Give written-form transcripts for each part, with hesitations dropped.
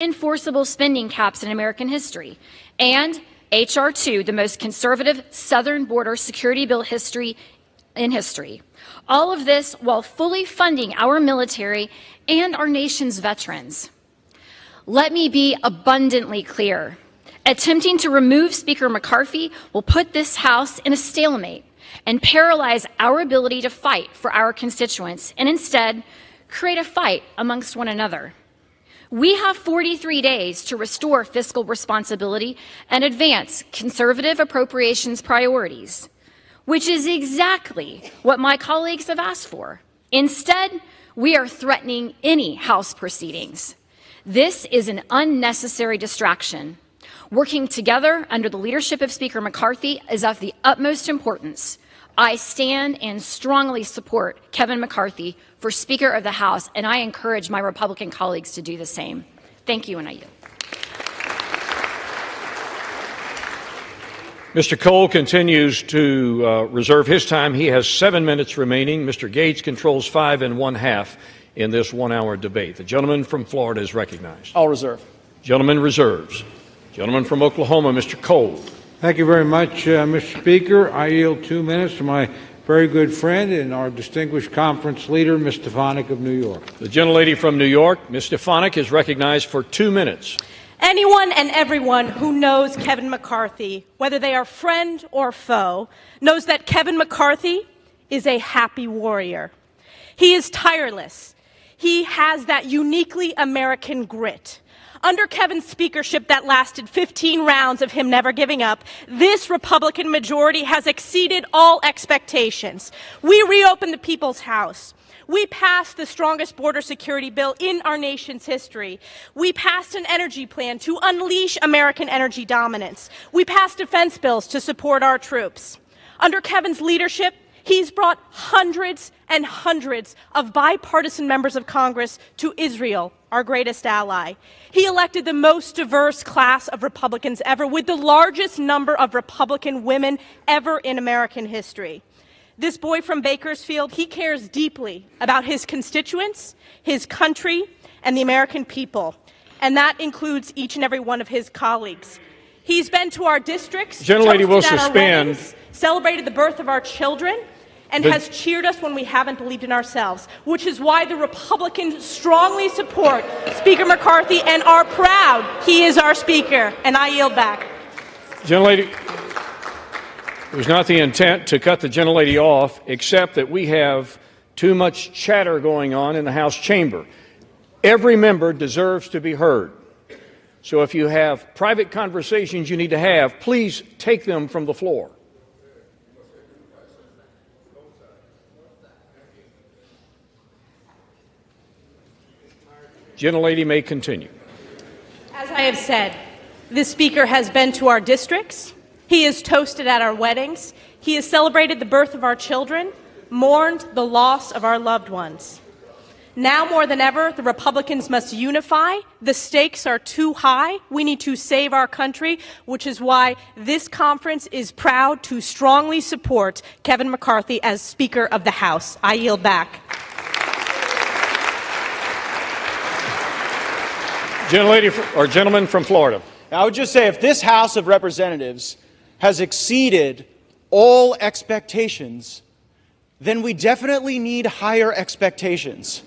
enforceable spending caps in American history, and H.R. 2, the most conservative southern border security bill in history. All of this while fully funding our military and our nation's veterans. Let me be abundantly clear. Attempting to remove Speaker McCarthy will put this House in a stalemate and paralyze our ability to fight for our constituents and instead create a fight amongst one another. We have 43 days to restore fiscal responsibility and advance conservative appropriations priorities, which is exactly what my colleagues have asked for. Instead, we are threatening any House proceedings. This is an unnecessary distraction. Working together under the leadership of Speaker McCarthy is of the utmost importance. I stand and strongly support Kevin McCarthy for Speaker of the House, and I encourage my Republican colleagues to do the same. Thank you, and I yield. Mr. Cole continues to reserve his time. He has 7 minutes remaining. Mr. Gates controls 5 1/2 in this one-hour debate. The gentleman from Florida is recognized. I'll reserve. Gentleman reserves. Gentleman from Oklahoma, Mr. Cole. Thank you very much, Mr. Speaker. I yield 2 minutes to my very good friend and our distinguished conference leader, Ms. Stefanik of New York. The gentlelady from New York, Ms. Stefanik, is recognized for 2 minutes. Anyone and everyone who knows Kevin McCarthy, whether they are friend or foe, knows that Kevin McCarthy is a happy warrior. He is tireless. He has that uniquely American grit. Under Kevin's speakership that lasted 15 rounds of him never giving up, this Republican majority has exceeded all expectations. We reopened the People's House. We passed the strongest border security bill in our nation's history. We passed an energy plan to unleash American energy dominance. We passed defense bills to support our troops. Under Kevin's leadership, he's brought hundreds and hundreds of bipartisan members of Congress to Israel, our greatest ally. He elected the most diverse class of Republicans ever, with the largest number of Republican women ever in American history. This boy from Bakersfield, he cares deeply about his constituents, his country, and the American people. And that includes each and every one of his colleagues. He's been to our districts, Gentlelady will toasted at our suspend. weddings, celebrated the birth of our children, and has cheered us when we haven't believed in ourselves, which is why the Republicans strongly support Speaker McCarthy and are proud he is our Speaker. And I yield back. Gentlelady, it was not the intent to cut the gentlelady off, except that we have too much chatter going on in the House chamber. Every member deserves to be heard. So if you have private conversations you need to have, please take them from the floor. Gentlelady may continue. As I have said, this Speaker has been to our districts. He has toasted at our weddings. He has celebrated the birth of our children, mourned the loss of our loved ones. Now more than ever, the Republicans must unify. The stakes are too high. We need to save our country, which is why this conference is proud to strongly support Kevin McCarthy as Speaker of the House. I yield back. Gentleman from Florida. Now, I would just say, if this House of Representatives has exceeded all expectations, then we definitely need higher expectations.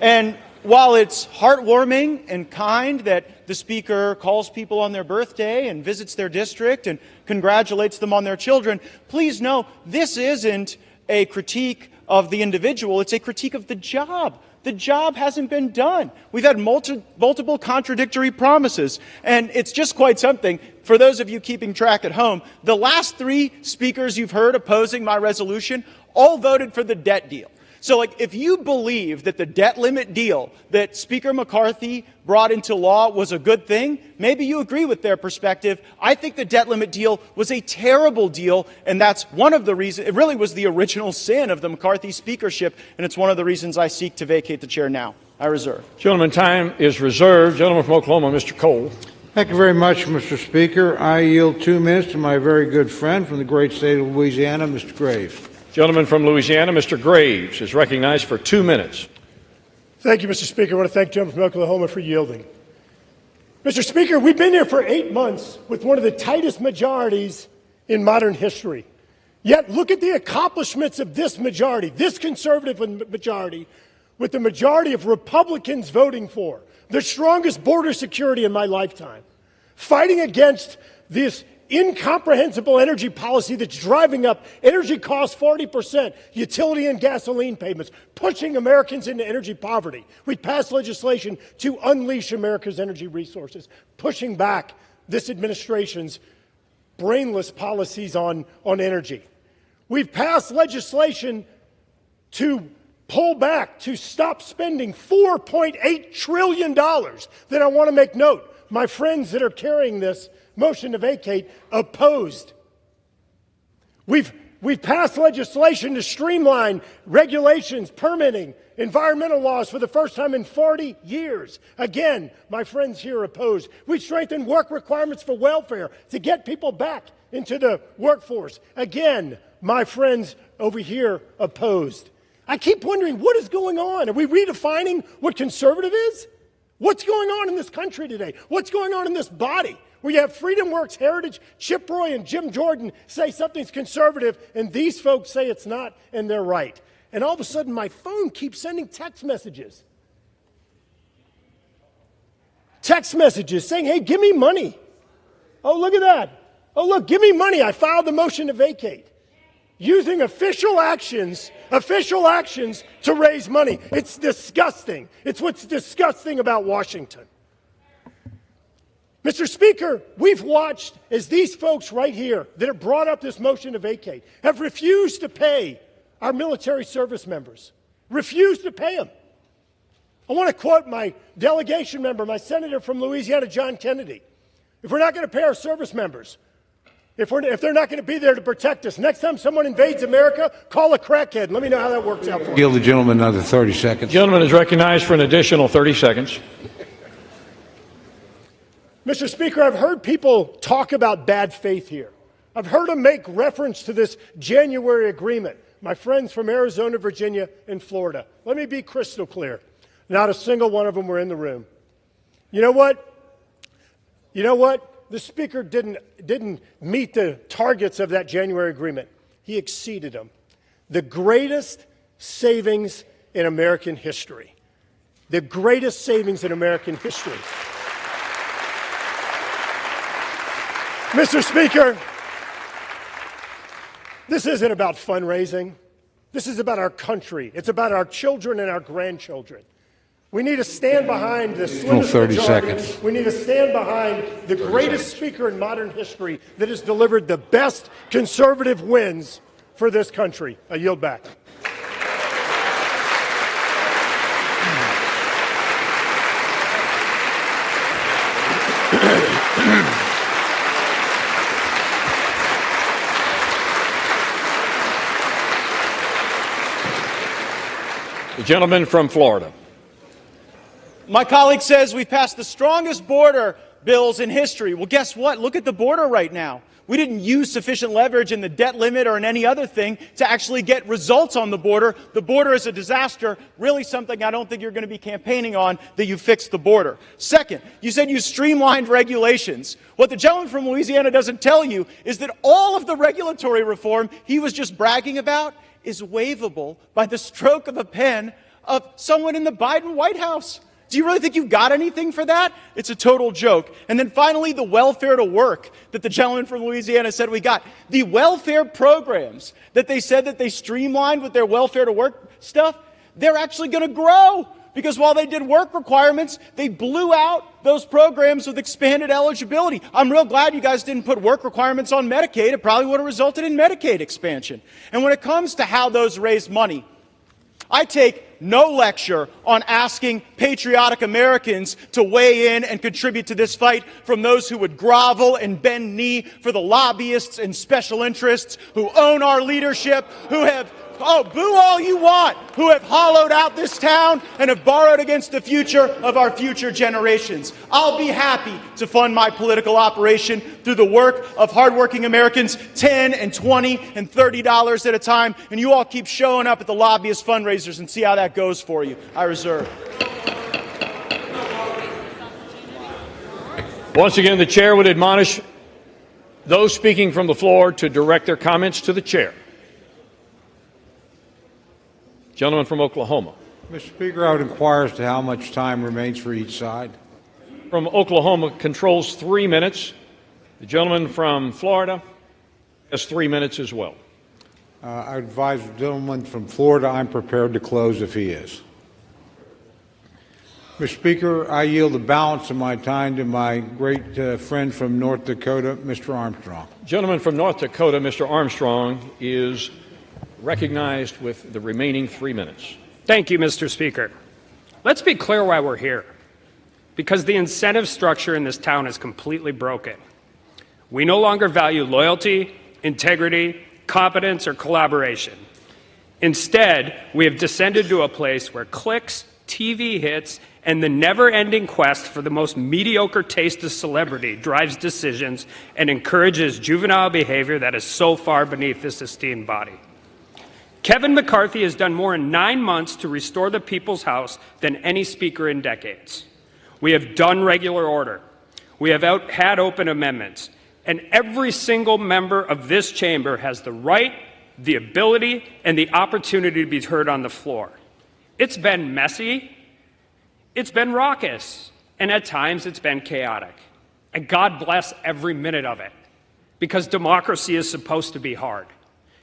And while it's heartwarming and kind that the Speaker calls people on their birthday and visits their district and congratulates them on their children, please know this isn't a critique of the individual, it's a critique of the job. The job hasn't been done. We've had multiple contradictory promises, and it's just quite something. For those of you keeping track at home, the last 3 speakers you've heard opposing my resolution all voted for the debt deal. So, if you believe that the debt limit deal that Speaker McCarthy brought into law was a good thing, maybe you agree with their perspective. I think the debt limit deal was a terrible deal, and that's one of the reasons. It really was the original sin of the McCarthy speakership, and it's one of the reasons I seek to vacate the chair now. I reserve. Gentleman, time is reserved. Gentleman from Oklahoma, Mr. Cole. Thank you very much, Mr. Speaker. I yield 2 minutes to my very good friend from the great state of Louisiana, Mr. Graves. Gentleman from Louisiana, Mr. Graves, is recognized for 2 minutes. Thank you, Mr. Speaker. I want to thank the gentleman from Oklahoma for yielding. Mr. Speaker, we've been here for 8 months with one of the tightest majorities in modern history. Yet look at the accomplishments of this majority, this conservative majority, with the majority of Republicans voting for the strongest border security in my lifetime, fighting against this incomprehensible energy policy that's driving up energy costs 40%, utility and gasoline payments, pushing Americans into energy poverty. We passed legislation to unleash America's energy resources, pushing back this administration's brainless policies on energy. We've passed legislation to pull back, to stop spending $4.8 trillion that I want to make note. My friends that are carrying this motion to vacate opposed. We've passed legislation to streamline regulations, permitting, environmental laws for the first time in 40 years. Again, my friends here opposed. We strengthened work requirements for welfare to get people back into the workforce. Again, my friends over here opposed. I keep wondering, what is going on? Are we redefining what conservative is? What's going on in this country today? What's going on in this body? Where you have Freedom Works, Heritage, Chip Roy, and Jim Jordan say something's conservative, and these folks say it's not, and they're right. And all of a sudden, my phone keeps sending text messages. Text messages saying, hey, give me money. Oh, look at that. Oh, look, give me money. I filed the motion to vacate. Using official actions to raise money. It's disgusting. It's what's disgusting about Washington. Mr. Speaker, we've watched as these folks right here that have brought up this motion to vacate have refused to pay our military service members, refused to pay them. I want to quote my delegation member, my senator from Louisiana, John Kennedy. If we're not going to pay our service members, if they're not going to be there to protect us, next time someone invades America, call a crackhead. Let me know how that works out for you. Yield the gentleman another 30 seconds. The gentleman is recognized for an additional 30 seconds. Mr. Speaker, I've heard people talk about bad faith here. I've heard them make reference to this January agreement. My friends from Arizona, Virginia, and Florida. Let me be crystal clear. Not a single one of them were in the room. You know what? The Speaker didn't meet the targets of that January agreement. He exceeded them. The greatest savings in American history. The greatest savings in American history. Mr. Speaker, this isn't about fundraising. This is about our country. It's about our children and our grandchildren. We need to stand behind the slimmest 30 majority. seconds. We need to stand behind the greatest speaker in modern history that has delivered the best conservative wins for this country. I yield back. The gentleman from Florida. My colleague says we've passed the strongest border bills in history. Well, guess what? Look at the border right now. We didn't use sufficient leverage in the debt limit or in any other thing to actually get results on the border. The border is a disaster, really something I don't think you're going to be campaigning on, that you fixed the border. Second, you said you streamlined regulations. What the gentleman from Louisiana doesn't tell you is that all of the regulatory reform he was just bragging about is waivable by the stroke of a pen of someone in the Biden White House. Do you really think you've got anything for that? It's a total joke. And then finally, the welfare to work that the gentleman from Louisiana said we got. The welfare programs that they said that they streamlined with their welfare to work stuff, they're actually going to grow. Because while they did work requirements, they blew out those programs with expanded eligibility. I'm real glad you guys didn't put work requirements on Medicaid. It probably would have resulted in Medicaid expansion. And when it comes to how those raise money, I take no lecture on asking patriotic Americans to weigh in and contribute to this fight from those who would grovel and bend knee for the lobbyists and special interests who own our leadership, who have boo all you want who have hollowed out this town and have borrowed against the future of our future generations. I'll be happy to fund my political operation through the work of hardworking Americans, $10 and $20 and $30 at a time, and you all keep showing up at the lobbyist fundraisers and see how that goes for you. I reserve. Once again, the chair would admonish those speaking from the floor to direct their comments to the chair. Gentleman from Oklahoma. Mr. Speaker, I would inquire as to how much time remains for each side. From Oklahoma controls 3 minutes. The gentleman from Florida has 3 minutes as well. I advise the gentleman from Florida I'm prepared to close if he is. Mr. Speaker, I yield the balance of my time to my great friend from North Dakota, Mr. Armstrong. Gentleman from North Dakota, Mr. Armstrong, is recognized with the remaining 3 minutes. Thank you, Mr. Speaker. Let's be clear why we're here. Because the incentive structure in this town is completely broken. We no longer value loyalty, integrity, competence, or collaboration. Instead, we have descended to a place where clicks, TV hits, and the never-ending quest for the most mediocre taste of celebrity drives decisions and encourages juvenile behavior that is so far beneath this esteemed body. Kevin McCarthy has done more in 9 months to restore the people's house than any speaker in decades. We have done regular order. We have had open amendments. And every single member of this chamber has the right, the ability, and the opportunity to be heard on the floor. It's been messy. It's been raucous. And at times it's been chaotic. And God bless every minute of it. Because democracy is supposed to be hard.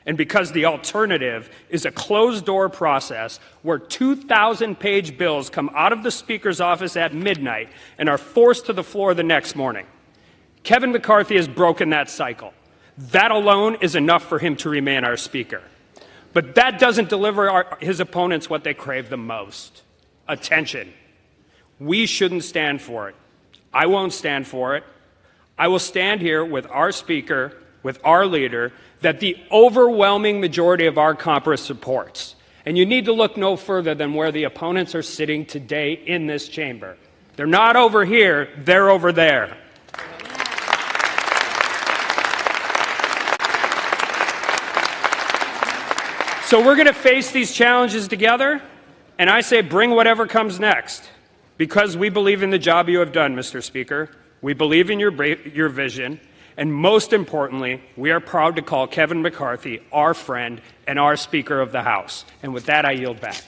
And because the alternative is a closed-door process where 2,000-page bills come out of the Speaker's office at midnight and are forced to the floor the next morning. Kevin McCarthy has broken that cycle. That alone is enough for him to remain our Speaker. But that doesn't deliver his opponents what they crave the most: attention. We shouldn't stand for it. I won't stand for it. I will stand here with our Speaker, with our leader, that the overwhelming majority of our Congress supports. And you need to look no further than where the opponents are sitting today in this chamber. They're not over here, they're over there. So we're going to face these challenges together, and I say bring whatever comes next, because we believe in the job you have done, Mr. Speaker. We believe in your vision. And most importantly, we are proud to call Kevin McCarthy our friend and our Speaker of the House. And with that, I yield back.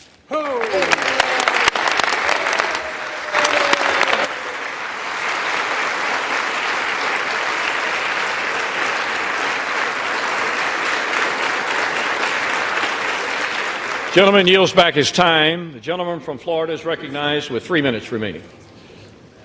Gentleman yields back his time. The gentleman from Florida is recognized with 3 minutes remaining.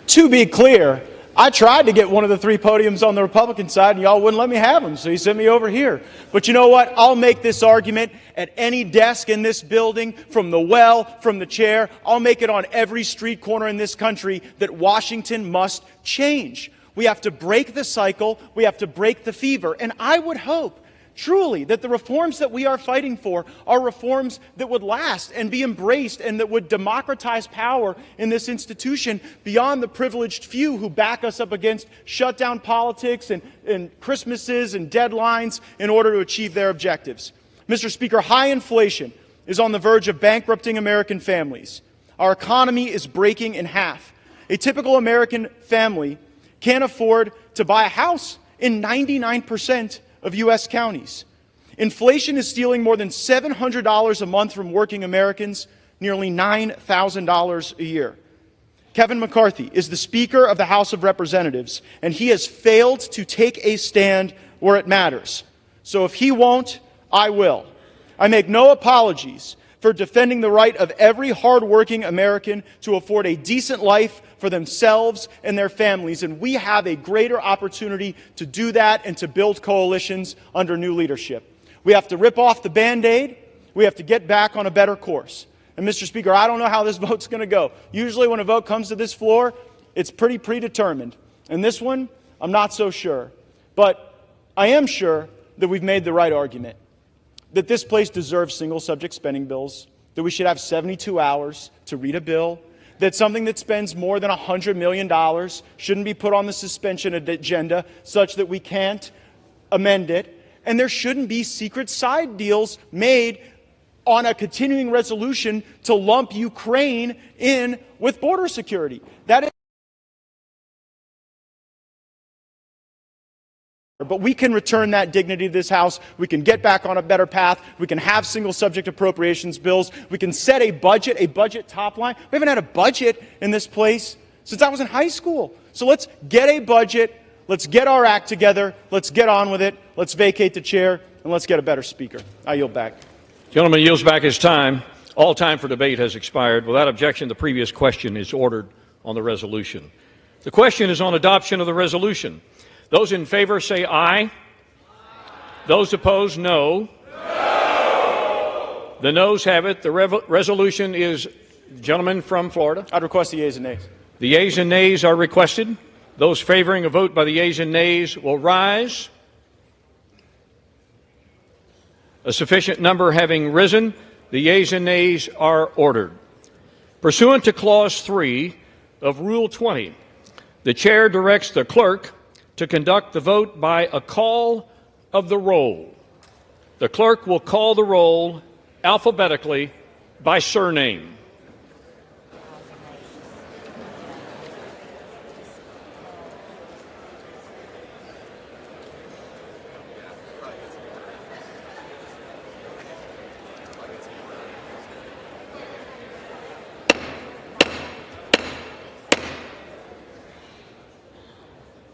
To be clear, I tried to get one of the 3 podiums on the Republican side, and y'all wouldn't let me have them, so you sent me over here. But you know what? I'll make this argument at any desk in this building, from the well, from the chair. I'll make it on every street corner in this country that Washington must change. We have to break the cycle. We have to break the fever. And I would hope, truly, that the reforms that we are fighting for are reforms that would last and be embraced and that would democratize power in this institution beyond the privileged few who back us up against shutdown politics and Christmases and deadlines in order to achieve their objectives. Mr. Speaker, high inflation is on the verge of bankrupting American families. Our economy is breaking in half. A typical American family can't afford to buy a house in 99% of U.S. counties. Inflation is stealing more than $700 a month from working Americans, nearly $9,000 a year. Kevin McCarthy is the Speaker of the House of Representatives, and he has failed to take a stand where it matters. So if he won't, I will. I make no apologies for defending the right of every hardworking American to afford a decent life for themselves and their families, and we have a greater opportunity to do that and to build coalitions under new leadership. We have to rip off the Band-Aid. We have to get back on a better course. And Mr. Speaker, I don't know how this vote's going to go. Usually when a vote comes to this floor, it's pretty predetermined. And this one, I'm not so sure. But I am sure that we've made the right argument. that this place deserves single subject spending bills, that we should have 72 hours to read a bill, that something that spends more than $100 million shouldn't be put on the suspension agenda such that we can't amend it, and there shouldn't be secret side deals made on a continuing resolution to lump Ukraine in with border security. That is. But we can return that dignity to this House. We can get back on a better path. We can have single subject appropriations bills. We can set a budget top line. We haven't had a budget in this place since I was in high school. So let's get a budget. Let's get our act together. Let's get on with it. Let's vacate the chair, and let's get a better speaker. I yield back. Gentleman yields back his time. All time for debate has expired. Without objection, the previous question is ordered on the resolution. The question is on adoption of the resolution. Those in favor say aye. Aye. Those opposed, no. No. The noes have it. The resolution is, gentleman from Florida. I'd request the yeas and nays. The yeas and nays are requested. Those favoring a vote by the yeas and nays will rise. A sufficient number having risen, the yeas and nays are ordered. Pursuant to Clause 3 of Rule 20, the chair directs the clerk to conduct the vote by a call of the roll. The clerk will call the roll alphabetically by surname.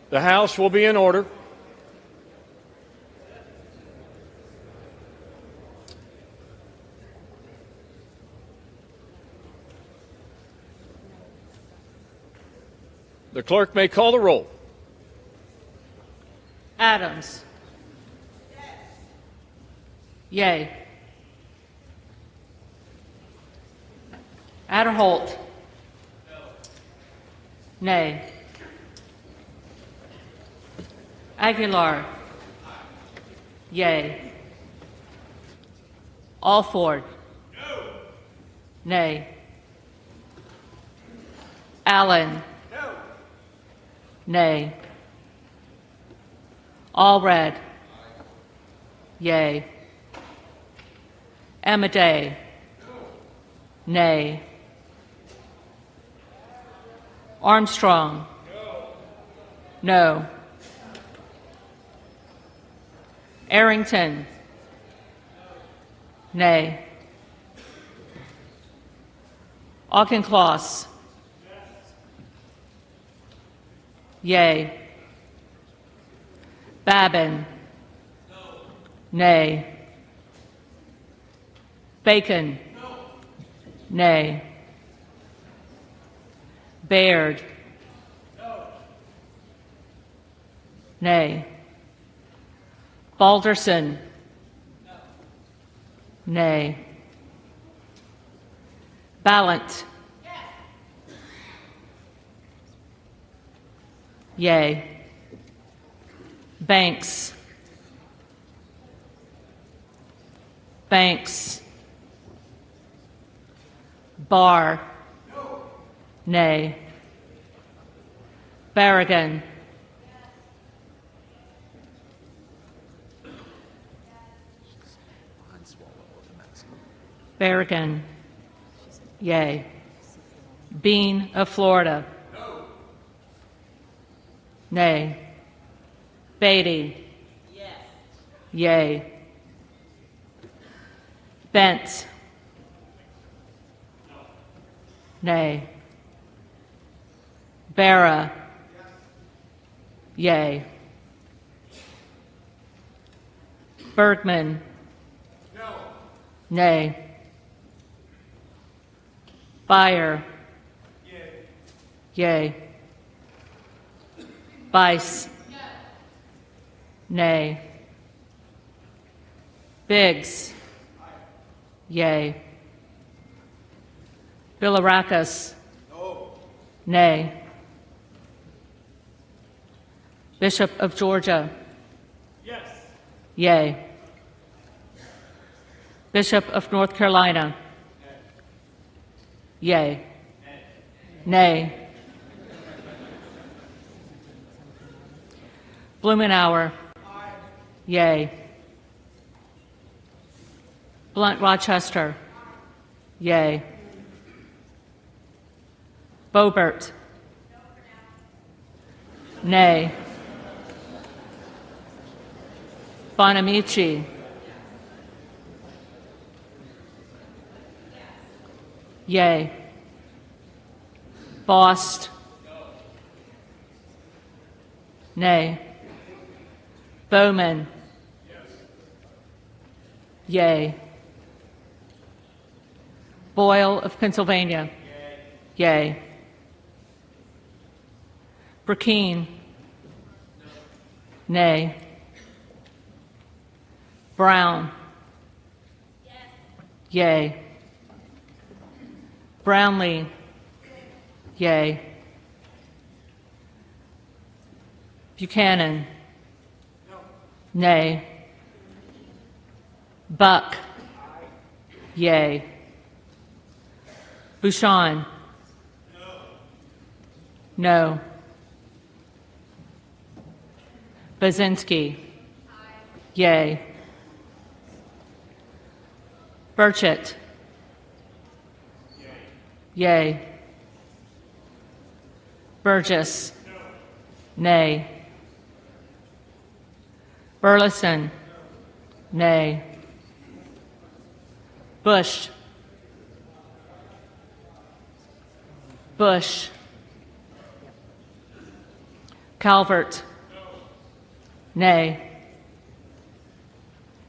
The House will be in order. The clerk may call the roll. Adams. Yay. Adderholt. Nay. Aguilar. Yay. Alford. No. Nay. Allen. No. Nay. Allred. Yay. Amaday. No. Nay. Armstrong. No. Arrington. Nay. Auchincloss. Yay. Babin. Nay. Bacon. Nay. Baird. Nay. Balderson. Nay. Ballant. Yay. Banks. Banks. Barr. Nay. Barragan. Barragan. Yay. Bean of Florida. No. Nay. Beatty. Yes. Yay. Bentz. No. Nay. Barra. Yay. Bergman. No. Nay. Beyer. Yay. Bice. Nay. Biggs. Yay. Bilirakis. Nay. Bishop of Georgia. Yes. Yay. Bishop of North Carolina. Yay. Nay. Blumenauer. Yay. Blunt Rochester. Yay. Boebert. Nay. Bonamici. Yay. Bost. Nay. Bowman. Yay. Boyle of Pennsylvania. Yay. Burkine. Nay. Brown. Yay. Brownlee. Yay. Buchanan. Nay. Buck. Yay. Bouchon. No. Bazinski. Yay. Burchett. Yay. Burgess. Nay. Burleson. Nay. Bush. Bush. Calvert. Nay.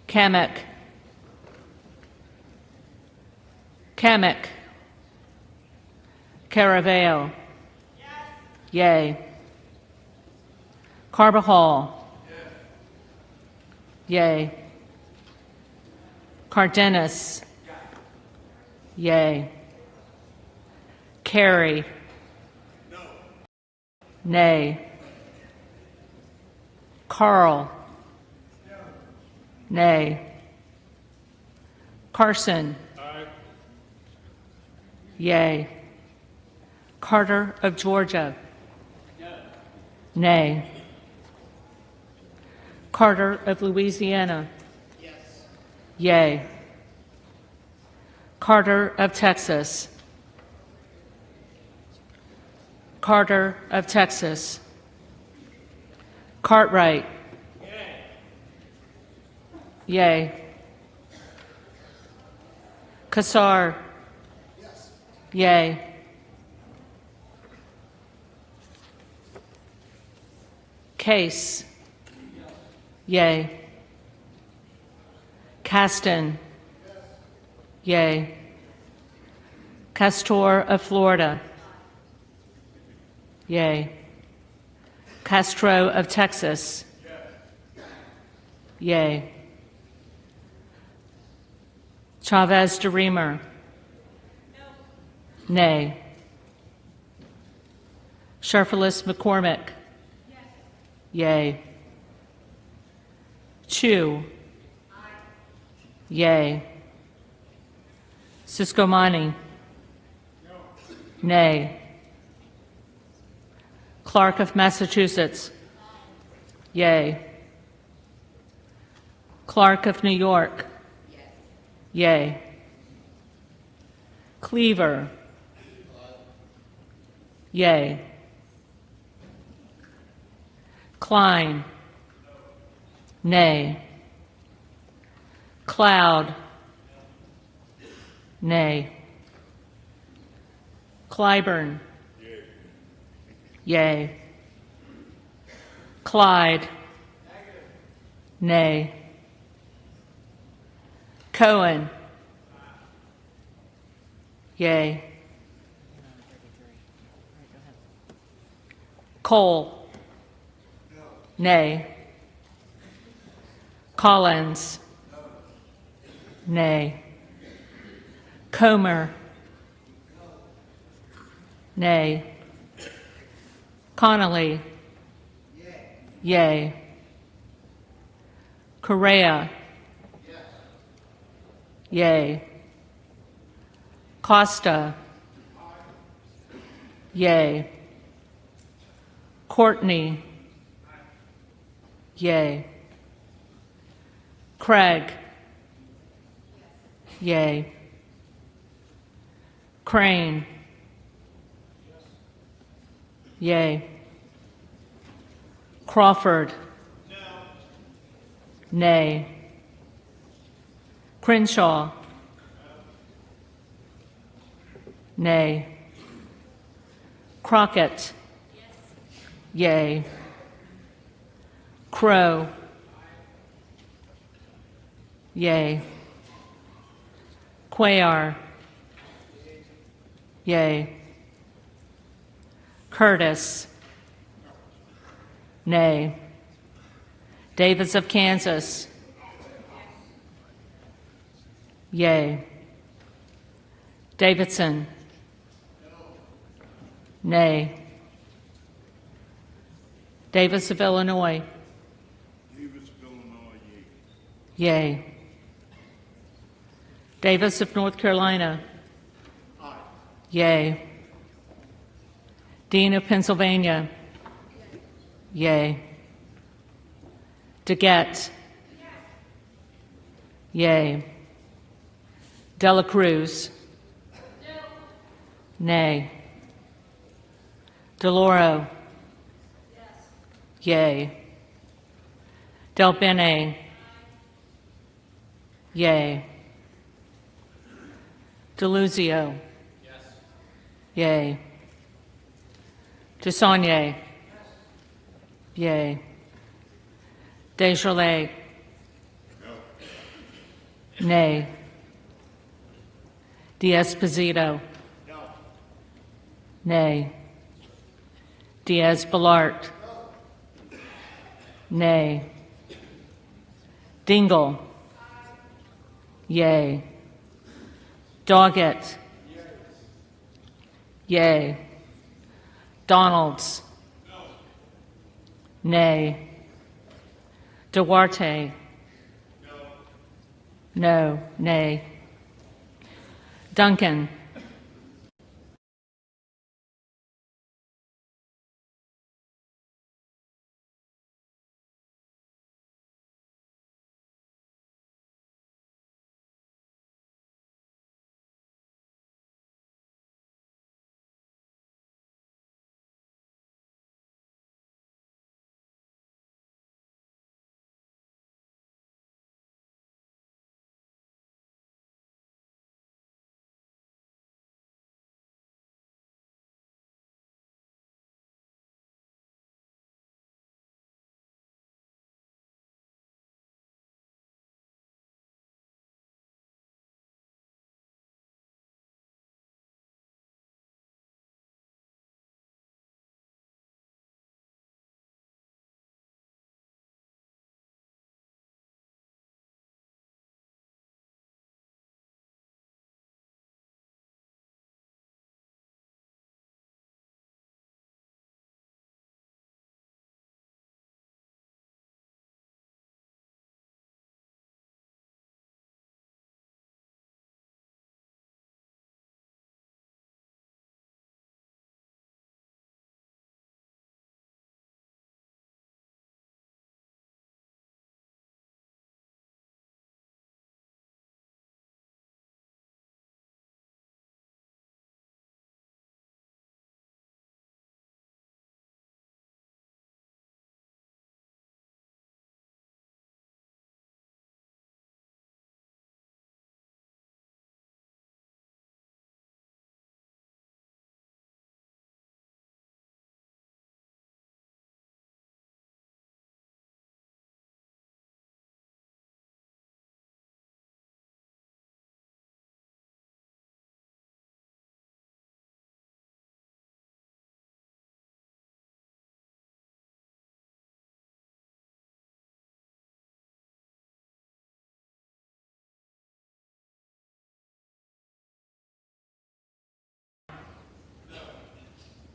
Kamek. Kamek. Caraveo. Yay. Carbajal. Yay. Cardenas. Yay. Carey. Nay. Carl. Nay. Carson. Yay. Carter of Georgia. Nay. Carter of Louisiana. Yay. Carter of Texas. Carter of Texas. Cartwright. Yay. Kassar. Yay. Case. Yay. Caston. Yay. Castor of Florida. Yay. Castro of Texas. Yay. Chavez de Reamer. Nay. Sharfelis McCormick. Yay. Chu. Yay. Siscomani. Nay. Clark of Massachusetts. Yay. Clark of New York. Yay. Cleaver. Yay. Klein. Nay. Cloud. Nay. Clyburn. Yay. Clyde. Nay. Cohen. Yay. Cole. Nay. Collins. Nay. Comer. Nay. Connolly. Yay. Correa. Yay. Costa. Yay. Courtney. Yay. Craig. Yay. Crane. Yay. Crawford. Nay. Crenshaw. Nay. Crockett. Yay. Crow. Yay. Cuellar. Yay. Curtis. Nay. Davids of Kansas. Yay. Davidson. Nay. Davis of Illinois. Yay. Davis of North Carolina. Yay. Dean of Pennsylvania. Yay. DeGette. Yay. Dela Cruz. Nay. DeLauro. Yay. Del Bene. Yay. DeLuzio. Yay. DeSaulnier. Yay. Desjardins. Nay. D'Esposito. Nay. Diaz-Balart. Nay. Dingle. Yay. Doggett. Yay. Donalds. Nay. Duarte. No. Nay. Duncan.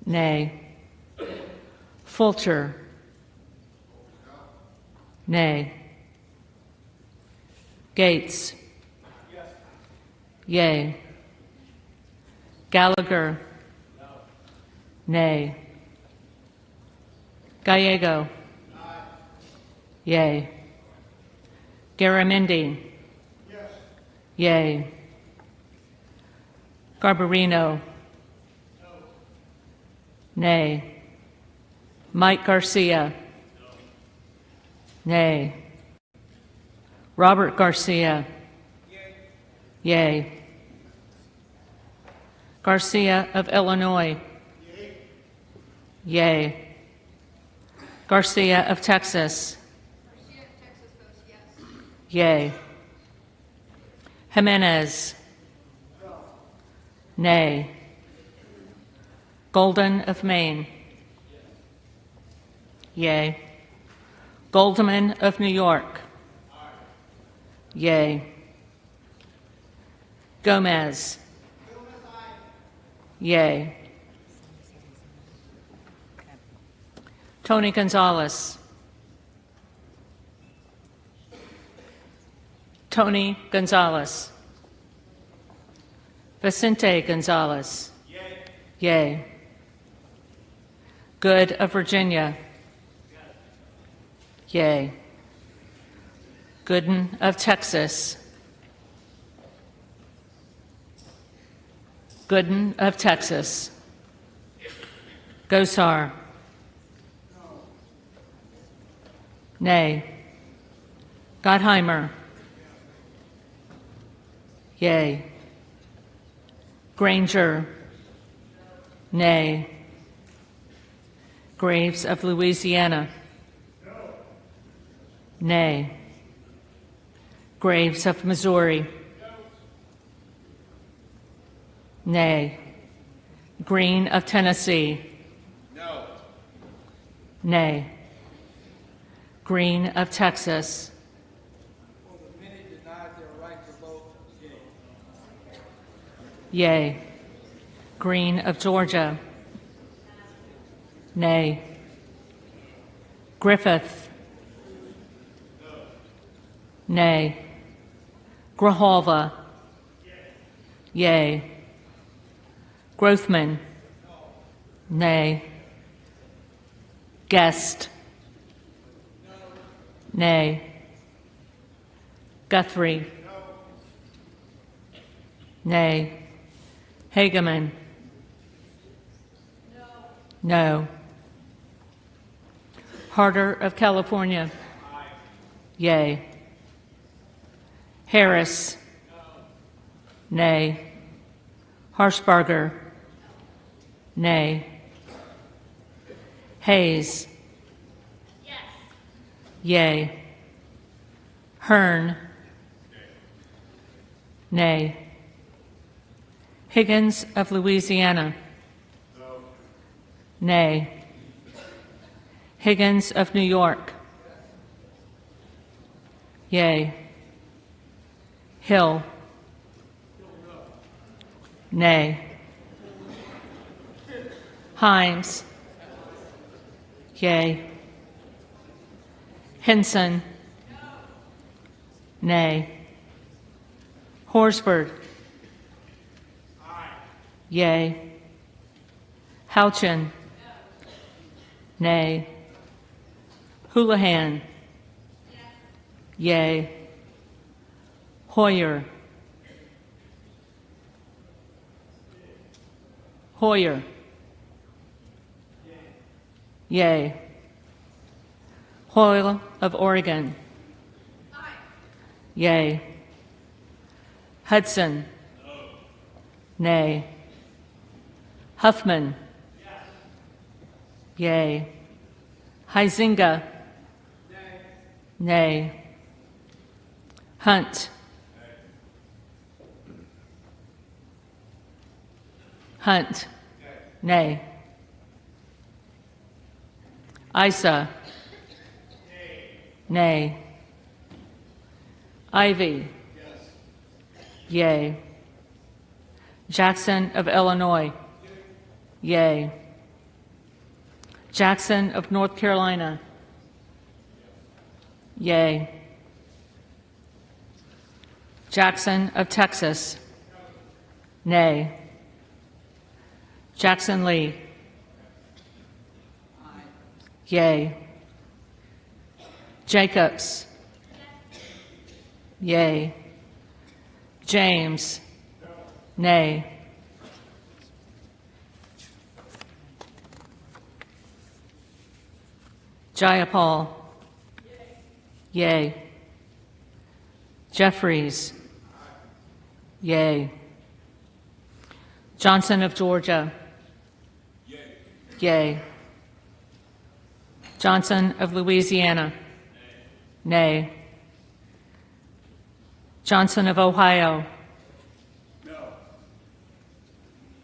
Nay. Fulcher. Nay. Gates. Yay. Gallagher. Nay. Gallego. Yay. Garamendi. Yay. Garbarino. Nay. Mike Garcia. Nay. Robert Garcia. Yay. Garcia of Illinois. Yay. Garcia of Texas. Yay. Jimenez. Nay. Golden of Maine. Yay. Goldman of New York. Yay. Gomez. Yay. Tony Gonzalez. Tony Gonzalez. Vicente Gonzalez. Yay. Good of Virginia. Yay. Gooden of Texas. Gooden of Texas. Gosar. Nay. Gottheimer. Yay. Granger. Nay. Graves of Louisiana. Nay. Graves of Missouri. Nay. Green of Tennessee. Nay. Green of Texas. Yay. Green of Georgia. Nay. Griffith. Nay. Grijalva. Yay. Grothman. Nay. Guest. Nay. Guthrie. Nay. Hageman. No. Harder of California. Yay. Harris. Nay. Harshbarger. Nay. Hayes. Yay. Hearn. Nay. Higgins of Louisiana. Nay. Higgins of New York. Yay. Hill. Nay. Himes. Yay. Henson. Nay. Horsford. Yay. Houchin. Nay. Houlihan. Yay. Hoyer. Hoyer. Yay. Hoyle of Oregon. Yay. Hudson. Nay. Huffman. Yay. Huizinga. Nay. Hunt. Hunt. Nay. Isa. Nay. Ivy. Yay. Jackson of Illinois. Yay. Jackson of North Carolina. Yay. Jackson of Texas. Nay. Jackson Lee. Yay. Jacobs. Yay. James. Nay. Jayapal. Yay. Jeffries. Yay. Johnson of Georgia. Yay. Johnson of Louisiana. Nay. Johnson of Ohio.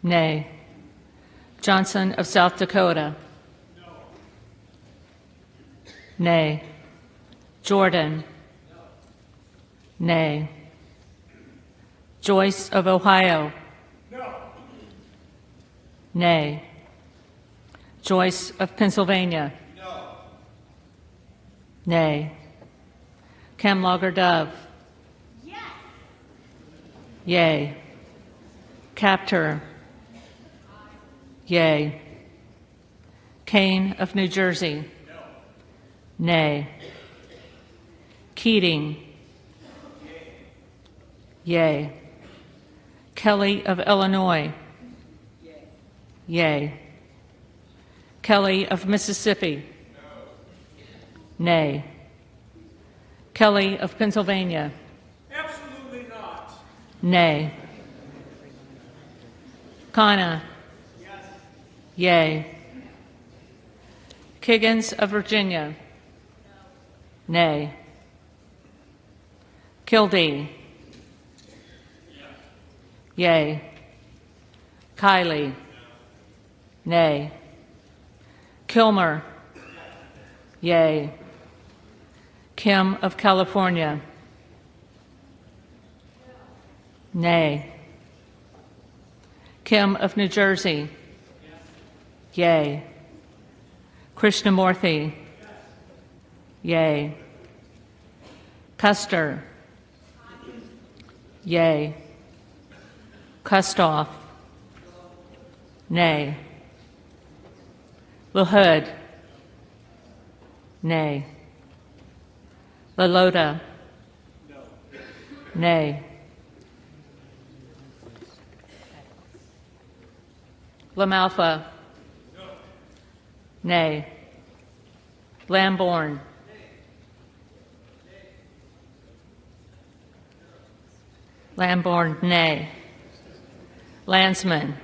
Nay. Johnson of South Dakota. Nay. Jordan. Nay. Joyce of Ohio. Nay. Joyce of Pennsylvania. Nay. Camlogger Dove. Yay. Captor. Yay. Kane of New Jersey. Nay. Keating. Yay. Kelly of Illinois. Yay. Kelly of Mississippi. Nay. Kelly of Pennsylvania. Absolutely not. Nay. Kana. Yay. Kiggins of Virginia. Nay. Kildee. Yay. Kiley. Nay. Kilmer. Yay. Kim of California. Nay. Kim of New Jersey. Yay. Krishnamurthy. Yay. Custer. Yay. Kustoff. Nay. LaHood. Nay. LaLota. Nay. LaMalfa. Nay. Lamborn. Lamborn, nay. Landsman.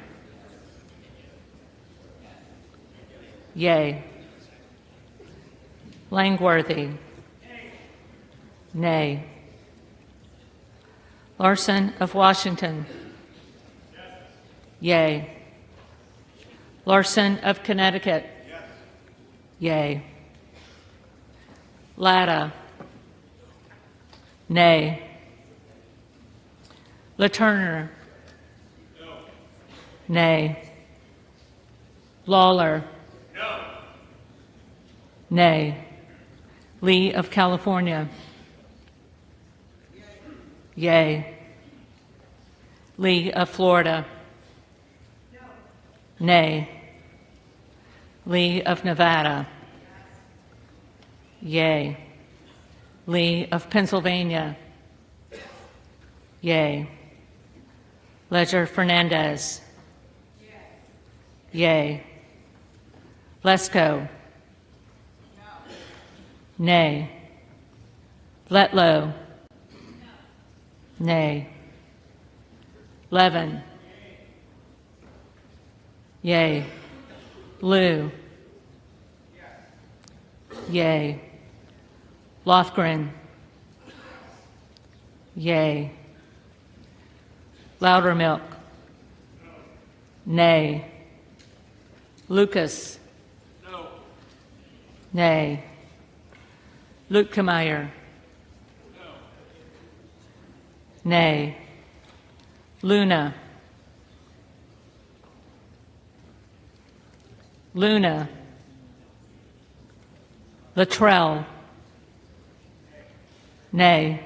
Yay. Langworthy. Nay. Larson of Washington. Yay. Larson of Connecticut. Yay. Latta. Nay. LaTurner. Nay. Lawler. Nay. Lee of California. Yay. Lee of Florida. Nay. Lee of Nevada. Yay. Lee of Pennsylvania. Yay. Ledger Fernandez. Yay. Lesko. Nay. Letlow. Nay. Levin. Yay. Liu. Yay. Lothgren. Yay. Loudermilk. Nay. Lucas. Nay. Luetkemeyer. Nay. Luna. Luna. Luttrell. Nay.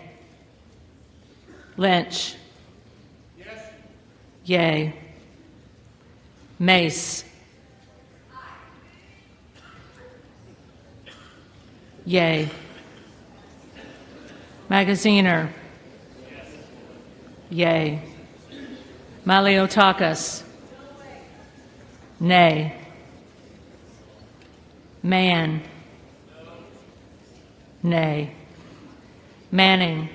Lynch. Yay. Mace. Yay. Magaziner. Yay. Maliotakis. Nay. Man. Nay. Manning.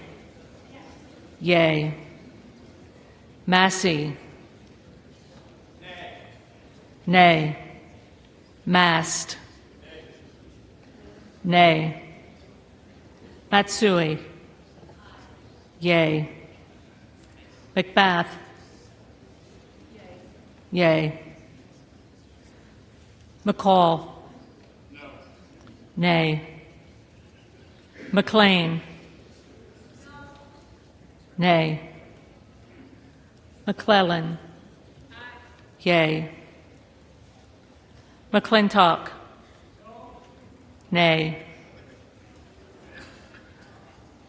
Yay. Massey. Nay. Mast. Nay. Matsui. Yay. Macbeth. Yay. McCall. Nay. McLean. Nay. McClellan. Yay. McClintock. Nay.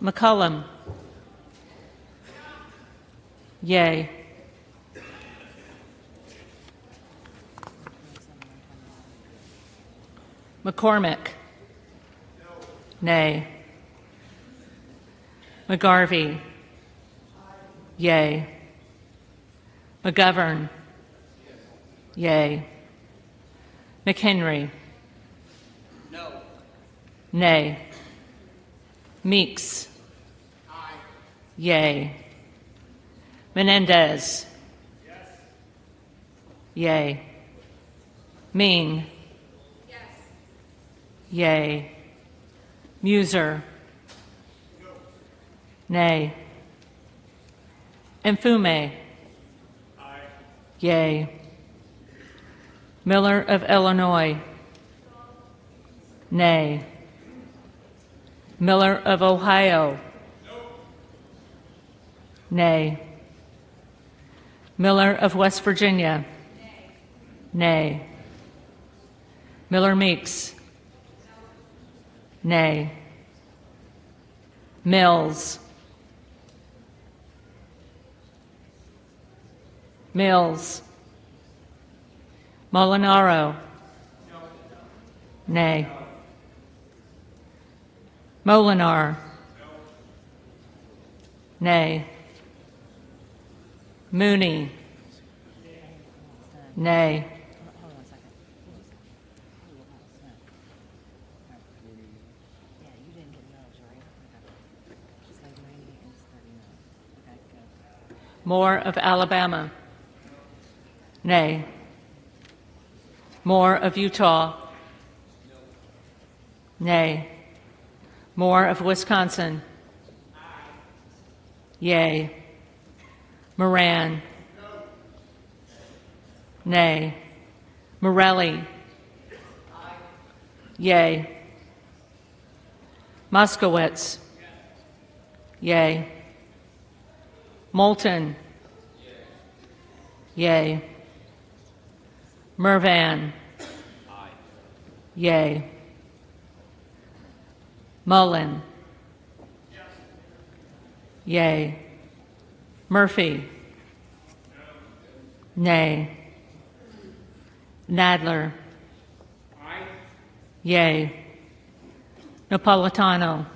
McCullum. Yay. McCormick. Nay. McGarvey. Yay. McGovern. Yay. McHenry. No. Nay. Meeks. Aye. Yay. Menendez. Yes. Yay. Ming. Yes. Yay. Muser. No. Nay. Mfume. Aye. Yay. Miller of Illinois. Nay. Miller of Ohio. No. Nay. Miller of West Virginia. Nay. Miller Meeks. Nay. Mills. Mills. Molinaro. Nay. Molinar. Nay. Mooney. Nay. Moore of Alabama. Nay. Moore of Utah. Nay. Moore of Wisconsin. Yay. Moran. Nay. Morelli. Yay. Moskowitz. Yay. Moulton. Yay. Mervan. Yay. Mullen. Yay. Murphy. Nay. Nadler. Yay. Napolitano.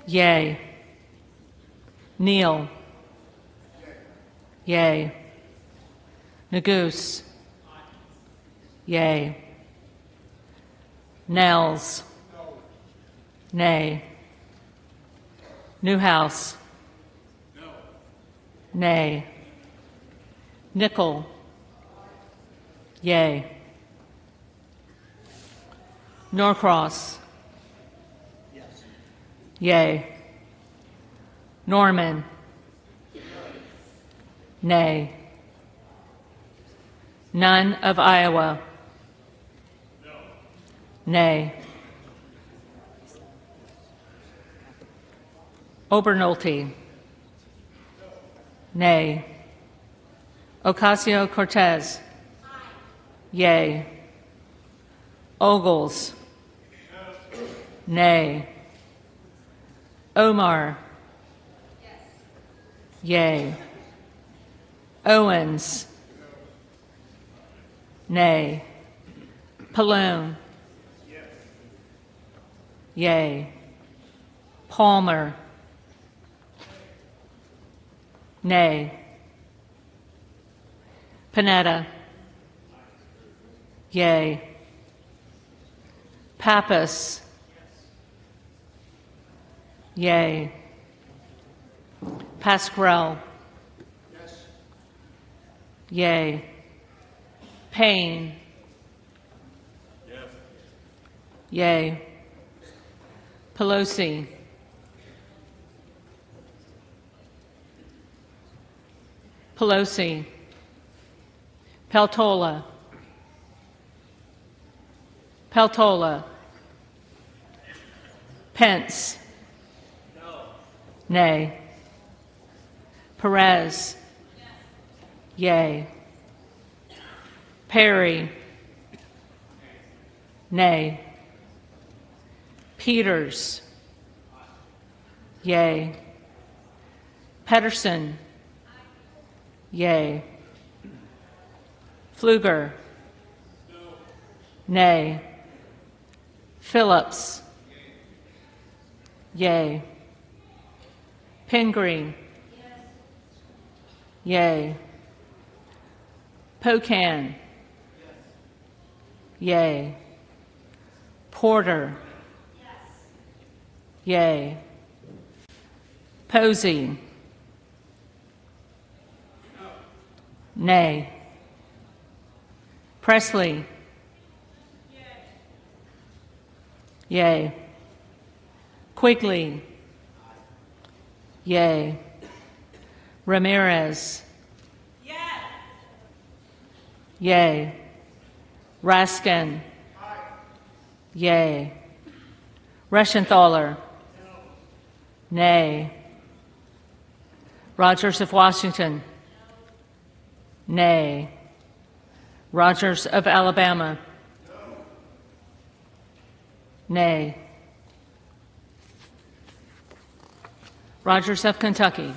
Yay. Neal. Yay. Nagoose. Yay. Nels. Nay. Newhouse. Nay. Nickel. Yay. Norcross. Yay. Norman. Nay. None of Iowa. Nay. Obernolte. Nay. Ocasio-Cortez. Yay. Ogles. Nay. Omar. Yay. Owens. Nay. Pallone. Yay. Palmer. Nay. Panetta. Yay. Pappas. Yay. Pasquarel. Yay. Payne. Yay. Pelosi. Pelosi. Peltola. Peltola. Pence. Nay. Perez. Yay. Perry. Nay. Peters. Yay. Pedersen. Yay. Pfluger. Nay. Phillips. Yay. Pingree. Yay. Pocan. Yay. Porter. Yay. Posey. Nay. Presley. Yay. Quigley. Yay. Ramirez. Yay. Raskin. Yay. Reschenthaler. Nay. Rogers of Washington. Nay. Rogers of Alabama. Nay. Rogers of Kentucky.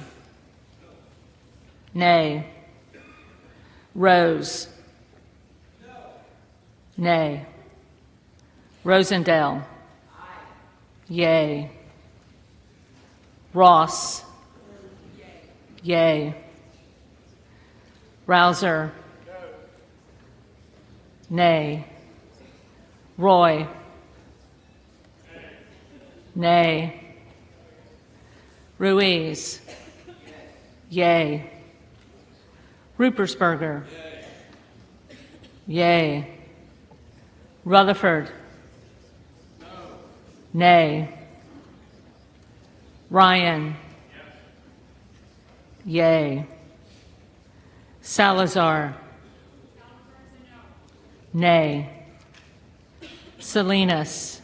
Nay. Rose. Nay. Rosendale. Yay. Ross. Yay. Rouser. Nay. Roy. Nay. Ruiz. Yay. Rupersberger. Yay. Rutherford. Nay. Ryan. Yay. Salazar. Nay. Salinas.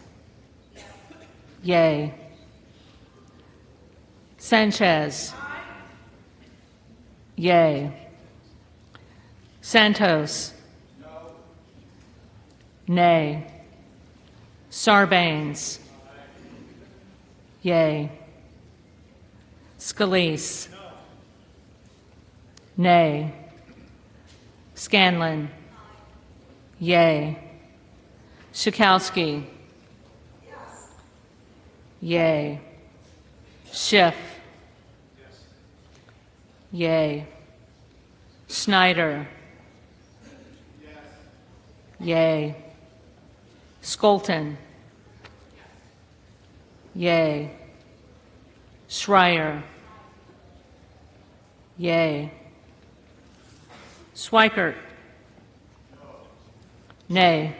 Yay. Sanchez. Yay. Santos. Nay. Sarbanes. Yay. Scalise. Nay. Scanlon. Yay. Schakowsky. Yay. Schiff. Yay. Snyder. Yay. Skolton. Yay. Schreier. Yay. Schweikert. Nay.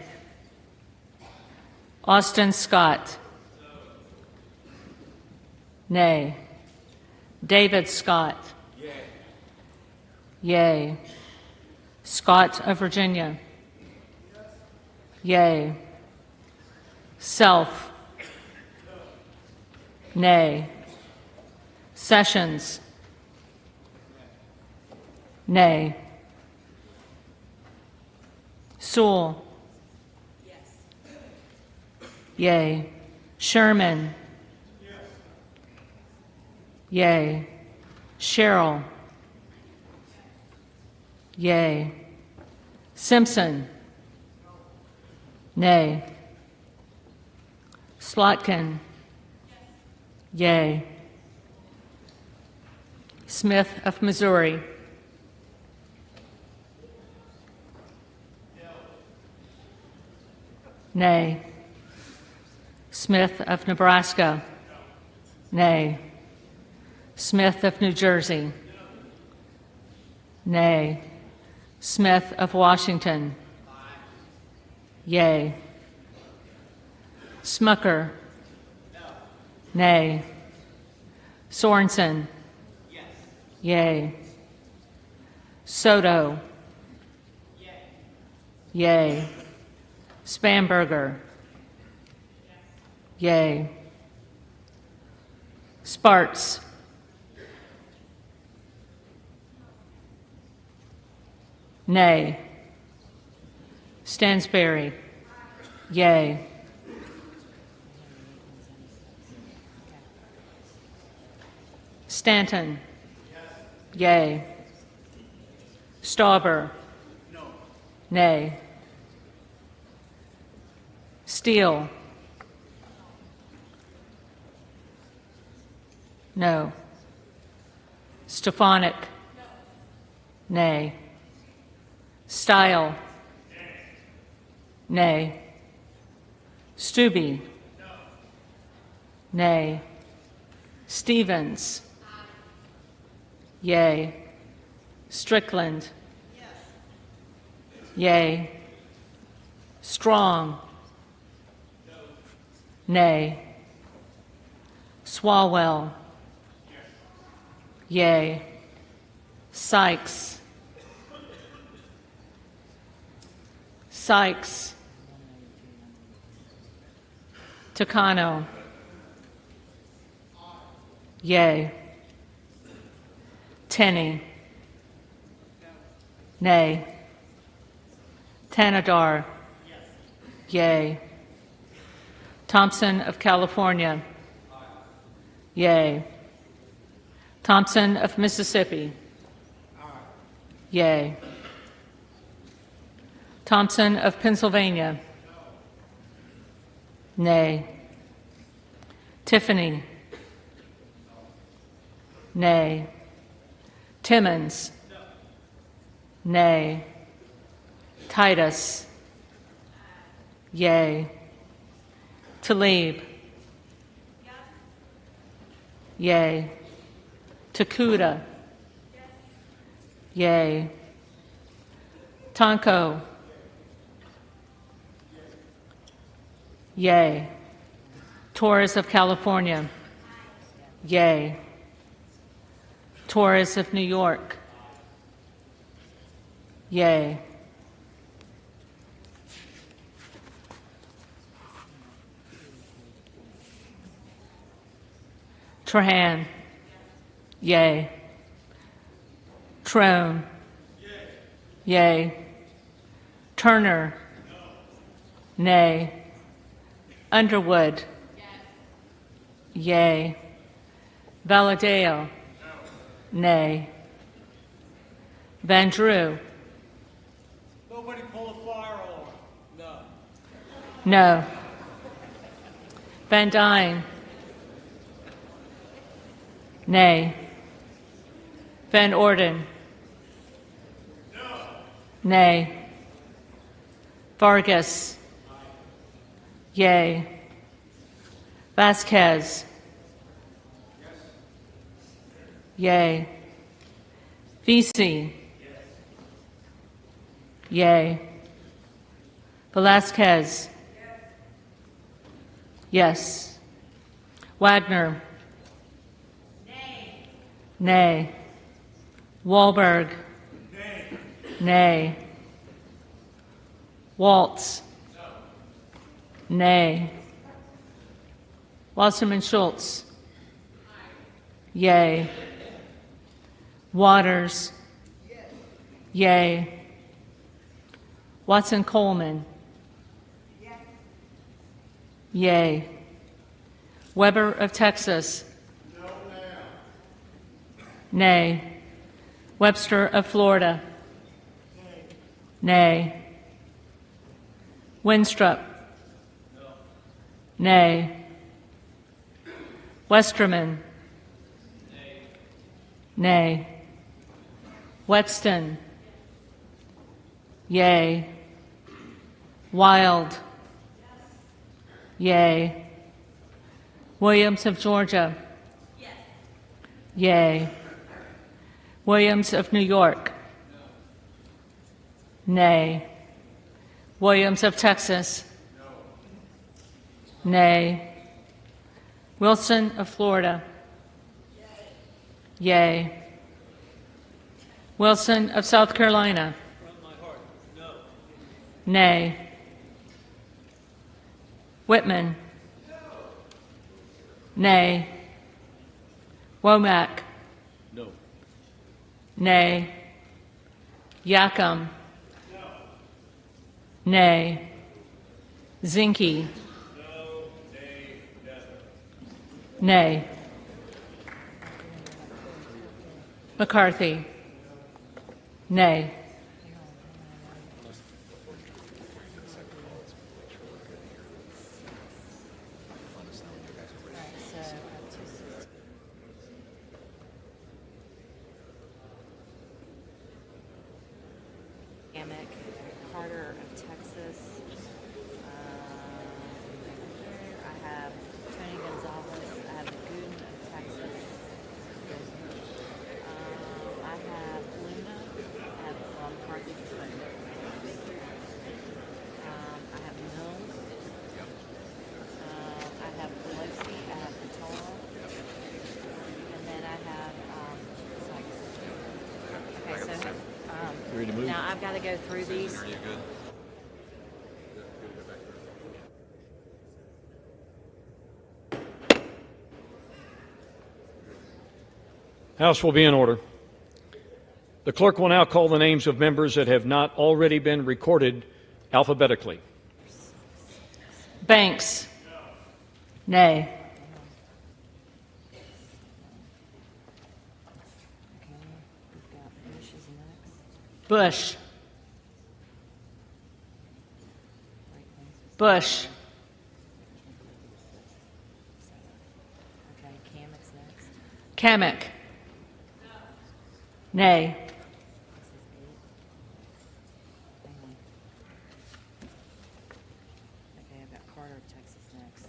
Austin Scott. Nay. David Scott. Yay. Scott of Virginia. Yay. Self. Nay. Sessions. Nay. Sewell. Yay. Sherman. Yay. Sherrill. Yay. Simpson. Nay. Slotkin. Yay. Smith of Missouri. Nay. Smith of Nebraska. Nay. Smith of New Jersey. Nay. Smith of Washington. Yay. Smucker. Nay. Sorensen. Yay. Soto. Yay. Spanberger. Yay. Sparts. Nay. Stansberry. Yay. Stanton. Yay. Stauber. Nay. Steele. No. Stefanik. Nay. Style. Nay. Stube. Nay. Stevens. Yay. Strickland. Yay. Strong. Nay. Swalwell. Yay. Sykes. Sykes. Takano. Yay. Tenney. Nay. Tanadar. Yay. Thompson of California. Yay. Thompson of Mississippi. Yay. Thompson of Pennsylvania. Nay. Tiffany. Nay. Timmons. Nay. Titus. Yay. Talib. Yay. Takuda. Yay. Tonko. Yay. Torres of California. Yay. Torres of New York. Yay. Trahan. Yay. Trone. Yay. Turner. Nay. Underwood. Yay. Valadeo. Nay. Van Drew. Nobody pull a fire alarm. No. No. Van Dyne. Nay. Van Orden. No. Nay. Vargas. Yay. Vasquez. Yay. Vesey. Yay. Velasquez. Yes. Wagner. Nay. Wahlberg. Nay. Waltz. Nay. Wasserman Schultz. Yay. Waters. Yay. Watson Coleman. Yay. Weber of Texas. Nay. Webster of Florida? Nay. Winstrup? Nay. Westerman? Nay. Wetston? Yea. Wild? Yea. Williams of Georgia? Yea. Williams of New York? Nay. Williams of Texas? Nay. Wilson of Florida? Yea. Wilson of South Carolina? Nay. Whitman? Nay. Womack? Nay. Yacom? Nay. Zinke? Nay. McCarthy? Nay. Carter of Texas. I have Tony Gonzalez. I have Gooden of Texas. I have Luna. I have McCarthy. I have Mills. I have Pelosi. I have Patola. And then I have Sykes. Okay, so Ready to move? now I've got to go through these. House will be in order. The clerk will now call the names of members that have not already been recorded alphabetically. Banks? Nay. Bush? Bush? Okay, Kamek's next. Kamek? Nay. Okay, I've got Carter of Texas next.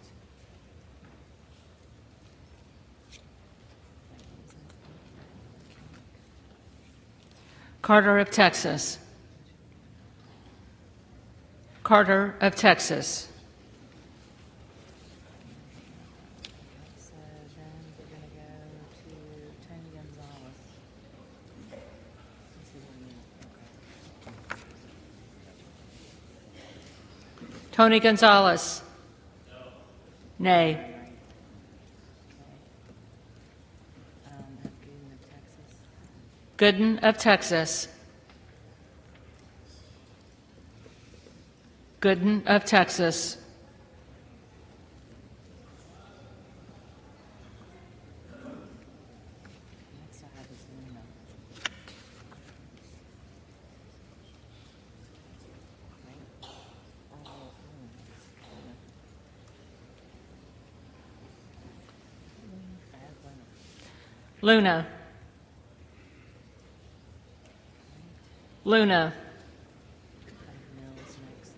Carter of Texas? Carter of Texas? So then we're going to go to Tony Gonzalez. Let's see what we need. Okay. Tony Gonzalez? Nay. I have Gooden of Texas. Gooden of Texas? Gooden of Texas? Next I have is Luna. Luna? Luna? Mills next.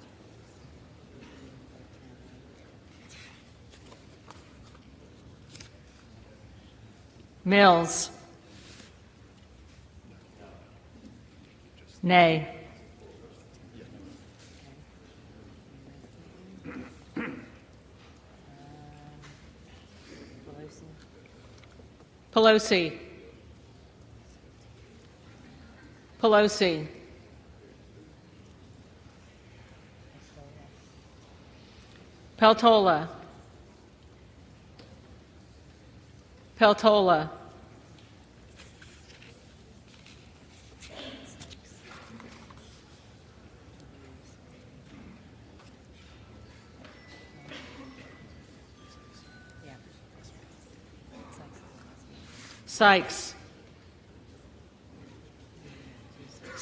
Mills? Nay. Pelosi. Pelosi? Pelosi? Peltola? Peltola? Yeah. Sykes?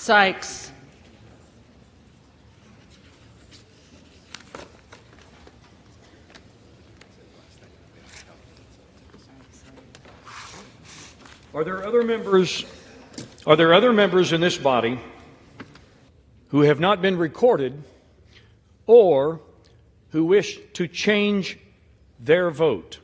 Sykes. Are there other members in this body who have not been recorded or who wish to change their vote?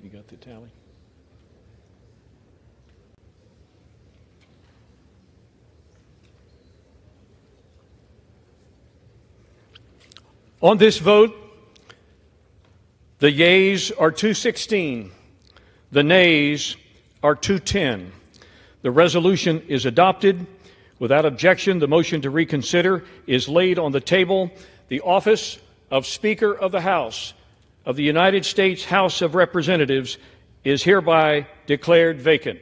Have you got the tally? On this vote, the yeas are 216, the nays are 210. The resolution is adopted. Without objection, the motion to reconsider is laid on the table. The office of Speaker of the House of the United States House of Representatives is hereby declared vacant.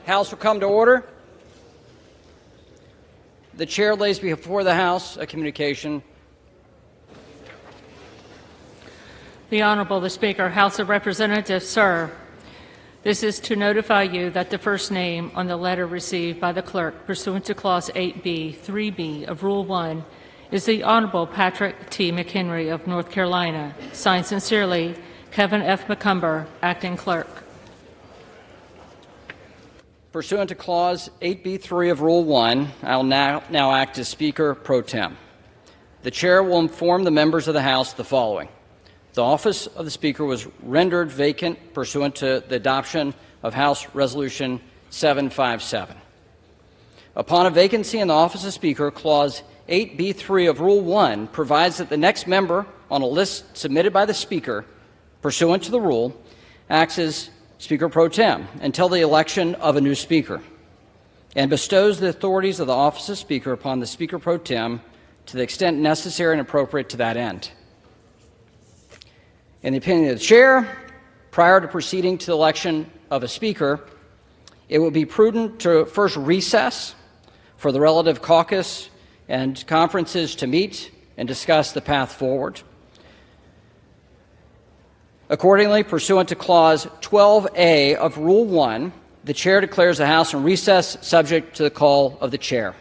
House will come to order. The chair lays before the House a communication. The Honorable the Speaker, House of Representatives, sir. This is to notify you that the first name on the letter received by the clerk pursuant to Clause 8B, 3B of Rule 1 is the Honorable Patrick T. McHenry of North Carolina. Signed sincerely, Kevin F. McCumber, Acting Clerk. Pursuant to Clause 8B3 of Rule 1, I will now act as Speaker pro tem. The Chair will inform the members of the House the following. The office of the Speaker was rendered vacant pursuant to the adoption of House Resolution 757. Upon a vacancy in the office of Speaker, Clause 8B3 of Rule 1 provides that the next member on a list submitted by the Speaker pursuant to the rule acts as Speaker pro tem until the election of a new Speaker, and bestows the authorities of the office of Speaker upon the Speaker pro tem to the extent necessary and appropriate to that end. In the opinion of the Chair, prior to proceeding to the election of a Speaker, it would be prudent to first recess for the relative caucus and conferences to meet and discuss the path forward. Accordingly, pursuant to Clause 12A of Rule 1, the Chair declares the House in recess subject to the call of the Chair.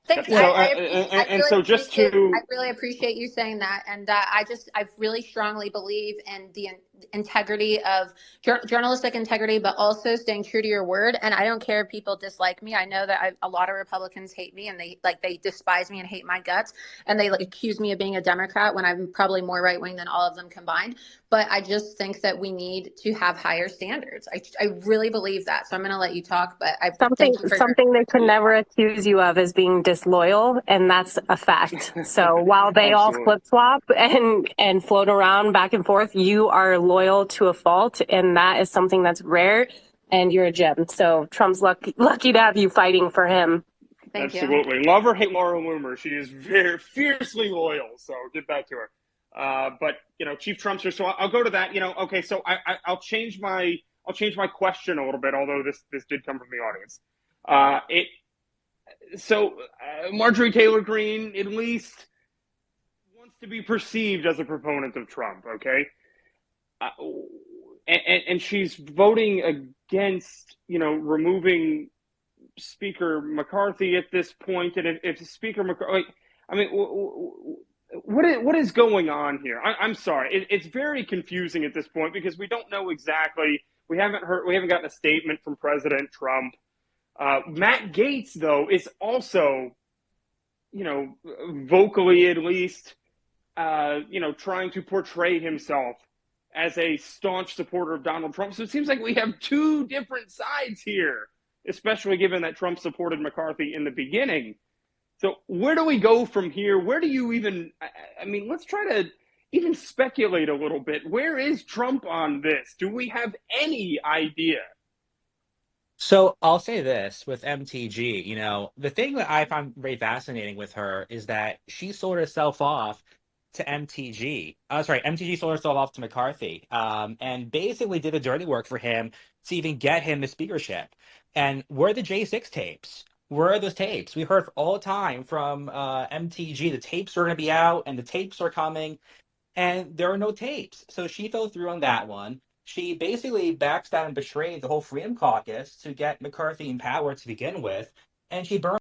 Thanks. So, I really appreciate you saying that, and I really strongly believe in the integrity of journalistic integrity, but also staying true to your word. And I don't care if people dislike me. I know that a lot of Republicans hate me, and they despise me and hate my guts, and they accuse me of being a Democrat when I'm probably more right wing than all of them combined. But I just think that we need to have higher standards. I really believe that. So I'm going to let you talk, but I thank you for Something they could never accuse you of is being disloyal, and that's a fact. So while they all flip flop and float around back and forth, you are loyal to a fault, and that is something that's rare. And you're a gem. So Trump's lucky to have you fighting for him. Thank you. Absolutely. Love or hate Laura Loomer. She is very fiercely loyal. So get back to her. But Chief Trumpster. So I'll go to that. Okay. So I'll change my question a little bit. Although this did come from the audience. Marjorie Taylor Greene at least wants to be perceived as a proponent of Trump. Okay. And she's voting against removing Speaker McCarthy at this point, and if Speaker McCarthy, what is going on here? I'm sorry, it's very confusing at this point because we don't know exactly. We haven't gotten a statement from President Trump. Matt Gaetz, though, is also, vocally at least, trying to portray himself as a staunch supporter of Donald Trump. So it seems like we have two different sides here, especially given that Trump supported McCarthy in the beginning. So where do we go from here? Where do you even, let's try to even speculate a little bit. Where is Trump on this? Do we have any idea? So I'll say this with MTG, the thing that I find very fascinating with her is that she sold herself off to MTG. MTG sold herself off to McCarthy, and basically did the dirty work for him to even get him the speakership. And where are the J6 tapes? Where are those tapes? We heard all the time from MTG, the tapes are going to be out and the tapes are coming, and there are no tapes. So she fell through on that one. She basically backstabbed and betrayed the whole Freedom Caucus to get McCarthy in power to begin with, and she burned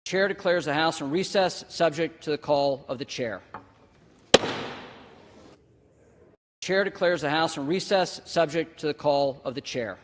Chair declares the House in recess, subject to the call of the chair. Chair declares the House in recess, subject to the call of the chair.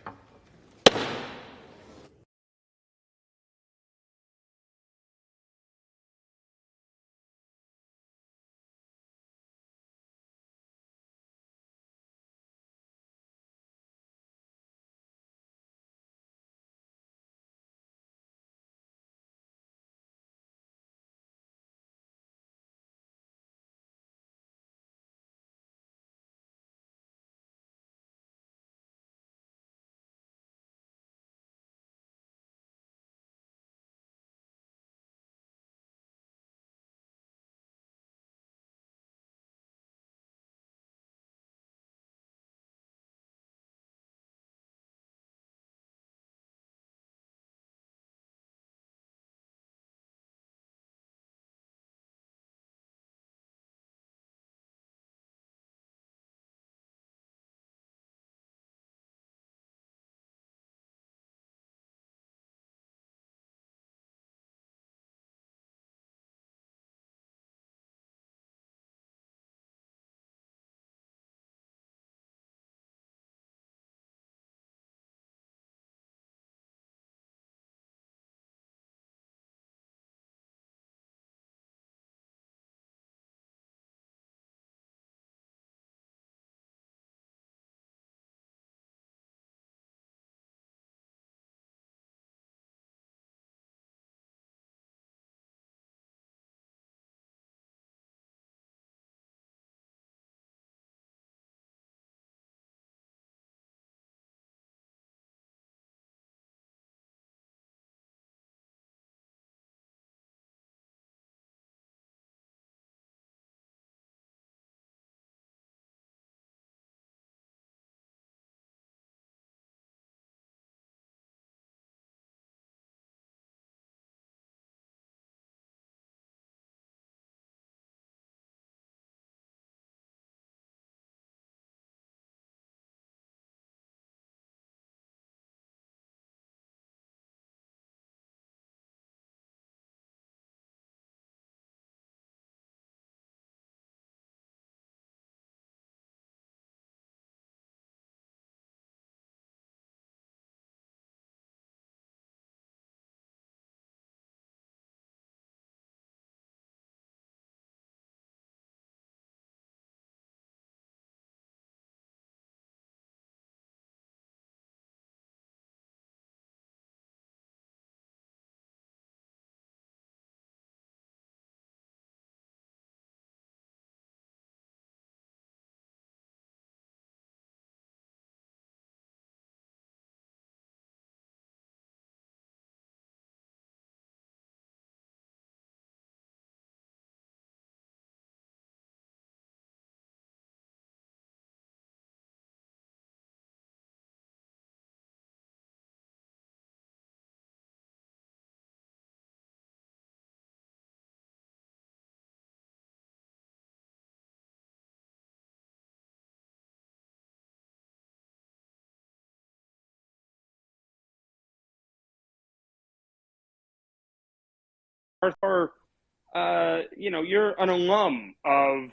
you're an alum of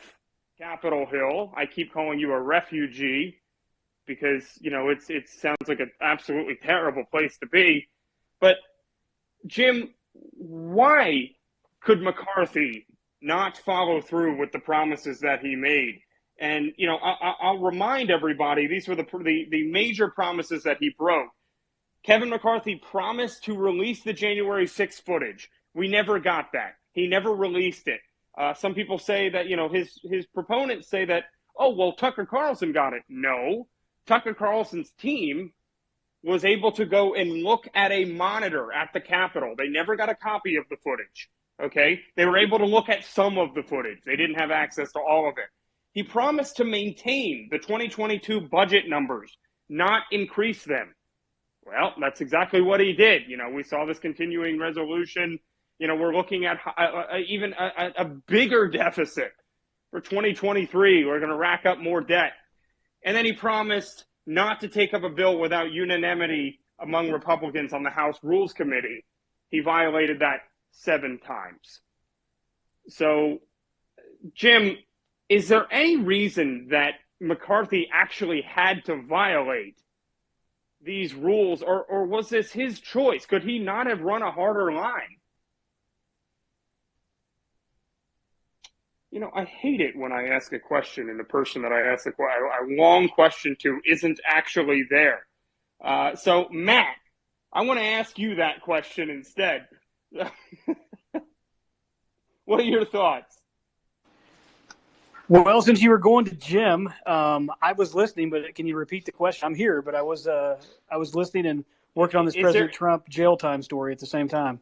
Capitol Hill. I keep calling you a refugee because, it sounds like an absolutely terrible place to be. But, Jim, why could McCarthy not follow through with the promises that he made? And, I'll remind everybody, these were the major promises that he broke. Kevin McCarthy promised to release the January 6th footage. We never got that. He never released it. Some people say that, his proponents say that, oh, well, Tucker Carlson got it. No. Tucker Carlson's team was able to go and look at a monitor at the Capitol. They never got a copy of the footage, okay? They were able to look at some of the footage. They didn't have access to all of it. He promised to maintain the 2022 budget numbers, not increase them. Well, that's exactly what he did. We saw this continuing resolution. We're looking at even a bigger deficit for 2023. We're going to rack up more debt. And then he promised not to take up a bill without unanimity among Republicans on the House Rules Committee. He violated that 7 times. So, Jim, is there any reason that McCarthy actually had to violate these rules, or was this his choice? Could he not have run a harder line? I hate it when I ask a question and the person that I ask a long question to isn't actually there. So, Matt, I want to ask you that question instead. What are your thoughts? Well, since you were going to Jim, I was listening, but can you repeat the question? I'm here, but I was listening and working on this President Trump jail time story at the same time.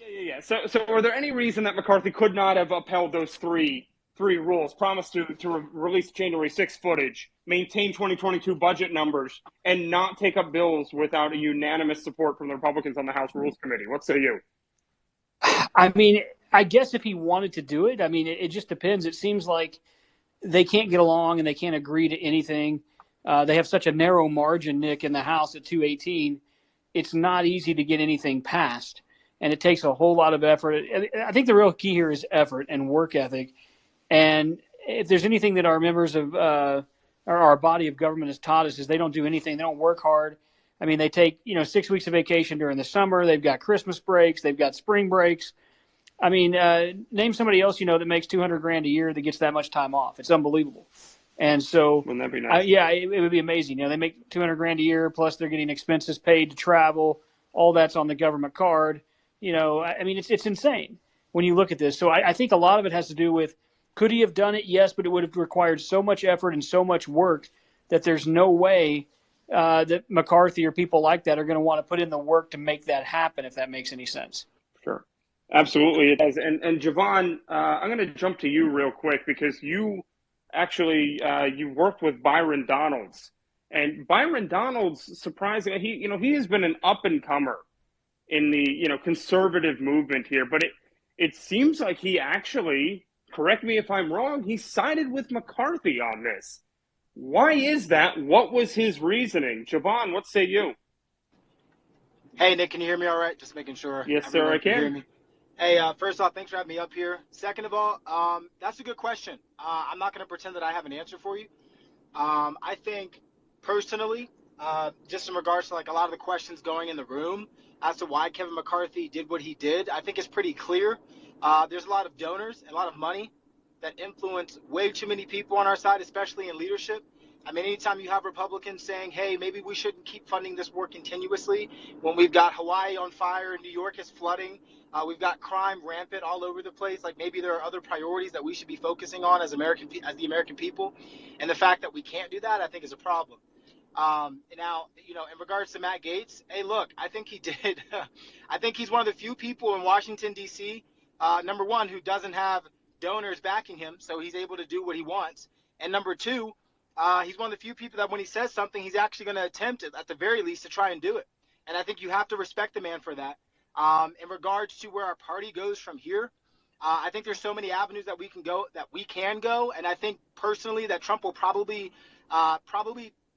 Yeah. So are there any reason that McCarthy could not have upheld those three rules, promised to release January 6th footage, maintain 2022 budget numbers, and not take up bills without a unanimous support from the Republicans on the House Rules Committee? What say you? I mean, I guess if he wanted to do it, it just depends. It seems like they can't get along and they can't agree to anything. They have such a narrow margin, Nick, in the House at 218. It's not easy to get anything passed, and it takes a whole lot of effort. I think the real key here is effort and work ethic. And if there's anything that our members of or our body of government has taught us is they don't do anything. They don't work hard. They take 6 weeks of vacation during the summer. They've got Christmas breaks. They've got spring breaks. Name somebody else that makes $200,000 a year that gets that much time off. It's unbelievable. And so, wouldn't that be nice? It would be amazing. They make $200,000 a year, plus they're getting expenses paid to travel. All that's on the government card. It's insane when you look at this. So I think a lot of it has to do with, could he have done it? Yes, but it would have required so much effort and so much work that there's no way that McCarthy or people like that are going to want to put in the work to make that happen, if that makes any sense. Sure. Absolutely, it does. And Javon, I'm going to jump to you real quick because you actually you worked with Byron Donalds, and Byron Donalds, surprisingly, he has been an up and comer in the conservative movement here, but it seems like he actually, correct me if I'm wrong, he sided with McCarthy on this. Why is that? What was his reasoning? Javon, what say you? Hey, Nick, can you hear me all right? Just making sure. Yes, sir, I can. Hear me. Hey, first off, thanks for having me up here. Second of all, that's a good question. I'm not going to pretend that I have an answer for you. I think personally, just in regards to a lot of the questions going in the room as to why Kevin McCarthy did what he did, I think it's pretty clear. There's a lot of donors and a lot of money that influence way too many people on our side, especially in leadership. Anytime you have Republicans saying, hey, maybe we shouldn't keep funding this war continuously when we've got Hawaii on fire, New York is flooding, we've got crime rampant all over the place, maybe there are other priorities that we should be focusing on as the American people. And the fact that we can't do that, I think, is a problem. Now, in regards to Matt Gaetz, hey, look, I think he did. I think he's one of the few people in Washington, D.C., number one, who doesn't have donors backing him, so he's able to do what he wants. And number two, he's one of the few people that when he says something, he's actually going to attempt it, at the very least, to try and do it. And I think you have to respect the man for that. In regards to where our party goes from here, I think there's so many avenues that we can go, and I think personally that Trump will probably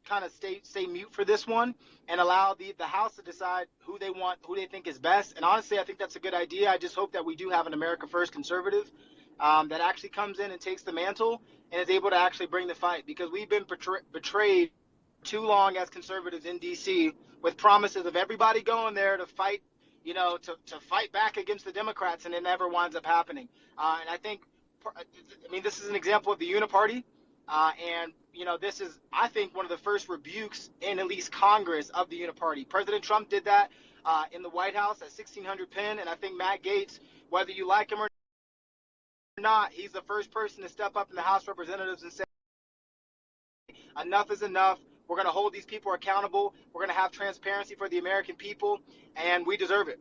kind of stay mute for this one and allow the House to decide who they think is best. And honestly, I think that's a good idea. I just hope that we do have an America First conservative that actually comes in and takes the mantle and is able to actually bring the fight, because we've been betrayed too long as conservatives in D.C. with promises of everybody going there to fight, to fight back against the Democrats, and it never winds up happening. And I think, this is an example of the uniparty. And this is, I think, one of the first rebukes in at least Congress of the uniparty. President Trump did that in the White House at 1600 Penn, and I think Matt Gaetz, whether you like him or not, he's the first person to step up in the House of Representatives and say, enough is enough. We're going to hold these people accountable. We're going to have transparency for the American people, and we deserve it.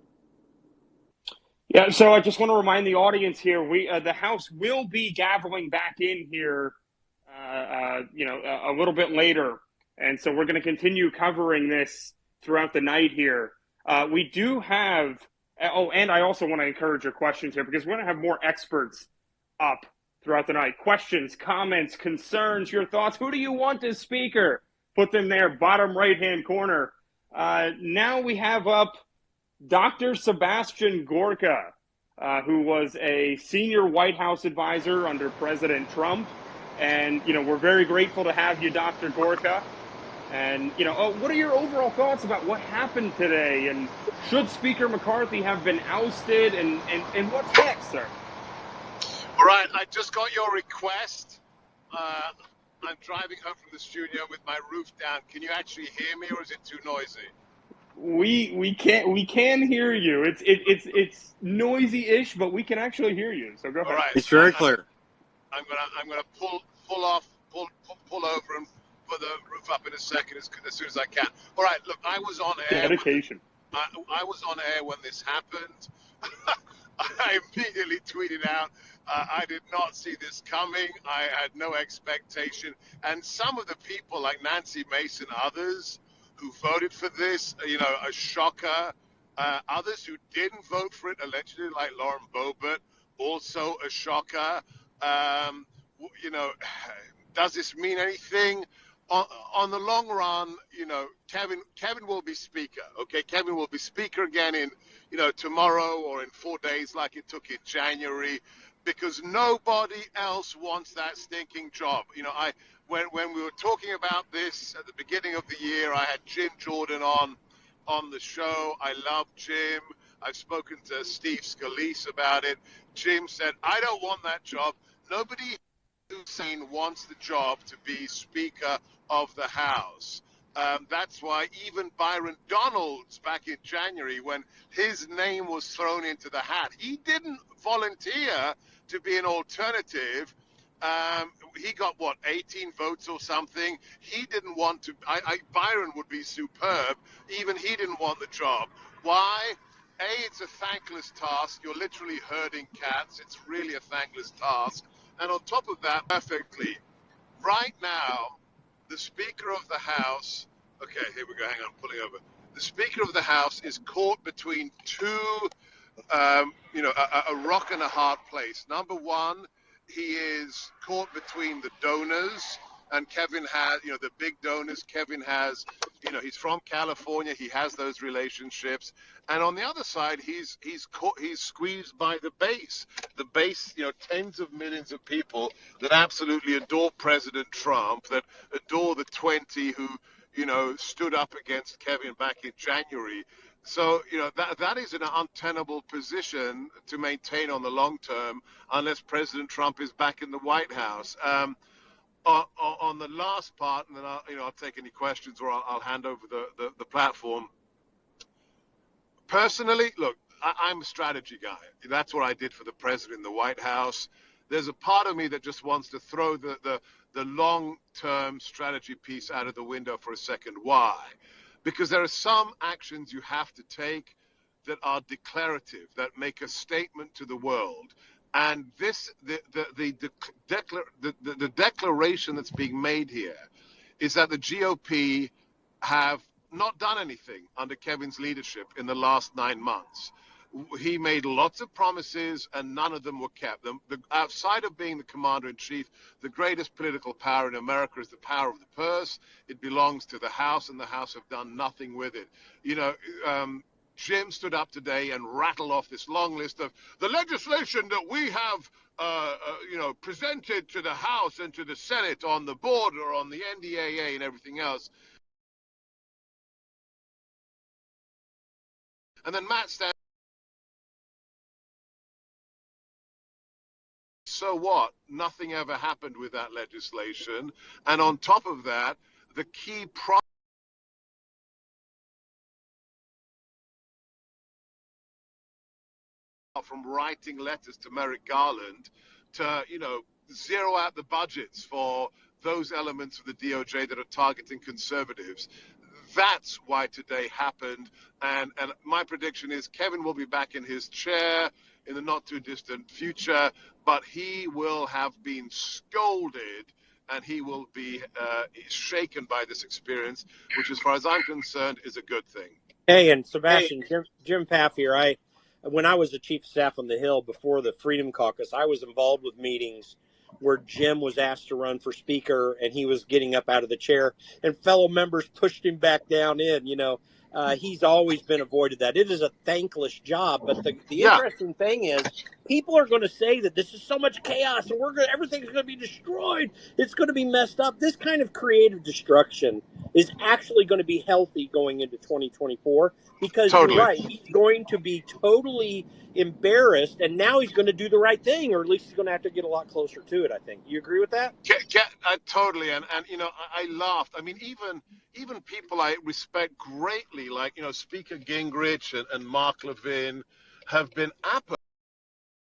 Yeah, so I just want to remind the audience here, the House will be gaveling back in here a little bit later. And so we're going to continue covering this throughout the night here. We do have, and I also want to encourage your questions here, because we're going to have more experts up throughout the night. Questions, comments, concerns, your thoughts. Who do you want as speaker? Put them there, bottom right-hand corner. Now we have up Dr. Sebastian Gorka, who was a senior White House advisor under President Trump. And, we're very grateful to have you, Dr. Gorka. And, what are your overall thoughts about what happened today? And should Speaker McCarthy have been ousted? And what's next, sir? All right, I just got your request. I'm driving home from the studio with my roof down. Can you actually hear me, or is it too noisy? We can hear you. It's noisy-ish, but we can actually hear you. So go ahead. All right, it's very clear. I'm gonna pull over and put the roof up in a second as soon as I can. All right, look, I was on air. Dedication. I was on air when this happened. I immediately tweeted out, I did not see this coming. I had no expectation. And some of the people like Nancy Mason, others who voted for this, a shocker. Others who didn't vote for it, allegedly, like Lauren Boebert, also a shocker. Does this mean anything? On the long run, Kevin will be speaker. Okay, Kevin will be speaker again in, tomorrow or in 4 days, like it took in January, because nobody else wants that stinking job. When we were talking about this at the beginning of the year, I had Jim Jordan on the show. I love Jim. I've spoken to Steve Scalise about it. Jim said, I don't want that job. Nobody who's wants the job to be Speaker of the House. That's why even Byron Donalds back in January, when his name was thrown into the hat, he didn't volunteer to be an alternative. He got, 18 votes or something. He didn't want to. Byron would be superb. Even he didn't want the job. Why? It's a thankless task. You're literally herding cats. It's really a thankless task. And on top of that, perfectly, right now, the Speaker of the House, okay, here we go, hang on, I'm pulling over. The Speaker of the House is caught between two, a rock and a hard place. Number one, he is caught between the donors, and Kevin has, the big donors. Kevin has, he's from California. He has those relationships. And on the other side, he's squeezed by the base. The base, tens of millions of people that absolutely adore President Trump, that adore the 20 who, stood up against Kevin back in January. So, that is an untenable position to maintain on the long term unless President Trump is back in the White House. On the last part, and then I'll take any questions, or I'll hand over the platform. Personally, look, I'm a strategy guy. That's what I did for the president in the White House. There's a part of me that just wants to throw the long-term strategy piece out of the window for a second. Why? Because there are some actions you have to take that are declarative, that make a statement to the world. And the declaration that's being made here is that the GOP have not done anything under Kevin's leadership in the last 9 months. he made lots of promises and none of them were kept. Outside of being the commander-in-chief, the greatest political power in America is the power of the purse. It belongs to the House, and the House have done nothing with it. You know, Jim stood up today and rattled off this long list of the legislation that we have presented to the House and to the Senate on the border, on the NDAA and everything else. And then Matt stands. So what? Nothing ever happened with that legislation. And on top of that, the key from writing letters to Merrick Garland to, zero out the budgets for those elements of the DOJ that are targeting conservatives. That's why today happened. And my prediction is Kevin will be back in his chair in the not too distant future, but he will have been scolded and he will be shaken by this experience, which as far as I'm concerned is a good thing. Hey, and Sebastian, Jim Paff here. When I was the chief of staff on the Hill before the Freedom Caucus, I was involved with meetings where Jim was asked to run for speaker and he was getting up out of the chair and fellow members pushed him back down in. He's always been avoided that. It is a thankless job, but the interesting thing is people are going to say that this is so much chaos and everything's going to be destroyed. It's going to be messed up. This kind of creative destruction is actually going to be healthy going into 2024 because You're right. He's going to be totally embarrassed, and now he's going to do the right thing, or at least he's going to have to get a lot closer to it, I think. You agree with that? Totally. And I laughed. I mean, even people I respect greatly, like, Speaker Gingrich and Mark Levin, have been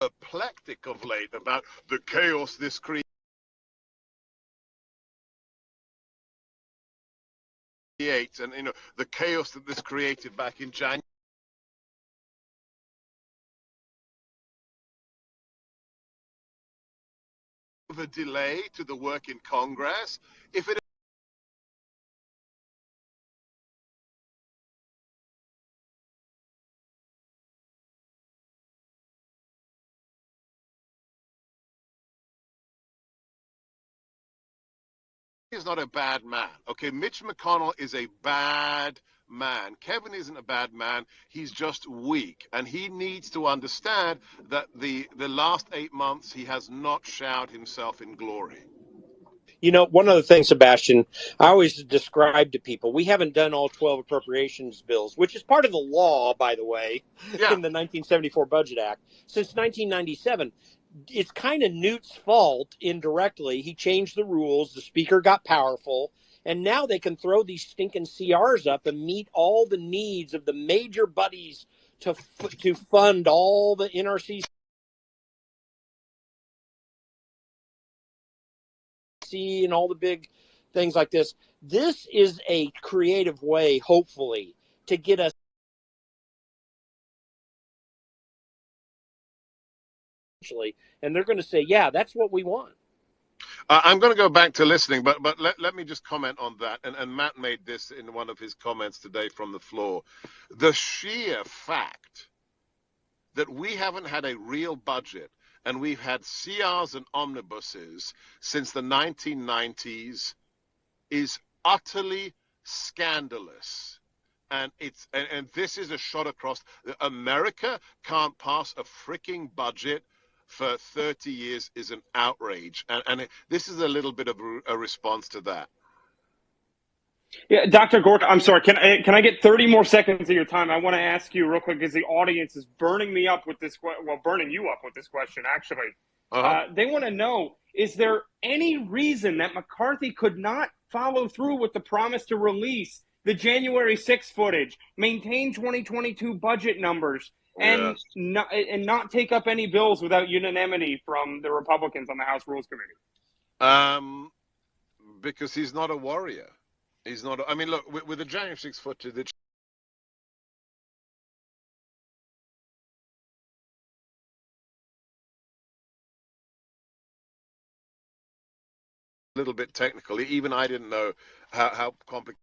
apoplectic of late about the chaos this creates. And, the chaos that this created back in January. Of a delay to the work in Congress. If it is not a bad man. Okay, Mitch McConnell is a bad man. Kevin isn't a bad man. He's just weak. And he needs to understand that the last 8 months he has not showered himself in glory. One other thing, Sebastian, I always describe to people, we haven't done all 12 appropriations bills, which is part of the law, by the way, in the 1974 Budget Act, since 1997. It's kind of Newt's fault indirectly. He changed the rules. The speaker got powerful. And now they can throw these stinking CRs up and meet all the needs of the major buddies to fund all the NRC and all the big things like this. This is a creative way, hopefully, to get us. And they're going to say, yeah, that's what we want. I'm going to go back to listening, but let me just comment on that. And Matt made this in one of his comments today from the floor. The sheer fact that we haven't had a real budget and we've had CRs and omnibuses since the 1990s is utterly scandalous. And this is a shot across. America can't pass a freaking budget for 30 years is an outrage. And this is a little bit of a response to that. Yeah, Dr. Gorka, I'm sorry. Can I get 30 more seconds of your time? I want to ask you real quick because the audience is burning me up with this. Burning you up with this question, actually. They want to know, is there any reason that McCarthy could not follow through with the promise to release the January 6th footage, maintain 2022 budget numbers, and not take up any bills without unanimity from the Republicans on the House Rules Committee? Because he's not a warrior. He's not. I mean, look, with the January 6th footage, a little bit technical. Even I didn't know how complicated.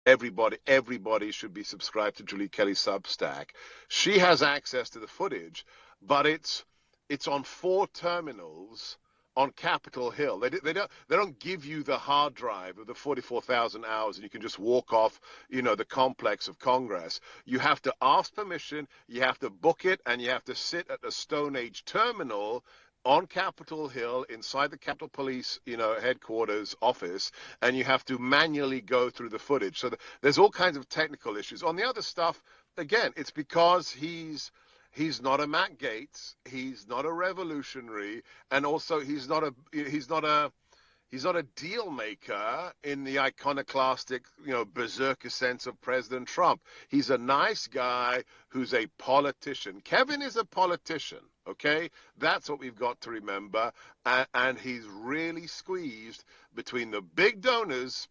everybody should be subscribed to Julie Kelly's Substack. She has access to the footage, but it's on 4 terminals on Capitol Hill. They don't give you the hard drive of the 44,000 hours and you can just walk off, the complex of Congress. You have to ask permission, you have to book it, and you have to sit at a Stone Age terminal on Capitol Hill inside the Capitol Police, headquarters office, and you have to manually go through the footage. So there's all kinds of technical issues. On the other stuff, again, it's because he's not a Matt Gaetz, he's not a revolutionary, and also he's not a deal maker in the iconoclastic, berserker sense of President Trump. He's a nice guy who's a politician. Kevin is a politician, okay? That's what we've got to remember. And he's really squeezed between the big donors,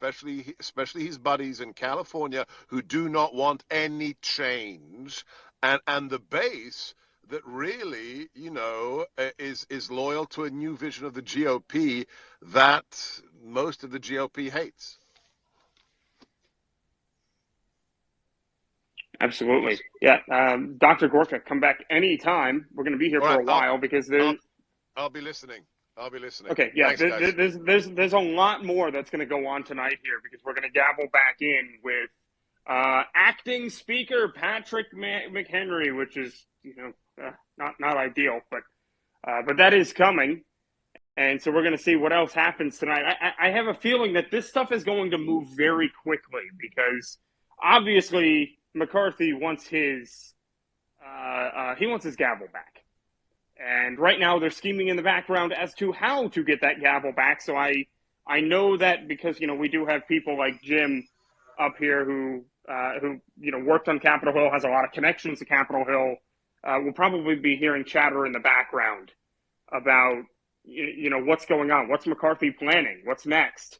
especially his buddies in California, who do not want any change, and the base that really, is loyal to a new vision of the GOP that most of the GOP hates. Absolutely. Yeah. Dr. Gorka, come back anytime. We're going to be here for a while because there's... I'll be listening. Okay. Yeah. Thanks, there's a lot more that's going to go on tonight here because we're going to gavel back in with acting Speaker Patrick McHenry, which is, not ideal, but that is coming. And so we're going to see what else happens tonight. I have a feeling that this stuff is going to move very quickly because obviously McCarthy wants his gavel back. And right now they're scheming in the background as to how to get that gavel back. So I know that because, we do have people like Jim up here who worked on Capitol Hill, has a lot of connections to Capitol Hill. We'll probably be hearing chatter in the background about, what's going on, what's McCarthy planning, what's next.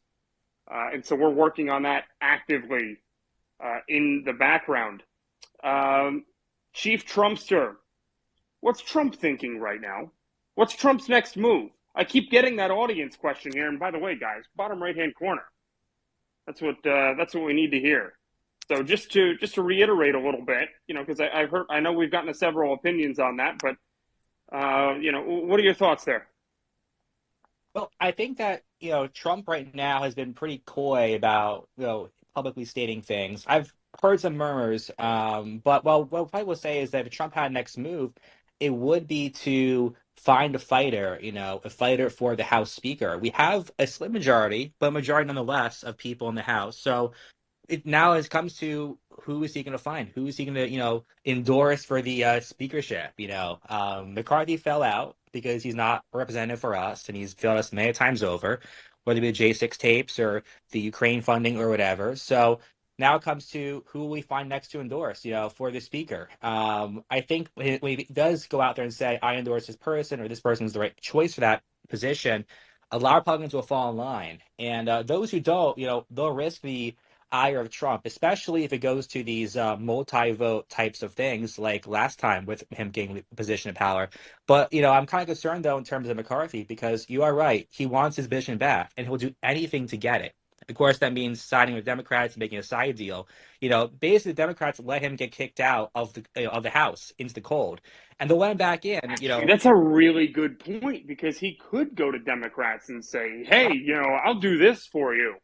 And so we're working on that actively in the background. Chief Trumpster, what's Trump thinking right now? What's Trump's next move? I keep getting that audience question here. And by the way, guys, bottom right-hand corner. That's what we need to hear. So just to reiterate a little bit, because I know we've gotten to several opinions on that, but what are your thoughts there? Well, I think that Trump right now has been pretty coy about publicly stating things. I've heard some murmurs, but what I will say is that if Trump had a next move, it would be to find a fighter, a fighter for the House Speaker. We have a slim majority, but a majority nonetheless of people in the House. So it comes to who is he going to find? Who is he going to, endorse for the speakership? McCarthy fell out because he's not a representative for us, and he's failed us many times over, whether it be the J6 tapes or the Ukraine funding or whatever. So now it comes to who we find next to endorse, for the speaker. I think when he does go out there and say, I endorse this person or this person is the right choice for that position, a lot of Republicans will fall in line. And those who don't, they'll risk the ire of Trump, especially if it goes to these multi-vote types of things like last time with him getting the position of power. But, I'm kind of concerned, though, in terms of McCarthy, because you are right. He wants his position back, and he'll do anything to get it. Of course, that means siding with Democrats and making a side deal. Basically, the Democrats let him get kicked out of the House into the cold, and they'll let him back in. That's a really good point because he could go to Democrats and say, "Hey, I'll do this for you."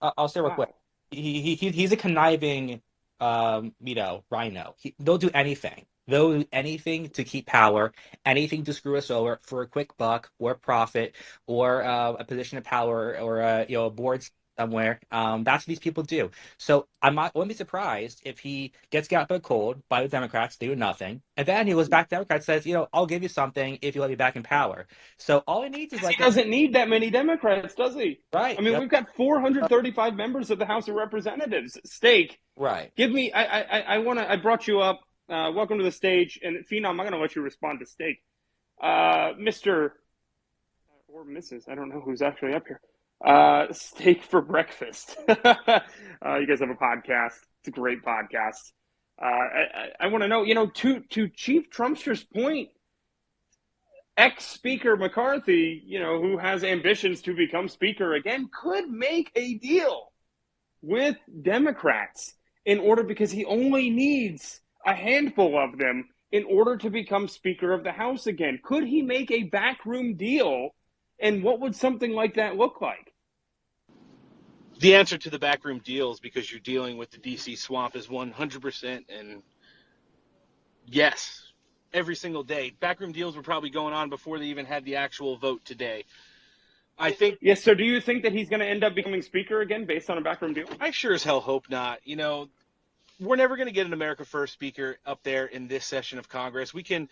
I'll say real quick. He's a conniving, rhino. They'll do anything. They'll do anything to keep power, anything to screw us over for a quick buck or profit or a position of power or a board somewhere. That's what these people do. So I wouldn't be surprised if he gets got by cold by the Democrats, they do nothing, and then he goes back to Democrats, says, I'll give you something if you let me back in power. So all he needs is he doesn't need that many Democrats, does he? Right. I mean, we've got 435 members of the House of Representatives. Steak. Right. Give me. I brought you up. Welcome to the stage, and Phenom, I'm going to let you respond to Steak, Mr. or Mrs. I don't know who's actually up here. Steak for breakfast. You guys have a podcast. It's a great podcast. I want to know, to Chief Trumpster's point, ex-Speaker McCarthy, who has ambitions to become Speaker again, could make a deal with Democrats because he only needs a handful of them in order to become Speaker of the House again. Could he make a backroom deal, and what would something like that look like? The answer to the backroom deal is because you're dealing with the DC swamp is 100% and yes, every single day. Backroom deals were probably going on before they even had the actual vote today. I think. Yes. So, do you think that he's going to end up becoming Speaker again based on a backroom deal? I sure as hell hope not. We're never going to get an America First Speaker up there in this session of Congress. We can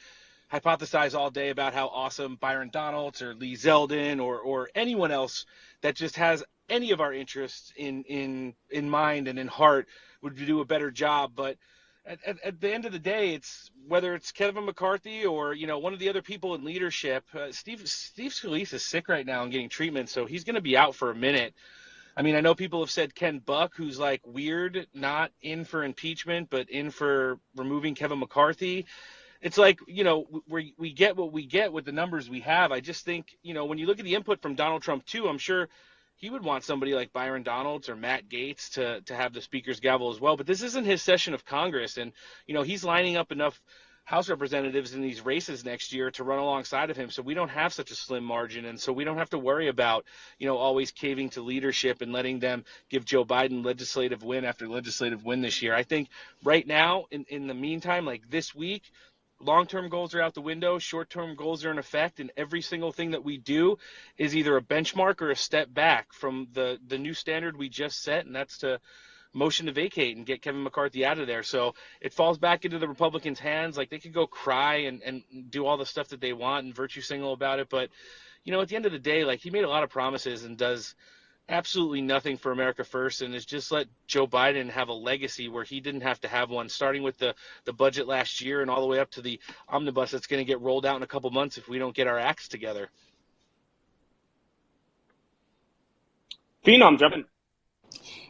hypothesize all day about how awesome Byron Donalds or Lee Zeldin or anyone else that just has any of our interests in mind and in heart would do a better job. But at the end of the day, it's whether it's Kevin McCarthy or one of the other people in leadership. Steve Scalise is sick right now and getting treatment, so he's going to be out for a minute. I mean, I know people have said Ken Buck, who's like weird, not in for impeachment, but in for removing Kevin McCarthy. It's like, we get what we get with the numbers we have. I just think, when you look at the input from Donald Trump, too, I'm sure he would want somebody like Byron Donalds or Matt Gaetz to have the speaker's gavel as well. But this isn't his session of Congress. And, he's lining up enough House representatives in these races next year to run alongside of him. So we don't have such a slim margin. And so we don't have to worry about, always caving to leadership and letting them give Joe Biden legislative win after legislative win this year. I think right now, in the meantime, like this week, long-term goals are out the window, short-term goals are in effect, and every single thing that we do is either a benchmark or a step back from the new standard we just set, and that's to motion to vacate and get Kevin McCarthy out of there. So it falls back into the Republicans' hands. Like, they could go cry and do all the stuff that they want and virtue signal about it, but, at the end of the day, like, he made a lot of promises and does absolutely nothing for America First, and has just let Joe Biden have a legacy where he didn't have to have one, starting with the budget last year and all the way up to the omnibus that's going to get rolled out in a couple months if we don't get our acts together. Phenom, jump in.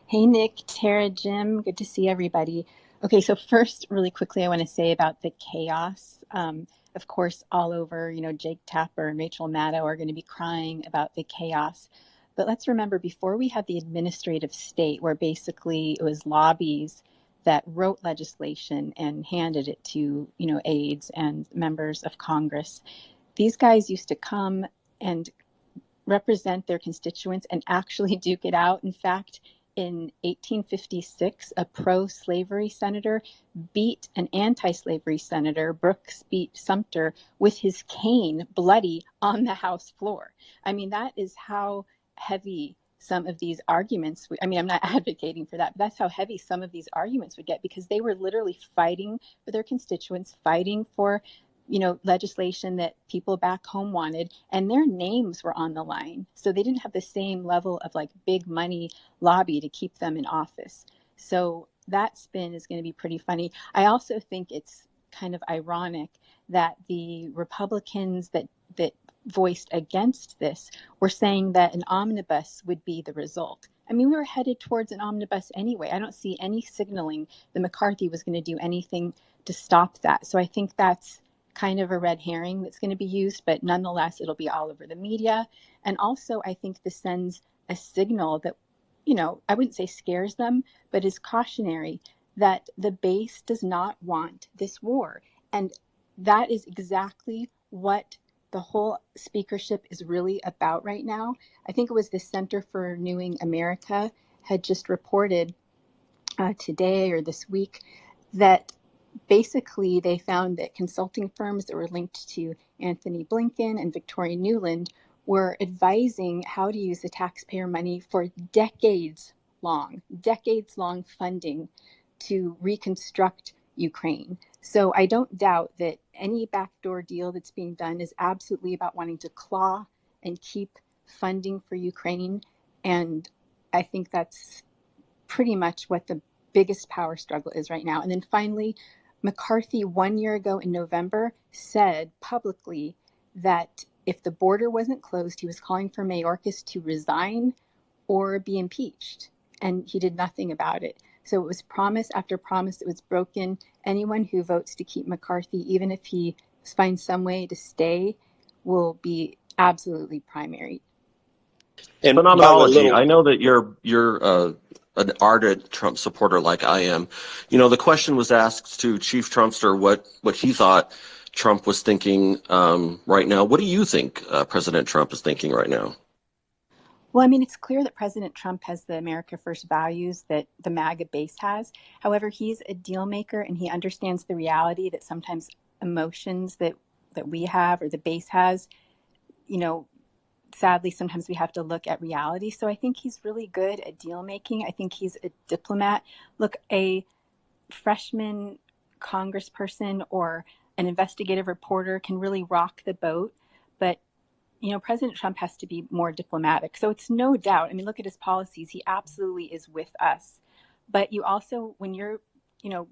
Hey, Nick, Tara, Jim, good to see everybody. Okay, so first, really quickly, I want to say about the chaos. Of course, all over, Jake Tapper and Rachel Maddow are going to be crying about the chaos. But let's remember, before we had the administrative state, where basically it was lobbies that wrote legislation and handed it to, aides and members of Congress, these guys used to come and represent their constituents and actually duke it out. In fact, in 1856, a pro-slavery senator beat an anti-slavery senator, Brooks beat Sumter, with his cane bloody on the House floor. I mean, that is how heavy some of these arguments, I'm not advocating for that, but that's how heavy some of these arguments would get, because they were literally fighting for their constituents, fighting for legislation that people back home wanted, and their names were on the line. So they didn't have the same level of like big money lobby to keep them in office. So that spin is going to be pretty funny. I also think it's kind of ironic that the Republicans that voiced against this were saying that an omnibus would be the result. I mean, we were headed towards an omnibus anyway. I don't see any signaling that McCarthy was going to do anything to stop that. So I think that's kind of a red herring that's going to be used, but nonetheless, it'll be all over the media. And also, I think this sends a signal that, I wouldn't say scares them, but is cautionary that the base does not want this war. And that is exactly what the whole speakership is really about right now. I think it was the Center for Renewing America had just reported today or this week that basically they found that consulting firms that were linked to Anthony Blinken and Victoria Nuland were advising how to use the taxpayer money for decades long funding to reconstruct Ukraine. So I don't doubt that any backdoor deal that's being done is absolutely about wanting to claw and keep funding for Ukraine. And I think that's pretty much what the biggest power struggle is right now. And then finally, McCarthy 1 year ago in November said publicly that if the border wasn't closed, he was calling for Mayorkas to resign or be impeached. And he did nothing about it. So it was promise after promise that was broken. Anyone who votes to keep McCarthy, even if he finds some way to stay, will be absolutely primary. And phenomenology. I know that you're an ardent Trump supporter like I am. You know, the question was asked to Chief Trumpster what he thought Trump was thinking right now. What do you think President Trump is thinking right now? Well, I mean, it's clear that President Trump has the America First values that the MAGA base has. However, he's a deal maker and he understands the reality that sometimes emotions that we have or the base has, you know, sadly, sometimes we have to look at reality. So I think he's really good at deal making. I think he's a diplomat. Look, a freshman congressperson or an investigative reporter can really rock the boat, but you know, President Trump has to be more diplomatic. So it's no doubt, I mean, look at his policies. He absolutely is with us. But you also, when you're, you know,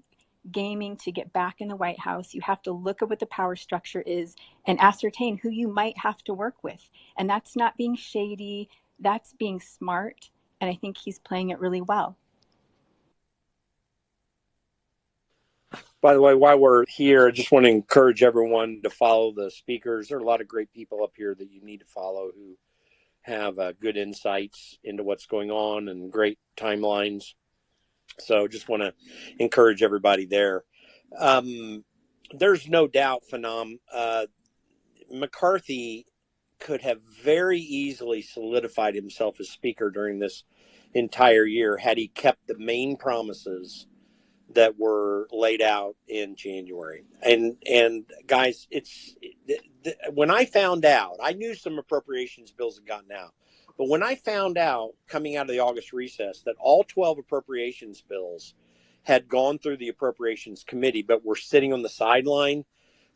gaming to get back in the White House, you have to look at what the power structure is and ascertain who you might have to work with. And that's not being shady, that's being smart. And I think he's playing it really well. By the way, while we're here, I just want to encourage everyone to follow the speakers. There are a lot of great people up here that you need to follow who have good insights into what's going on and great timelines. So just want to encourage everybody there. There's no doubt, Phenom, McCarthy could have very easily solidified himself as speaker during this entire year had he kept the main promises that were laid out in January. And guys, when I found out, I knew some appropriations bills had gotten out, but when I found out coming out of the August recess that all 12 appropriations bills had gone through the Appropriations Committee but were sitting on the sideline,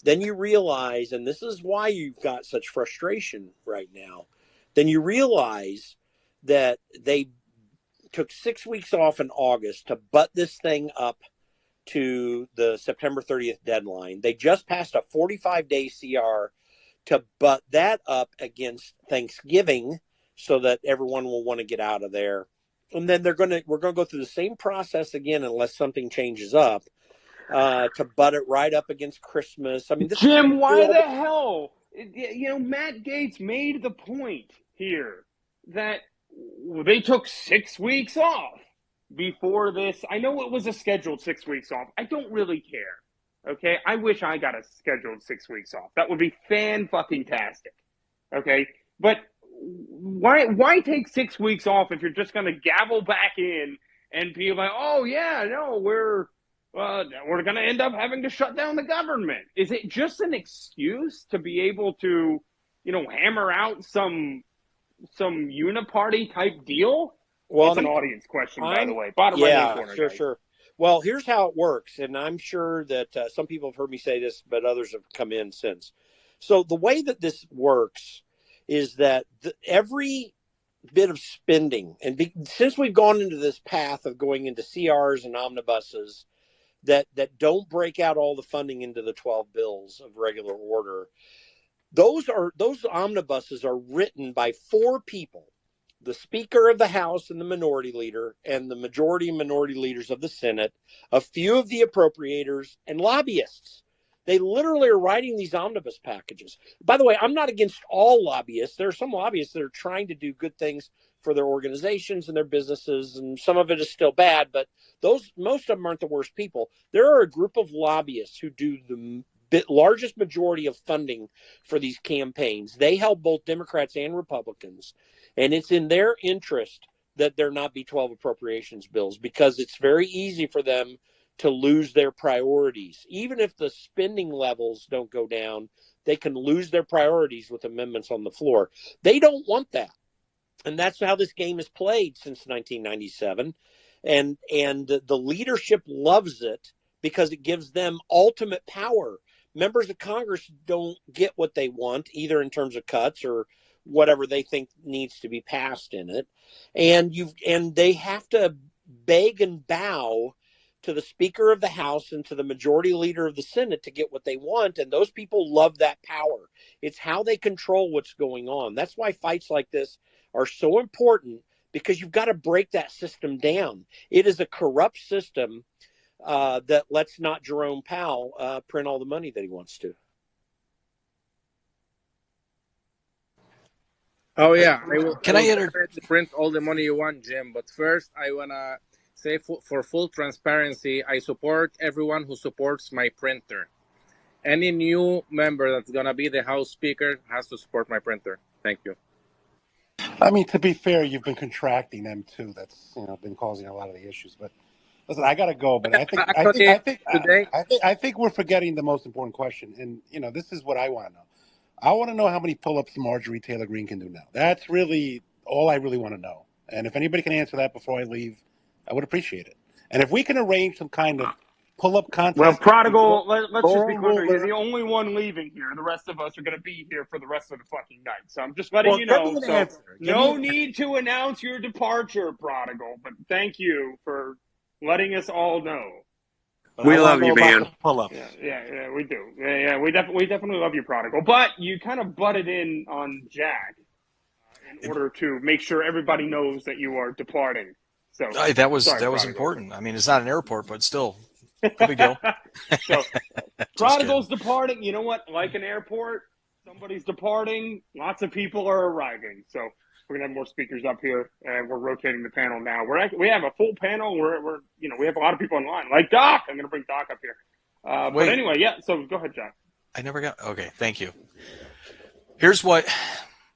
then you realize, and this is why you've got such frustration right now, then you realize that they took 6 weeks off in August to butt this thing up to the September 30th deadline. They just passed a 45-day CR to butt that up against Thanksgiving so that everyone will want to get out of there. And then we're going to go through the same process again unless something changes up to butt it right up against Christmas. I mean, Jim, why the hell? You know, Matt Gaetz made the point here that they took 6 weeks off before this. I know it was a scheduled 6 weeks off. I don't really care. Okay, I wish I got a scheduled 6 weeks off. That would be fan-fucking-tastic. Okay, but why take 6 weeks off if you're just going to gavel back in and be like, oh yeah, no, we're going to end up having to shut down the government? Is it just an excuse to be able to, you know, hammer out some uniparty type deal? Well, it's an audience question, by the way. Bottom right-hand corner. Sure. Well, here's how it works, and I'm sure that some people have heard me say this, but others have come in since. So the way that this works is that every bit of spending, and since we've gone into this path of going into CRs and omnibuses that don't break out all the funding into the 12 bills of regular order, those omnibuses are written by 4 people: the Speaker of the House and the Minority Leader, and the majority and minority leaders of the Senate, a few of the appropriators, and lobbyists. They literally are writing these omnibus packages. By the way, I'm not against all lobbyists. There are some lobbyists that are trying to do good things for their organizations and their businesses, and some of it is still bad, but most of them aren't the worst people. There are a group of lobbyists who do the largest majority of funding for these campaigns. They help both Democrats and Republicans, and it's in their interest that there not be 12 appropriations bills, because it's very easy for them to lose their priorities. Even if the spending levels don't go down, they can lose their priorities with amendments on the floor. They don't want that. And that's how this game is played since 1997. And the leadership loves it because it gives them ultimate power. Members of Congress don't get what they want, either in terms of cuts or whatever they think needs to be passed in it. And they have to beg and bow to the Speaker of the House and to the majority leader of the Senate to get what they want. And those people love that power. It's how they control what's going on. That's why fights like this are so important, because you've got to break that system down. It is a corrupt system that lets not Jerome Powell print all the money that he wants to. Oh yeah, I will. Can I I will enter? definitely print all the money you want, Jim. But first, I wanna say for full transparency, I support everyone who supports my printer. Any new member that's gonna be the House Speaker has to support my printer. Thank you. I mean, to be fair, you've been contracting them too. That's been causing a lot of the issues. But listen, I gotta go. But Actually, today, I think we're forgetting the most important question. And this is what I want to know. I want to know how many pull-ups Marjorie Taylor Greene can do now. That's really all I really want to know. And if anybody can answer that before I leave, I would appreciate it. And if we can arrange some kind of pull-up contest. Well, Prodigal, let's just be Laurel clear. You're Ruler. the only one leaving here. The rest of us are going to be here for the rest of the fucking night. So I'm just letting Well, you give me know. an So answer. no need to announce your departure, Prodigal. But thank you for letting us all know. We love you, man. Pull-ups. Yeah, we do. Yeah, we definitely love you, Prodigal. But you kind of butted in on Jack in order to make sure everybody knows that you are departing. So That was sorry, Prodigal. important. I mean, it's not an airport, but still, no big deal. So Prodigal's departing. You know what? Like an airport, somebody's departing. Lots of people are arriving. So we're gonna have more speakers up here, and we're rotating the panel now. We have a full panel. We're we have a lot of people in line. Like Doc, I'm gonna bring Doc up here. But anyway, yeah. So go ahead, Jack. I never got. Okay, thank you. Here's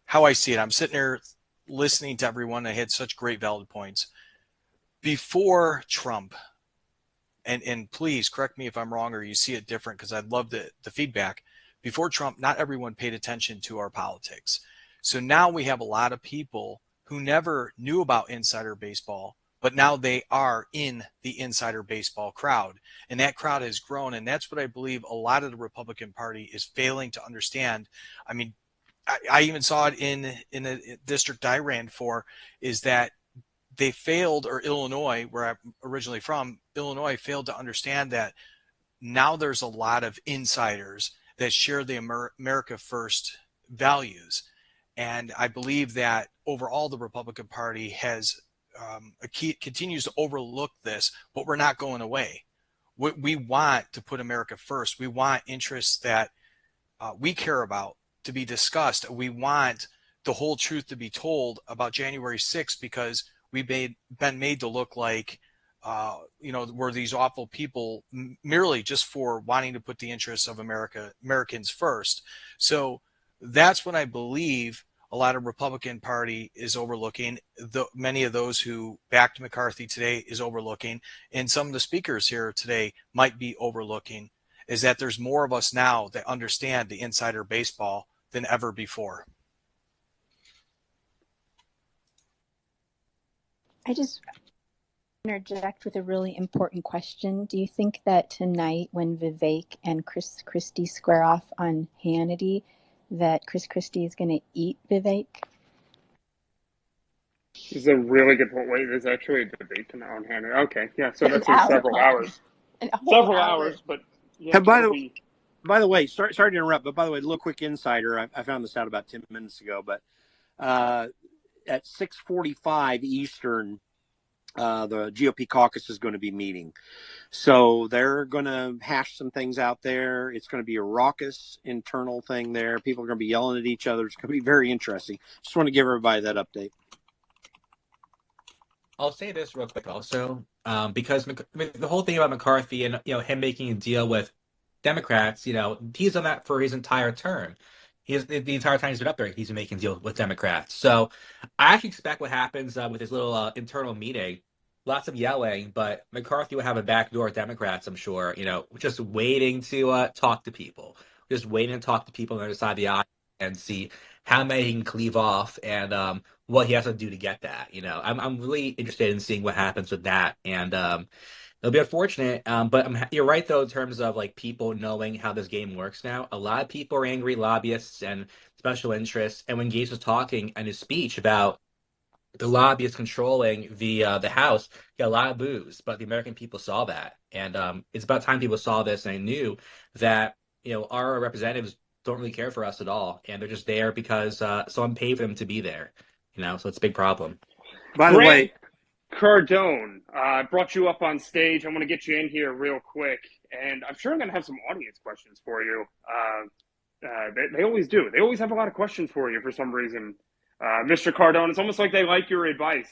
how I see it. I'm sitting here listening to everyone. I had such great valid points before Trump. And please correct me if I'm wrong or you see it different, because I'd love the feedback. Before Trump, not everyone paid attention to our politics. So now we have a lot of people who never knew about insider baseball, but now they are in the insider baseball crowd. And that crowd has grown. And that's what I believe a lot of the Republican Party is failing to understand. I mean, I even saw it in the district I ran for, is that they failed, or Illinois, where I'm originally from, Illinois failed to understand that now there's a lot of insiders that share the America First values. And I believe that overall the Republican Party has continues to overlook this, but we're not going away. We want to put America first. We want interests that we care about to be discussed. We want the whole truth to be told about January 6th, because we've been made to look like, we're these awful people merely just for wanting to put the interests of Americans first. So that's what I believe a lot of Republican Party is overlooking. Many of those who backed McCarthy today is overlooking, and some of the speakers here today might be overlooking, is that there's more of us now that understand the insider baseball than ever before. I just interject with a really important question. Do you think that tonight, when Vivek and Chris Christie square off on Hannity, that Chris Christie is going to eat Vivek? This is a really good point. Wait, there's actually a debate tonight on Hannity. Okay, yeah, so that's in An several hour. hours. Several hours, but yeah. And by the way, sorry to interrupt, but by the way, a little quick insider. I found this out about 10 minutes ago, but at 6:45 Eastern, the GOP caucus is going to be meeting. So they're going to hash some things out there. It's going to be a raucous internal thing there. People are going to be yelling at each other. It's going to be very interesting. Just want to give everybody that update. I'll say this real quick also, because the whole thing about McCarthy and him making a deal with Democrats, he's done that for his entire term. The entire time he's been up there, he's been making deals with Democrats. So I actually expect what happens with his little internal meeting. Lots of yelling, but McCarthy will have a backdoor at Democrats, I'm sure, just waiting to talk to people. Just waiting to talk to people on the other side of the aisle and see how many he can cleave off and what he has to do to get that. I'm really interested in seeing what happens with that. And it'll be unfortunate, but you're right, though, in terms of like people knowing how this game works now. A lot of people are angry lobbyists and special interests. And when Gates was talking in his speech about the lobbyists controlling the House, he got a lot of boos, but the American people saw that. And it's about time people saw this and knew that, our representatives don't really care for us at all. And they're just there because someone paid for them to be there, so it's a big problem. By the way, Cardone, I brought you up on stage. I want to get you in here real quick, and I'm sure I'm going to have some audience questions for you. They always do. They always have a lot of questions for you for some reason. Mr. Cardone, it's almost like they like your advice.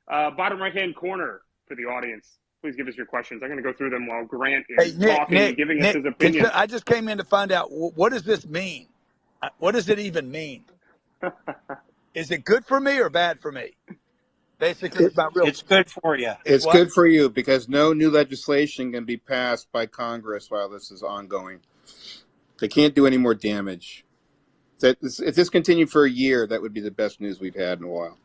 Bottom right-hand corner for the audience. Please give us your questions. I'm going to go through them while Grant is talking and giving us his opinion. I just came in to find out, what does this mean? What does it even mean? Is it good for me or bad for me? Basically, It's good for you. It's what? good for you because no new legislation can be passed by Congress while this is ongoing. They can't do any more damage. If this continued for a year, that would be the best news we've had in a while.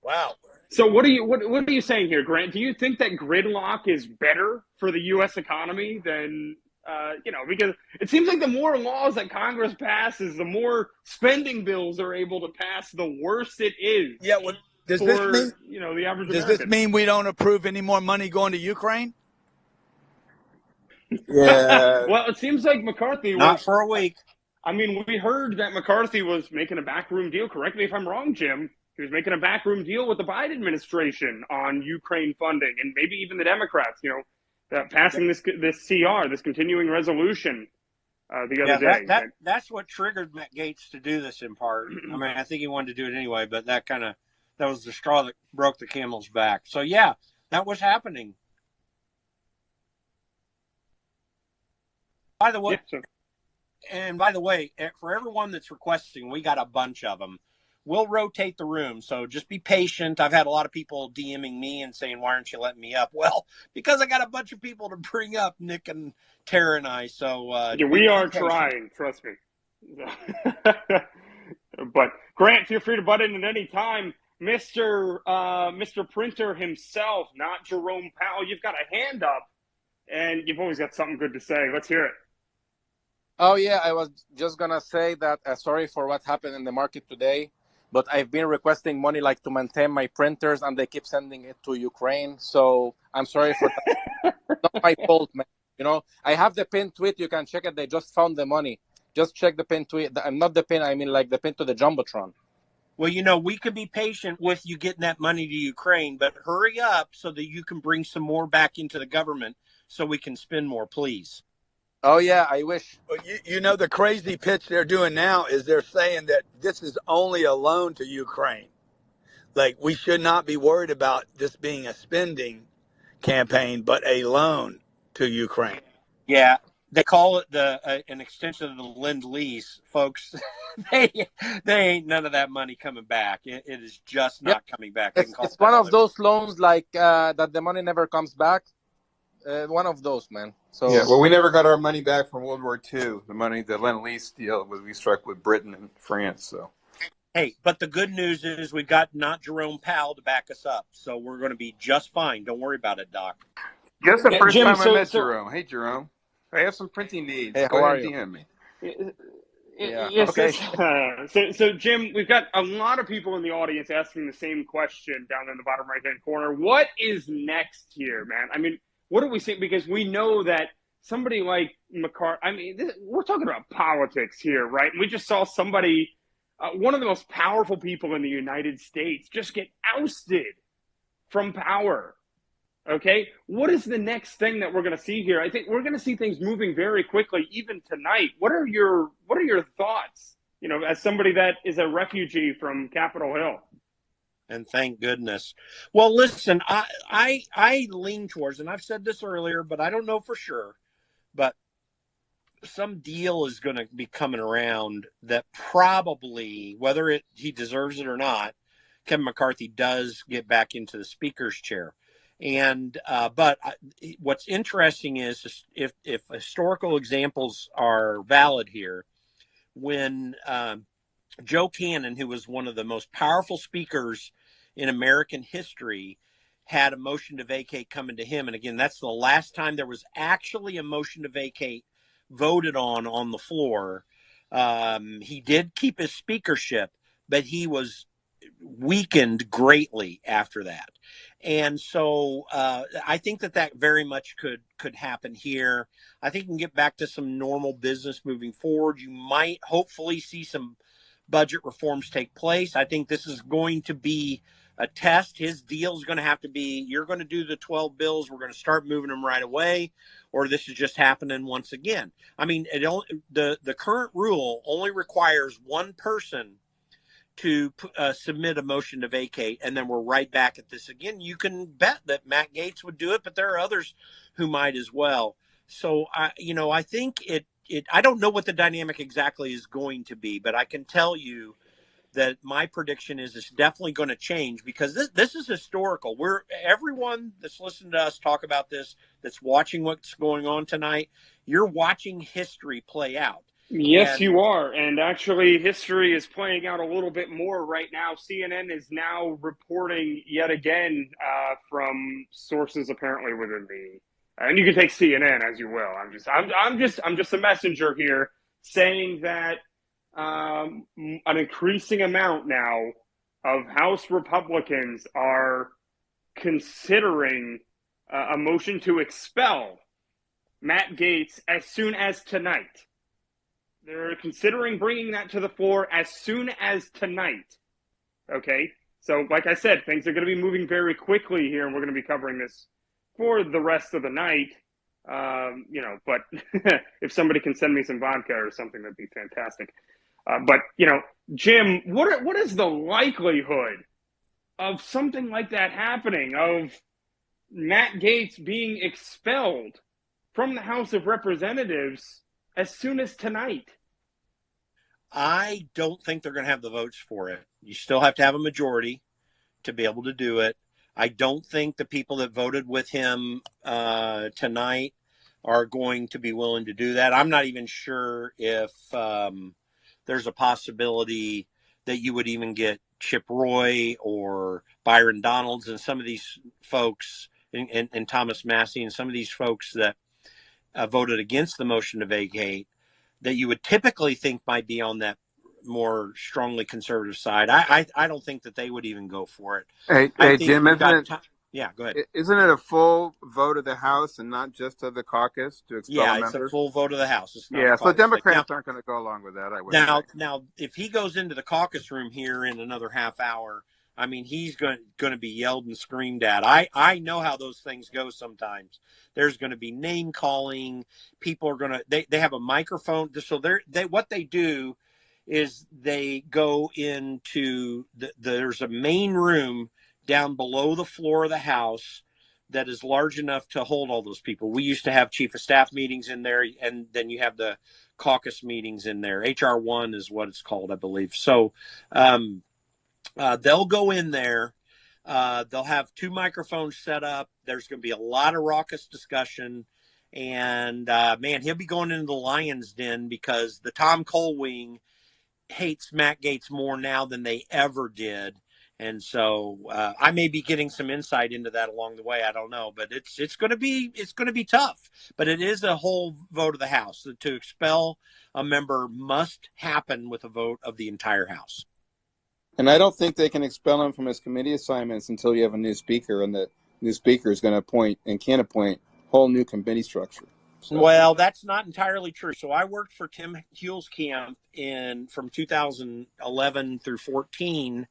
Wow. So what are you saying here, Grant? Do you think that gridlock is better for the U.S. economy than because it seems like the more laws that Congress passes, the more spending bills are able to pass, the worse it is. Yeah. Well, does for, this mean the average Does American. this mean we don't approve any more money going to Ukraine? Yeah. Well, it seems like McCarthy Not was for a week. I mean, we heard that McCarthy was making a backroom deal. Correct me if I'm wrong, Jim. He was making a backroom deal with the Biden administration on Ukraine funding, and maybe even the Democrats. Passing this CR, this continuing resolution, the other day. That's what triggered Matt Gaetz to do this in part. I mean, I think he wanted to do it anyway, but that was the straw that broke the camel's back. So yeah, that was happening. By the way, for everyone that's requesting, we got a bunch of them. We'll rotate the room, so just be patient. I've had a lot of people DMing me and saying, why aren't you letting me up? Well, because I got a bunch of people to bring up, Nick and Tara and I. So we are trying, trust me. But Grant, feel free to butt in at any time. Mr. Printer himself, not Jerome Powell, you've got a hand up, and you've always got something good to say. Let's hear it. Oh, yeah, I was just going to say that sorry for what happened in the market today, but I've been requesting money to maintain my printers, and they keep sending it to Ukraine. So I'm sorry for that. It's not my fault, man. I have the pinned tweet. You can check it. They just found the money. Just check the pinned tweet. I'm not the pin. I mean, the pin to the Jumbotron. Well, we could be patient with you getting that money to Ukraine, but hurry up so that you can bring some more back into the government so we can spend more, please. Oh, yeah, I wish. Well, the crazy pitch they're doing now is they're saying that this is only a loan to Ukraine. We should not be worried about this being a spending campaign, but a loan to Ukraine. Yeah, they call it an extension of the Lend-Lease, folks. they ain't none of that money coming back. It is just not coming back. It's one of those loans that the money never comes back. One of those, man. So yeah, well, we never got our money back from World War II. The Lend-Lease deal we struck with Britain and France. So, hey, but the good news is we got not Jerome Powell to back us up, so we're going to be just fine. Don't worry about it, Doc. Guess the first Jim, time I met Jerome. Hey, Jerome, I have some printing needs. Hey, Go how ahead are and DM me. Yes, okay. So Jim, we've got a lot of people in the audience asking the same question down in the bottom right-hand corner. What is next here, man? I mean, what do we see? Because we know that somebody like McCarthy, we're talking about politics here, right? And we just saw somebody, one of the most powerful people in the United States, just get ousted from power. Okay? What is the next thing that we're going to see here? I think we're going to see things moving very quickly, even tonight. What are your thoughts, as somebody that is a refugee from Capitol Hill? And thank goodness. Well, listen, I lean towards, and I've said this earlier, but I don't know for sure, but some deal is going to be coming around that probably, whether he deserves it or not, Kevin McCarthy does get back into the speaker's chair. And but what's interesting is if historical examples are valid here, when Joe Cannon, who was one of the most powerful speakers in American history, had a motion to vacate coming to him. And again, that's the last time there was actually a motion to vacate voted on the floor. He did keep his speakership, but he was weakened greatly after that. And so I think that very much could happen here. I think we can get back to some normal business moving forward. You might hopefully see some budget reforms take place. I think this is going to be a test. His deal is going to have to be, you're going to do the 12 bills, we're going to start moving them right away, or this is just happening once again. I mean, the current rule only requires one person to submit a motion to vacate, and then we're right back at this again. You can bet that Matt Gaetz would do it, but there are others who might as well. So I think I don't know what the dynamic exactly is going to be, but I can tell you that my prediction is it's definitely going to change, because this is historical. Everyone that's listening to us talk about this, that's watching what's going on tonight, you're watching history play out. Yes, you are. And actually, history is playing out a little bit more right now. CNN is now reporting yet again from sources apparently within the, and you can take CNN as you will. I'm just a messenger here, saying that an increasing amount now of House Republicans are considering a motion to expel Matt Gaetz as soon as tonight. They're considering bringing that to the floor as soon as tonight. Okay? So, like I said, things are going to be moving very quickly here, and we're going to be covering this for the rest of the night. But if somebody can send me some vodka or something, that'd be fantastic. But Jim, what is the likelihood of something like that happening, of Matt Gaetz being expelled from the House of Representatives as soon as tonight? I don't think they're going to have the votes for it. You still have to have a majority to be able to do it. I don't think the people that voted with him tonight are going to be willing to do that. I'm not even sure if there's a possibility that you would even get Chip Roy or Byron Donalds and some of these folks, and Thomas Massey and some of these folks that voted against the motion to vacate, that you would typically think might be on that more strongly conservative side. I don't think that they would even go for it. Hey Jim, yeah, go ahead. Isn't it a full vote of the House and not just of the caucus to expel members? Yeah, it's a full vote of the House. It's not yeah, so Democrats now, aren't going to go along with that. I would now, if he goes into the caucus room here in another half hour, I mean, he's going to be yelled and screamed at. I know how those things go sometimes. There's going to be name calling. People are going to, they have a microphone. So what they do is they go into, there's a main room down below the floor of the House that is large enough to hold all those people. We used to have chief of staff meetings in there, and then you have the caucus meetings in there. HR1 is what it's called, I believe. So, they'll go in there. They'll have 2 microphones set up. There's going to be a lot of raucous discussion. And, man, he'll be going into the lion's den, because the Tom Cole wing hates Matt Gaetz more now than they ever did. And so I may be getting some insight into that along the way. I don't know, but it's going to be tough. But it is a whole vote of the House. To expel a member must happen with a vote of the entire House. And I don't think they can expel him from his committee assignments until you have a new speaker, and the new speaker is going to appoint and can appoint whole new committee structure. So. Well, that's not entirely true. So I worked for Tim Huelskamp from 2011 through 14,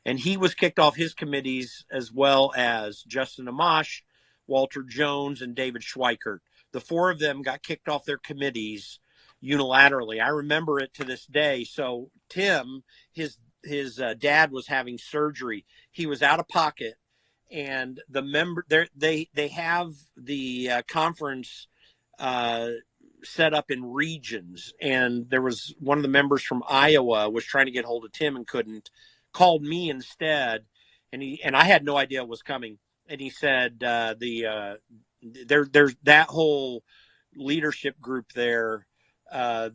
and he was kicked off his committees, as well as Justin Amash, Walter Jones, and David Schweikert. The 4 of them got kicked off their committees unilaterally. I remember it to this day. So Tim, his dad was having surgery. He was out of pocket, and the member they have the conference set up in regions, and there was one of the members from Iowa was trying to get hold of Tim and couldn't, called me instead, and I had no idea it was coming, and he said there's that whole leadership group there,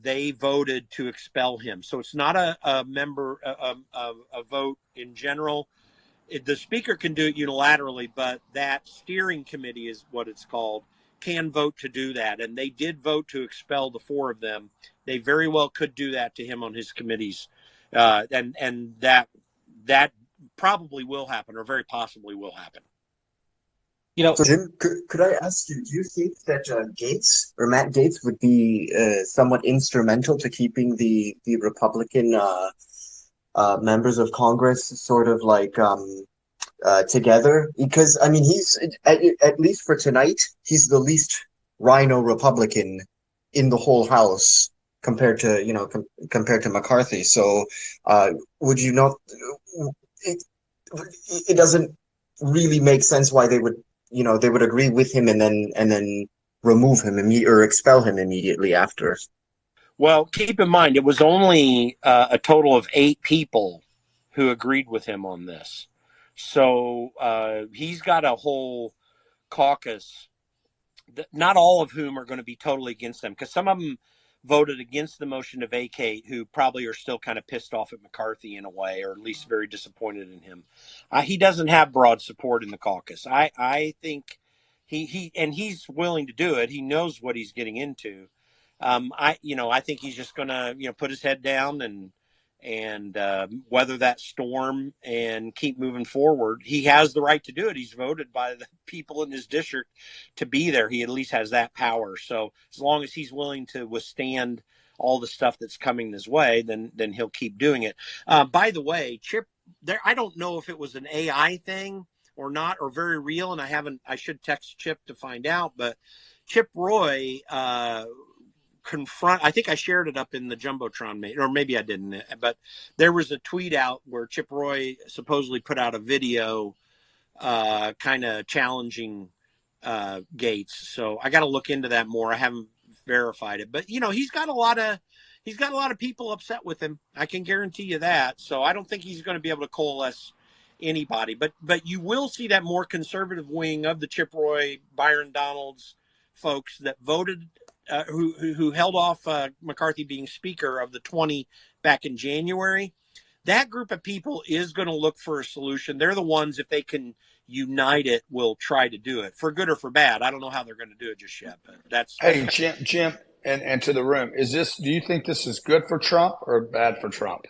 they voted to expel him. So it's not a vote in general. The speaker can do it unilaterally, but that steering committee is what it's called, can vote to do that. And they did vote to expel the 4 of them. They very well could do that to him on his committees. And that probably will happen, or very possibly will happen. So Jim, could I ask you, do you think that Gaetz or Matt Gaetz would be somewhat instrumental to keeping the Republican members of Congress sort of like together? Because, I mean, he's, at least for tonight, he's the least rhino Republican in the whole House compared to compared to McCarthy. So would you not? It, it doesn't really make sense why they would agree with him and then remove him or expel him immediately after. Well, keep in mind, it was only a total of 8 people who agreed with him on this. So he's got a whole caucus, not all of whom are going to be totally against them, because some of them voted against the motion to vacate, who probably are still kind of pissed off at McCarthy in a way, or at least very disappointed in him. He doesn't have broad support in the caucus. I think he's willing to do it. He knows what he's getting into. I think he's just going to, put his head down and weather that storm and keep moving forward. He has the right to do it. He's voted by the people in his district to be there. He at least has that power. So as long as he's willing to withstand all the stuff that's coming his way, then he'll keep doing it. By the way, Chip, I don't know if it was an AI thing or not, or very real, and I should text Chip to find out, but Chip Roy I think I shared it up in the Jumbotron, or maybe I didn't, but there was a tweet out where Chip Roy supposedly put out a video kind of challenging Gates. So I got to look into that more. I haven't verified it, but he's got a lot of people upset with him. I can guarantee you that. So I don't think he's going to be able to coalesce anybody, but you will see that more conservative wing of the Chip Roy, Byron Donalds folks that voted, who held off McCarthy being Speaker of the 20 back in January. That group of people is going to look for a solution. They're the ones, if they can unite it, will try to do it, for good or for bad. I don't know how they're going to do it just yet, but that's. Hey, Jim, and to the room, do you think this is good for Trump or bad for Trump?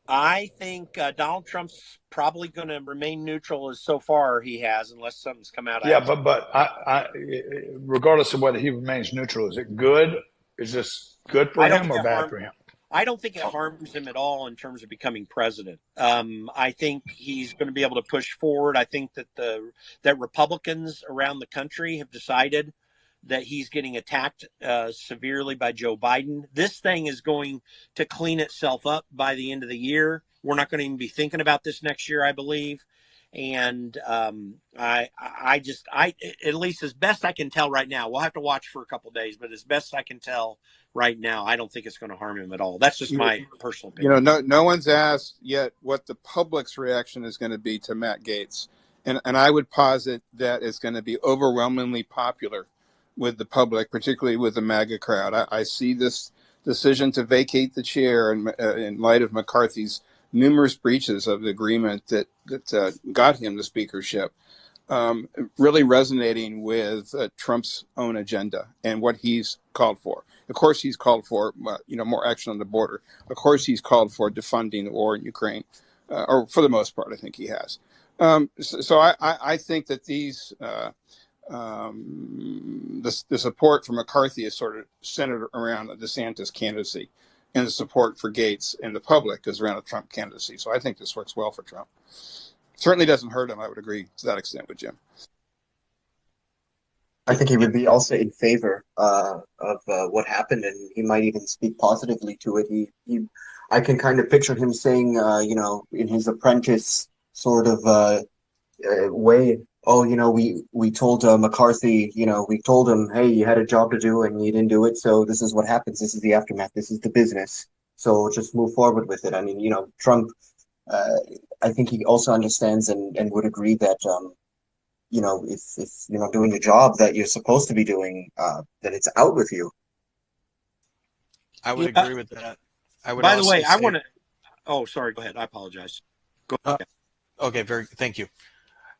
I think Donald Trump's probably going to remain neutral, as so far he has, unless something's come out. Yeah, but I, regardless of whether he remains neutral, is it good? Is this good for him or bad for him? I don't think it harms him at all in terms of becoming president. I think he's going to be able to push forward. I think that that Republicans around the country have decided that he's getting attacked severely by Joe Biden. This thing is going to clean itself up by the end of the year. We're not going to even be thinking about this next year, I believe. And I at least as best I can tell right now, we'll have to watch for a couple of days, but as best I can tell right now, I don't think it's going to harm him at all. That's just my personal opinion. No one's asked yet what the public's reaction is going to be to Matt Gaetz. And I would posit that it's going to be overwhelmingly popular with the public, particularly with the MAGA crowd. I see this decision to vacate the chair in light of McCarthy's numerous breaches of the agreement that got him the speakership, really resonating with Trump's own agenda and what he's called for. Of course, he's called for more action on the border. Of course, he's called for defunding the war in Ukraine, or for the most part, I think he has. So I think that these. The support for McCarthy is sort of centered around the DeSantis candidacy, and the support for Gaetz and the public is around the Trump candidacy. So I think this works well for Trump. Certainly doesn't hurt him. I would agree to that extent with Jim. I think he would be also in favor of what happened, and he might even speak positively to it. I can kind of picture him saying, in his apprentice sort of way, we told McCarthy, we told him, hey, you had a job to do and you didn't do it. So this is what happens. This is the aftermath. This is the business. So just move forward with it. I mean, Trump, I think he also understands and would agree that, if you're not doing the job that you're supposed to be doing, then it's out with you. I would agree with that. By the way, I want to. Oh, sorry. Go ahead. I apologize. Go ahead. Okay. Thank you.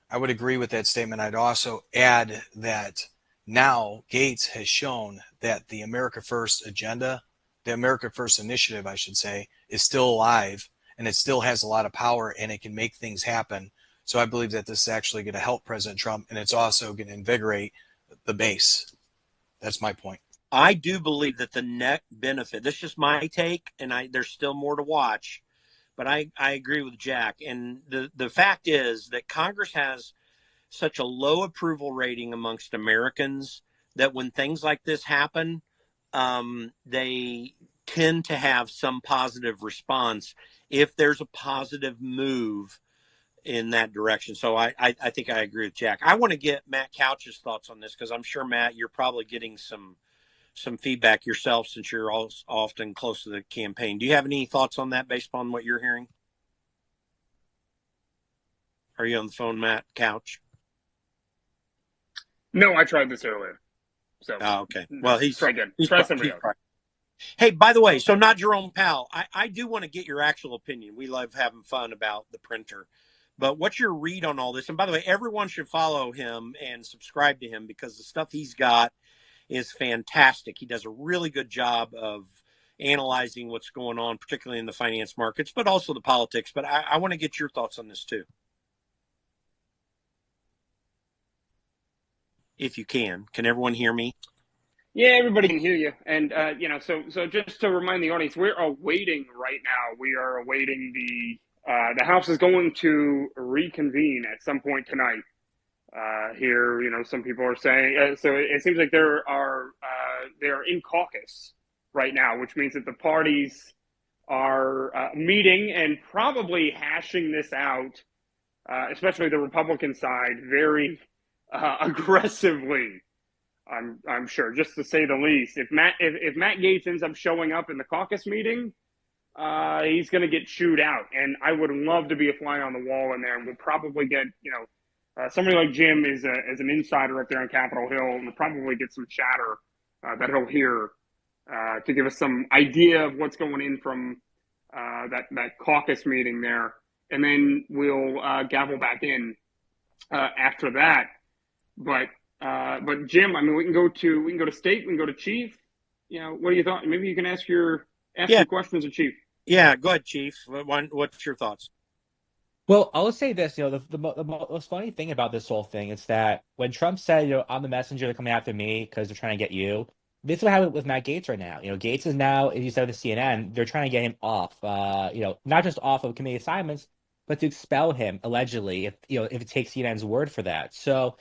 I would agree with that statement. I'd also add that now Gaetz has shown that the America First agenda, the America First initiative, I should say, is still alive, and it still has a lot of power, and it can make things happen. So I believe that this is actually going to help President Trump, and it's also going to invigorate the base. That's my point. I do believe that the net benefit, this is just my take, and there's still more to watch, but I agree with Jack. And the fact is that Congress has such a low approval rating amongst Americans that when things like this happen, they tend to have some positive response if there's a positive move in that direction. So I think I agree with Jack. I want to get Matt Couch's thoughts on this, because I'm sure, Matt, you're probably getting some feedback yourself since you're often close to the campaign. Do you have any thoughts on that based on what you're hearing? Are you on the phone, Matt Couch? No, I tried this earlier. So okay. Well, try again. Try somebody else. Hey, by the way, so not Jerome Powell. I do want to get your actual opinion. We love having fun about the printer. But what's your read on all this? And by the way, everyone should follow him and subscribe to him, because the stuff he's got is fantastic. He does a really good job of analyzing what's going on, particularly in the finance markets, but also the politics. But I want to get your thoughts on this too, if you can. Can everyone hear me? Yeah, everybody can hear you. And, so just to remind the audience, we're awaiting right now. We are awaiting the House is going to reconvene at some point tonight. Here, some people are saying, so it seems like they're in caucus right now, which means that the parties are meeting and probably hashing this out, especially the Republican side, very aggressively. I'm sure, just to say the least. If Matt Gaetz ends up showing up in the caucus meeting, he's going to get chewed out. And I would love to be a fly on the wall in there, and we'll probably get somebody like Jim is as an insider up there on Capitol Hill, and we'll probably get some chatter that he'll hear to give us some idea of what's going in from that caucus meeting there, and then we'll gavel back in after that. But Jim, I mean, we can go to state, we can go to chief. What do you thought? Maybe you can ask your questions of Chief. Yeah, go ahead, Chief. What's your thoughts? Well, I'll say this, the most funny thing about this whole thing is that when Trump said, I'm the messenger, they're coming after me because they're trying to get you. This is what happened with Matt Gaetz right now. Gaetz is now, as you said with CNN, they're trying to get him off, not just off of committee assignments, but to expel him allegedly, if it takes CNN's word for that. So,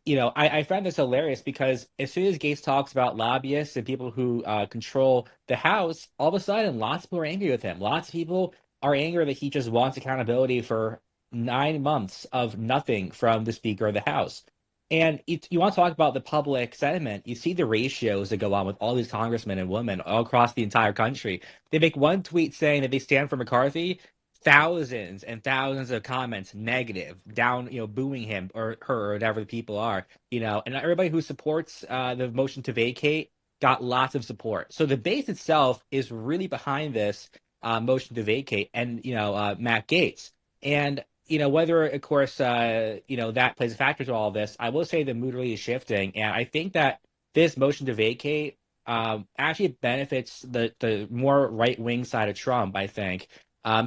I find this hilarious, because as soon as Gaetz talks about lobbyists and people who control the House, all of a sudden, lots of people are angry with him. Lots of people are angry that he just wants accountability for 9 months of nothing from the Speaker of the House. And you want to talk about the public sentiment, you see the ratios that go on with all these congressmen and women all across the entire country. They make one tweet saying that they stand for McCarthy, thousands and thousands of comments negative, down, booing him or her or whatever the people are, and everybody who supports the motion to vacate got lots of support. So the base itself is really behind this motion to vacate and, Matt Gaetz. And, whether, of course, that plays a factor to all of this, I will say the mood really is shifting. And I think that this motion to vacate actually benefits the more right-wing side of Trump, I think.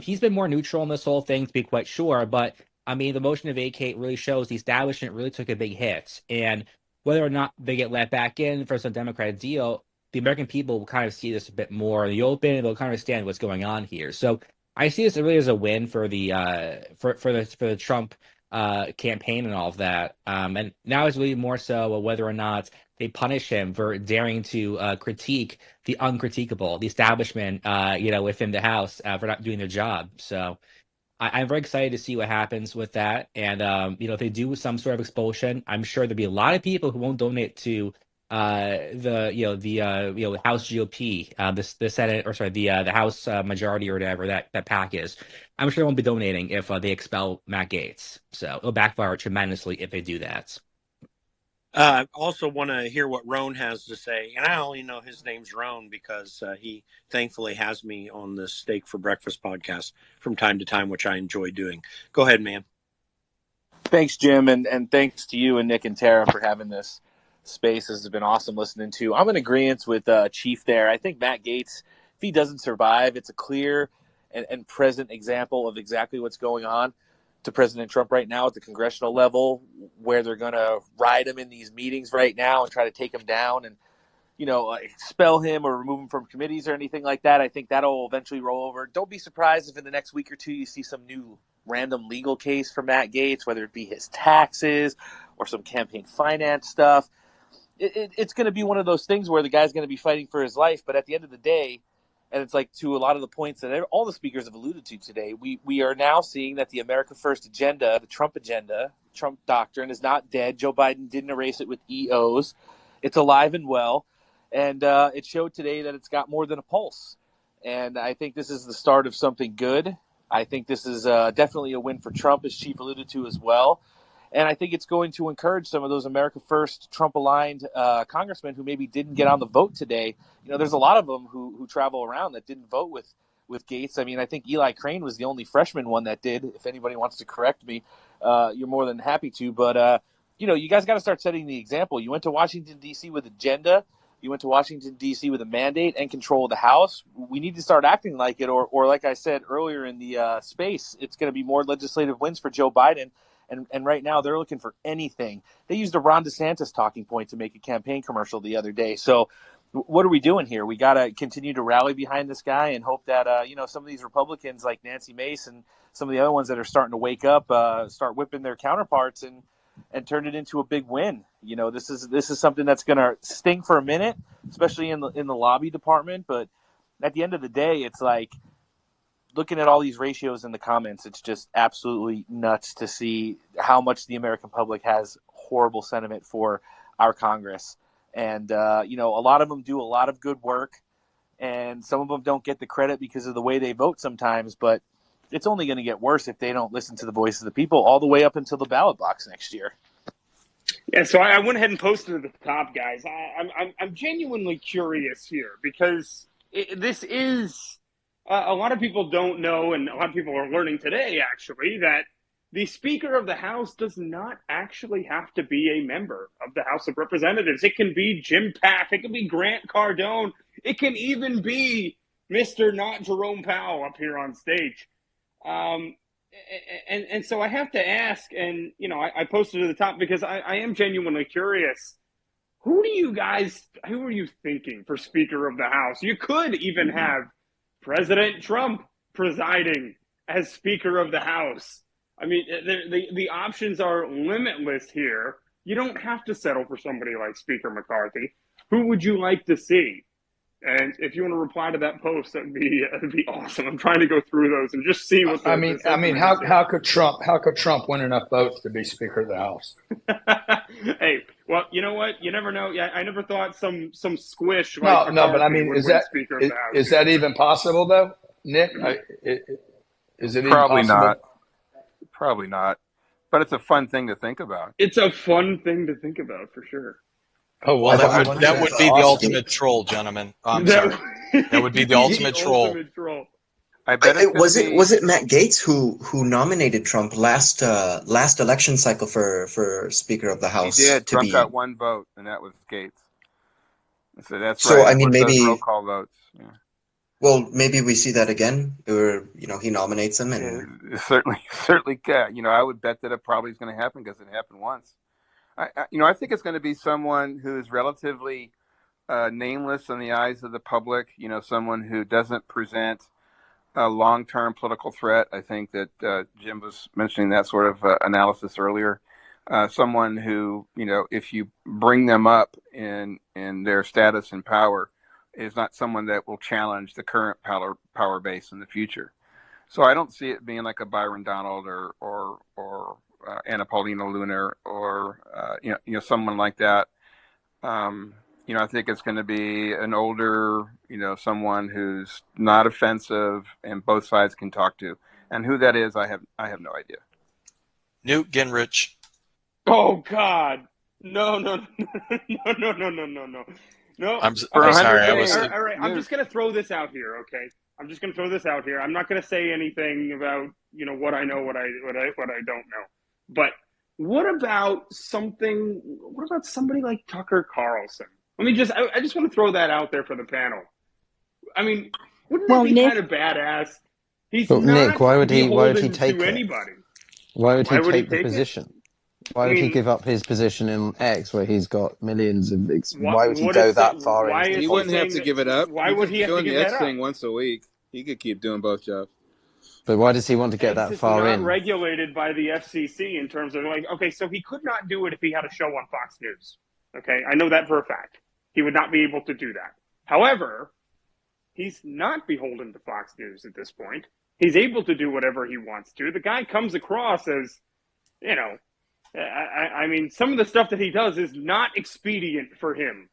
He's been more neutral in this whole thing, to be quite sure. But, I mean, the motion to vacate really shows the establishment really took a big hit. And whether or not they get let back in for some Democratic deal, the American people will kind of see this a bit more in the open, and they'll kind of understand what's going on here. So I see this really as a win for the the Trump campaign and all of that. And now it's really more so whether or not they punish him for daring to critique the uncritiquable, the establishment, within the House for not doing their job. So I'm very excited to see what happens with that. And, if they do some sort of expulsion, I'm sure there'll be a lot of people who won't donate to the House GOP, the Senate, or sorry, the House majority or whatever that PAC is. I'm sure they won't be donating if they expel Matt Gaetz. So it'll backfire tremendously if they do that. I also want to hear what Roan has to say. And I only know his name's Roan because he thankfully has me on the Steak for Breakfast podcast from time to time, which I enjoy doing. Go ahead, man. Thanks, Jim. And thanks to you and Nick and Tara for having this space. This has been awesome listening to. I'm in agreement with Chief there. I think Matt Gaetz, if he doesn't survive, it's a clear and present example of exactly what's going on to President Trump right now at the congressional level, where they're going to ride him in these meetings right now and try to take him down and, expel him or remove him from committees or anything like that. I think that'll eventually roll over. Don't be surprised if in the next week or two you see some new random legal case for Matt Gaetz, whether it be his taxes or some campaign finance stuff. It's going to be one of those things where the guy's going to be fighting for his life. But at the end of the day, And it's like, to a lot of the points that all the speakers have alluded to today, we are now seeing that the America First agenda, the Trump agenda, Trump doctrine, is not dead. Joe Biden didn't erase it with EOs. It's alive and well. And it showed today that it's got more than a pulse. And I think this is the start of something good. I think this is definitely a win for Trump, as Chief alluded to as well. And I think it's going to encourage some of those America First, Trump-aligned congressmen who maybe didn't get on the vote today. You know, there's a lot of them who travel around that didn't vote with Gates. I mean, I think Eli Crane was the only freshman one that did. If anybody wants to correct me, you're more than happy to. But, you know, you guys got to start setting the example. You went to Washington, D.C. with agenda. You went to Washington, D.C. with a mandate and control of the House. We need to start acting like it, or like I said earlier in the space, it's going to be more legislative wins for Joe Biden. And right now they're looking for anything. They used a Ron DeSantis talking point to make a campaign commercial the other day. So what are we doing here? We got to continue to rally behind this guy and hope that, you know, some of these Republicans like Nancy Mace and some of the other ones that are starting to wake up, start whipping their counterparts and turn it into a big win. You know, this is something that's going to sting for a minute, especially in the lobby department. But at the end of the day, it's like, looking at all these ratios in the comments, it's just absolutely nuts to see how much the American public has horrible sentiment for our Congress. And, you know, a lot of them do a lot of good work, and some of them don't get the credit because of the way they vote sometimes. But it's only going to get worse if they don't listen to the voice of the people all the way up until the ballot box next year. Yeah, so I went ahead and posted at the top, guys. I'm genuinely curious here because this is a lot of people don't know, and a lot of people are learning today, actually, that the Speaker of the House does not actually have to be a member of the House of Representatives. It can be Jim Paff. It can be Grant Cardone. It can even be Mr. Not Jerome Powell up here on stage. And so I have to ask, and, you know, I posted to the top because I am genuinely curious. Who are you thinking for Speaker of the House? You could even have President Trump presiding as Speaker of the House. I mean, the options are limitless here. You don't have to settle for somebody like Speaker McCarthy. Who would you like to see? And if you want to reply to that post, that'd be awesome. I'm trying to go through those and just see what. How could Trump win enough votes to be Speaker of the House? Hey, well, you know what? You never know. Yeah, I never thought some squish. No, but I mean, is that even possible though, Nick? Is it probably even possible? not? Probably not. But it's a fun thing to think about. It's a fun thing to think about for sure. Oh, well, that would be the ultimate troll, gentlemen. I'm sorry. That would be the ultimate troll. I bet was it Matt Gaetz who nominated Trump last election cycle for Speaker of the House? He did. Trump got one vote, and that was Gaetz. So that's so, right. I mean, maybe roll call votes. Yeah. Well, maybe we see that again, or he nominates him, and certainly, I would bet that it probably is going to happen because it happened once. I think it's going to be someone who is relatively nameless in the eyes of the public. Someone who doesn't present a long-term political threat. I think that Jim was mentioning that sort of analysis earlier. Someone who, if you bring them up in their status and power, is not someone that will challenge the current power base in the future. So I don't see it being like a Byron Donald or Anna Paulina Luna or someone like that. I think it's going to be an older, someone who's not offensive and both sides can talk to. And who that is, I have no idea. Newt Gingrich. Oh God, no. I'm sorry. All right. I'm just gonna throw this out here, okay? I'm not gonna say anything about what I know, what I don't know. But what about somebody like Tucker Carlson? I just want to throw that out there for the panel. I mean, wouldn't that be kind of badass? He's not Nick, why would he take anybody? Why would he take the position? Why would he give up his position in X where he's got millions of... Why would he go that far? He wouldn't have to give it up. Why would he have to give the that X up? thing once a week. He could keep doing both jobs. But why does he want to get that far in? It's not regulated by the FCC in terms of so he could not do it if he had a show on Fox News. Okay, I know that for a fact. He would not be able to do that. However, He's not beholden to Fox News at this point. He's able to do whatever he wants to. The guy comes across as, you know, I mean, some of the stuff that he does is not expedient for him.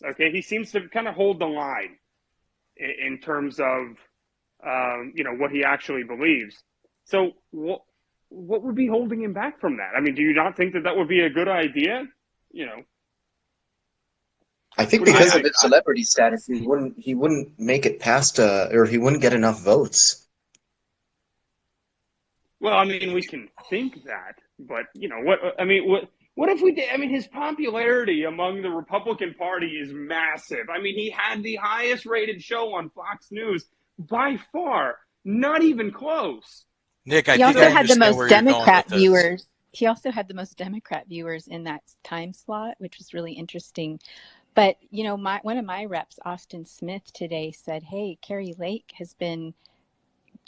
Okay, he seems to kind of hold the line in terms of, you know, what he actually believes. So what would be holding him back from that? I mean, do you not think that that would be a good idea? You know, I think because of his celebrity status, he wouldn't make it past, or he wouldn't get enough votes. Well, I mean, we can think that, but you know what? I mean, what if we did? I mean, his popularity among the Republican Party is massive. I mean, he had the highest rated show on Fox News by far, not even close. Nick, he also had the most Democrat viewers. He also had the most Democrat viewers in that time slot, which was really interesting. But, you know, one of my reps, Austin Smith, today said, hey, Kari Lake has been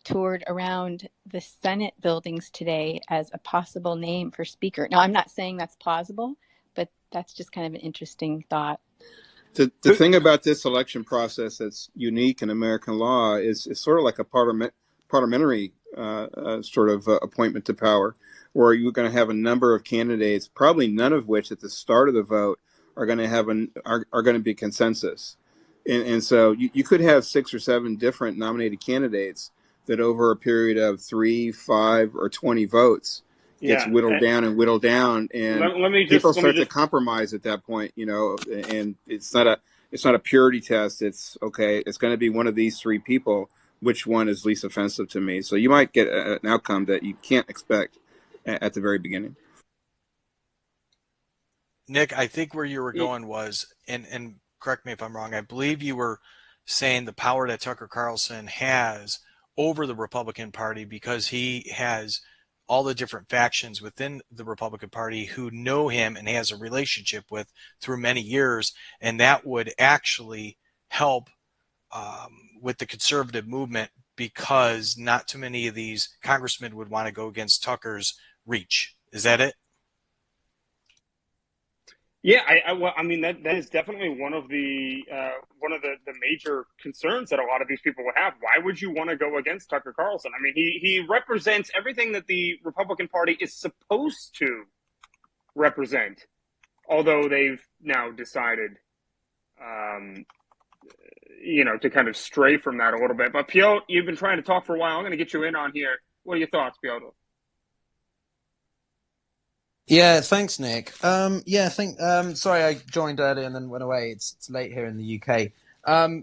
toured around the Senate buildings today as a possible name for speaker. Now, I'm not saying that's plausible, but that's just kind of an interesting thought. The thing about this election process that's unique in American law is it's sort of like a parliamentary sort of appointment to power, where you're going to have a number of candidates, probably none of which at the start of the vote are going to have are going to be consensus. And so you could have 6 or 7 different nominated candidates that over a period of 3, 5, or 20 votes gets whittled down, and people start to compromise at that point, you know, and it's not a purity test. It's okay, it's going to be one of these 3 people. Which one is least offensive to me? So you might get an outcome that you can't expect at the very beginning. Nick, I think where you were going was, and correct me if I'm wrong, I believe you were saying the power that Tucker Carlson has over the Republican Party because he has all the different factions within the Republican Party who know him and has a relationship with through many years, and that would actually help with the conservative movement because not too many of these congressmen would want to go against Tucker's reach. Is that it? Yeah, I mean that is definitely one of the major concerns that a lot of these people would have. Why would you want to go against Tucker Carlson? I mean, he represents everything that the Republican Party is supposed to represent, although they've now decided, you know, to kind of stray from that a little bit. But Piotr, you've been trying to talk for a while. I'm going to get you in on here. What are your thoughts, Piotr? Yeah, thanks, Nick. Yeah, sorry I joined early and then went away. It's late here in the UK.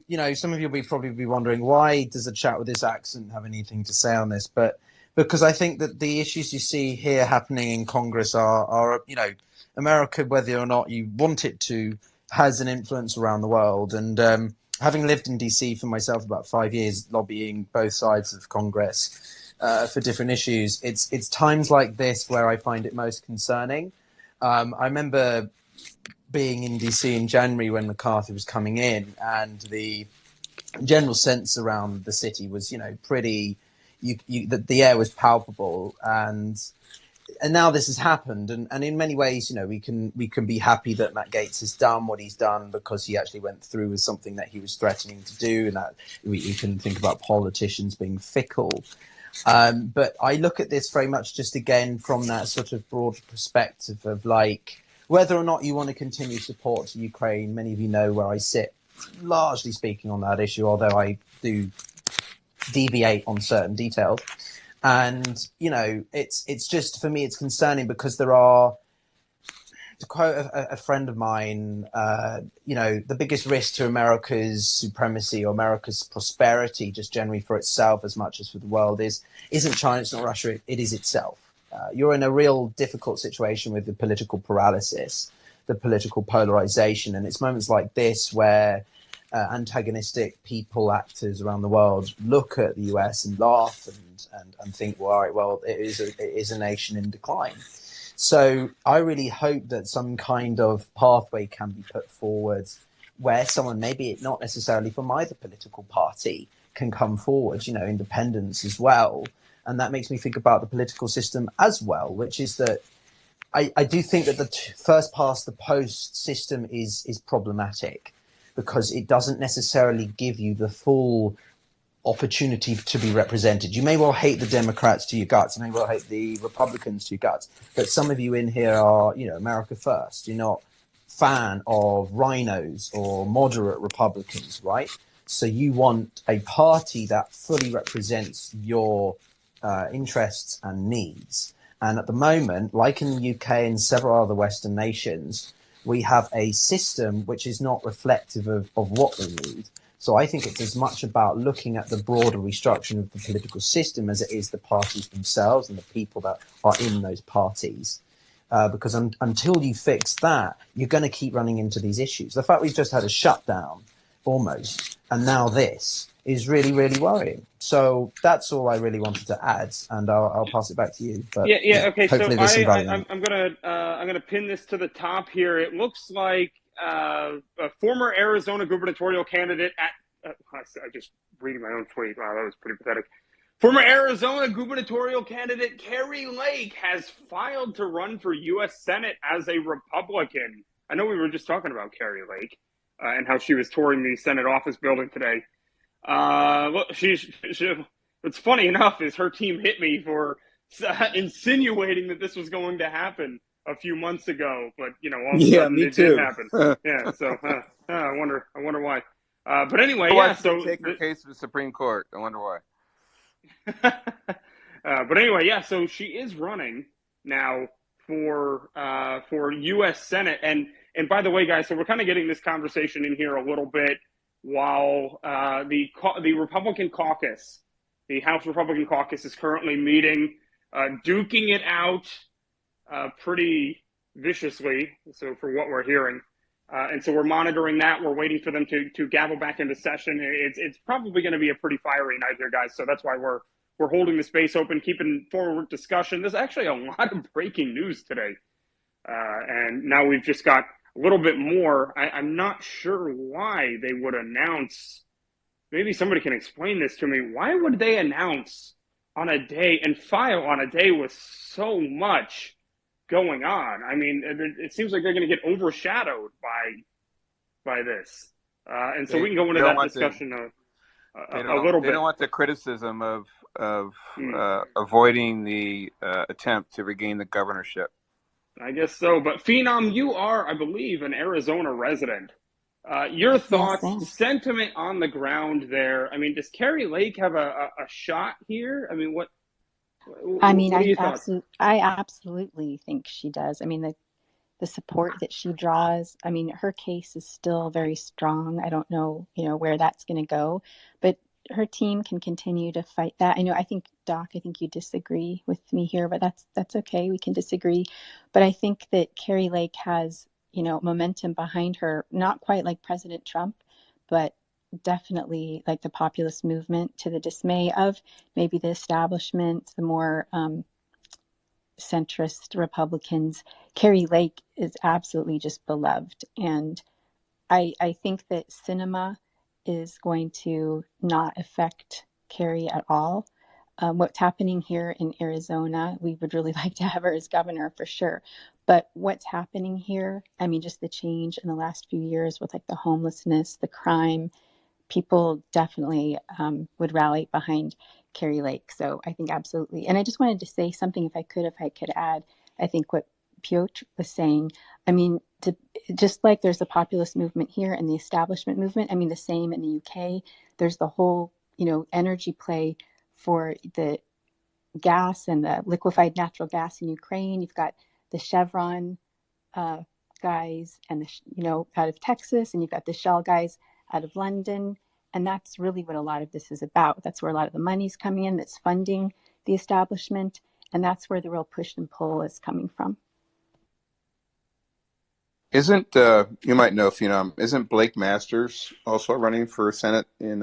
You know, some of you will probably be wondering, why does a chat with this accent have anything to say on this? But because I think that the issues you see here happening in Congress are you know, America, whether or not you want it to, has an influence around the world. And having lived in DC for myself about 5 years, lobbying both sides of Congress, for different issues, it's times like this where I find it most concerning. I remember being in DC in January when McCarthy was coming in, and the general sense around the city was, you know, pretty. The air was palpable, and now this has happened, and in many ways, you know, we can be happy that Matt Gaetz has done what he's done because he actually went through with something that he was threatening to do, and that we can think about politicians being fickle. But I look at this very much just again from that sort of broad perspective of like whether or not you want to continue support to Ukraine. Many of you know where I sit, largely speaking on that issue, although I do deviate on certain details. And, you know, it's just, for me, it's concerning because there are, to quote a friend of mine, you know, the biggest risk to America's supremacy or America's prosperity, just generally for itself as much as for the world, isn't China, it's not Russia, it is itself. You're in a real difficult situation with the political paralysis, the political polarization, and it's moments like this where antagonistic people, actors around the world look at the US and laugh and think, well, all right, well, it is a nation in decline. So I really hope that some kind of pathway can be put forward where someone, maybe not necessarily from either political party, can come forward, you know, independents as well. And that makes me think about the political system as well, which is that I do think that the first past the post system is problematic. because it doesn't necessarily give you the full opportunity to be represented. You may well hate the Democrats to your guts, you may well hate the Republicans to your guts, but some of you in here are, America first. You're not fan of rhinos or moderate Republicans, right? So you want a party that fully represents your interests and needs. And at the moment, like in the UK and several other Western nations, we have a system which is not reflective of what we need. So I think it's as much about looking at the broader restructuring of the political system as it is the parties themselves and the people that are in those parties. Because until you fix that, you're going to keep running into these issues. The fact we've just had a shutdown, almost, and now this is really, really worrying. So that's all I really wanted to add, and I'll pass it back to you. But Okay. hopefully So there's some value in it. I'm gonna pin this to the top here. It looks like a former Arizona gubernatorial candidate I just reading my own tweet. Wow, that was pretty pathetic. Former Arizona gubernatorial candidate Kari Lake has filed to run for U.S. Senate as a Republican. I know we were just talking about Kari Lake and how she was touring the Senate office building today. What's funny enough is her team hit me for insinuating that this was going to happen a few months ago, but all of a sudden it did happen. So I wonder why. But anyway, So take her case to the Supreme Court. I wonder why. But anyway, so she is running now for U.S. Senate, and by the way, guys, so we're kind of getting this conversation in here a little bit while the Republican caucus, the House Republican caucus, is currently meeting, duking it out pretty viciously. So for what we're hearing. And so we're monitoring that. We're waiting for them to gavel back into session. It's probably going to be a pretty fiery night here, guys. So that's why we're holding the space open, keeping forward discussion. There's actually a lot of breaking news today. And now we've just got a little bit more. I'm not sure why they would announce. Maybe somebody can explain this to me. Why would they announce on a day and file on a day with so much going on? I mean, it seems like they're going to get overshadowed by this, and so we can go into that discussion a little bit. They don't want the criticism of avoiding the attempt to regain the governorship. I guess so, but Phenom, you are, I believe, an Arizona resident. Your thoughts, sentiment on the ground there. I mean, does Kari Lake have a shot here? I mean, what? I mean, I absolutely think she does. I mean, the support that she draws, I mean, her case is still very strong. I don't know, where that's going to go, but her team can continue to fight that. I think, Doc, I think you disagree with me here, but that's okay. We can disagree. But I think that Kari Lake has, momentum behind her, not quite like President Trump, but definitely like the populist movement, to the dismay of maybe the establishment, the more centrist Republicans. Kari Lake is absolutely just beloved. And I think that Sinema is going to not affect Kari at all. What's happening here in Arizona, we would really like to have her as governor for sure. But what's happening here, I mean, just the change in the last few years with like the homelessness, the crime, people definitely would rally behind Kari Lake. So I think absolutely. And I just wanted to say something, if I could add, I think what Piotr was saying, I mean, just like there's a populist movement here and the establishment movement, I mean, the same in the UK, there's the whole, energy play for the gas and the liquefied natural gas in Ukraine. You've got the Chevron guys and, out of Texas, and you've got the Shell guys out of London. And that's really what a lot of this is about. That's where a lot of the money's coming in, that's funding the establishment. And that's where the real push and pull is coming from. Isn't, you might know, Phenom, isn't Blake Masters also running for Senate in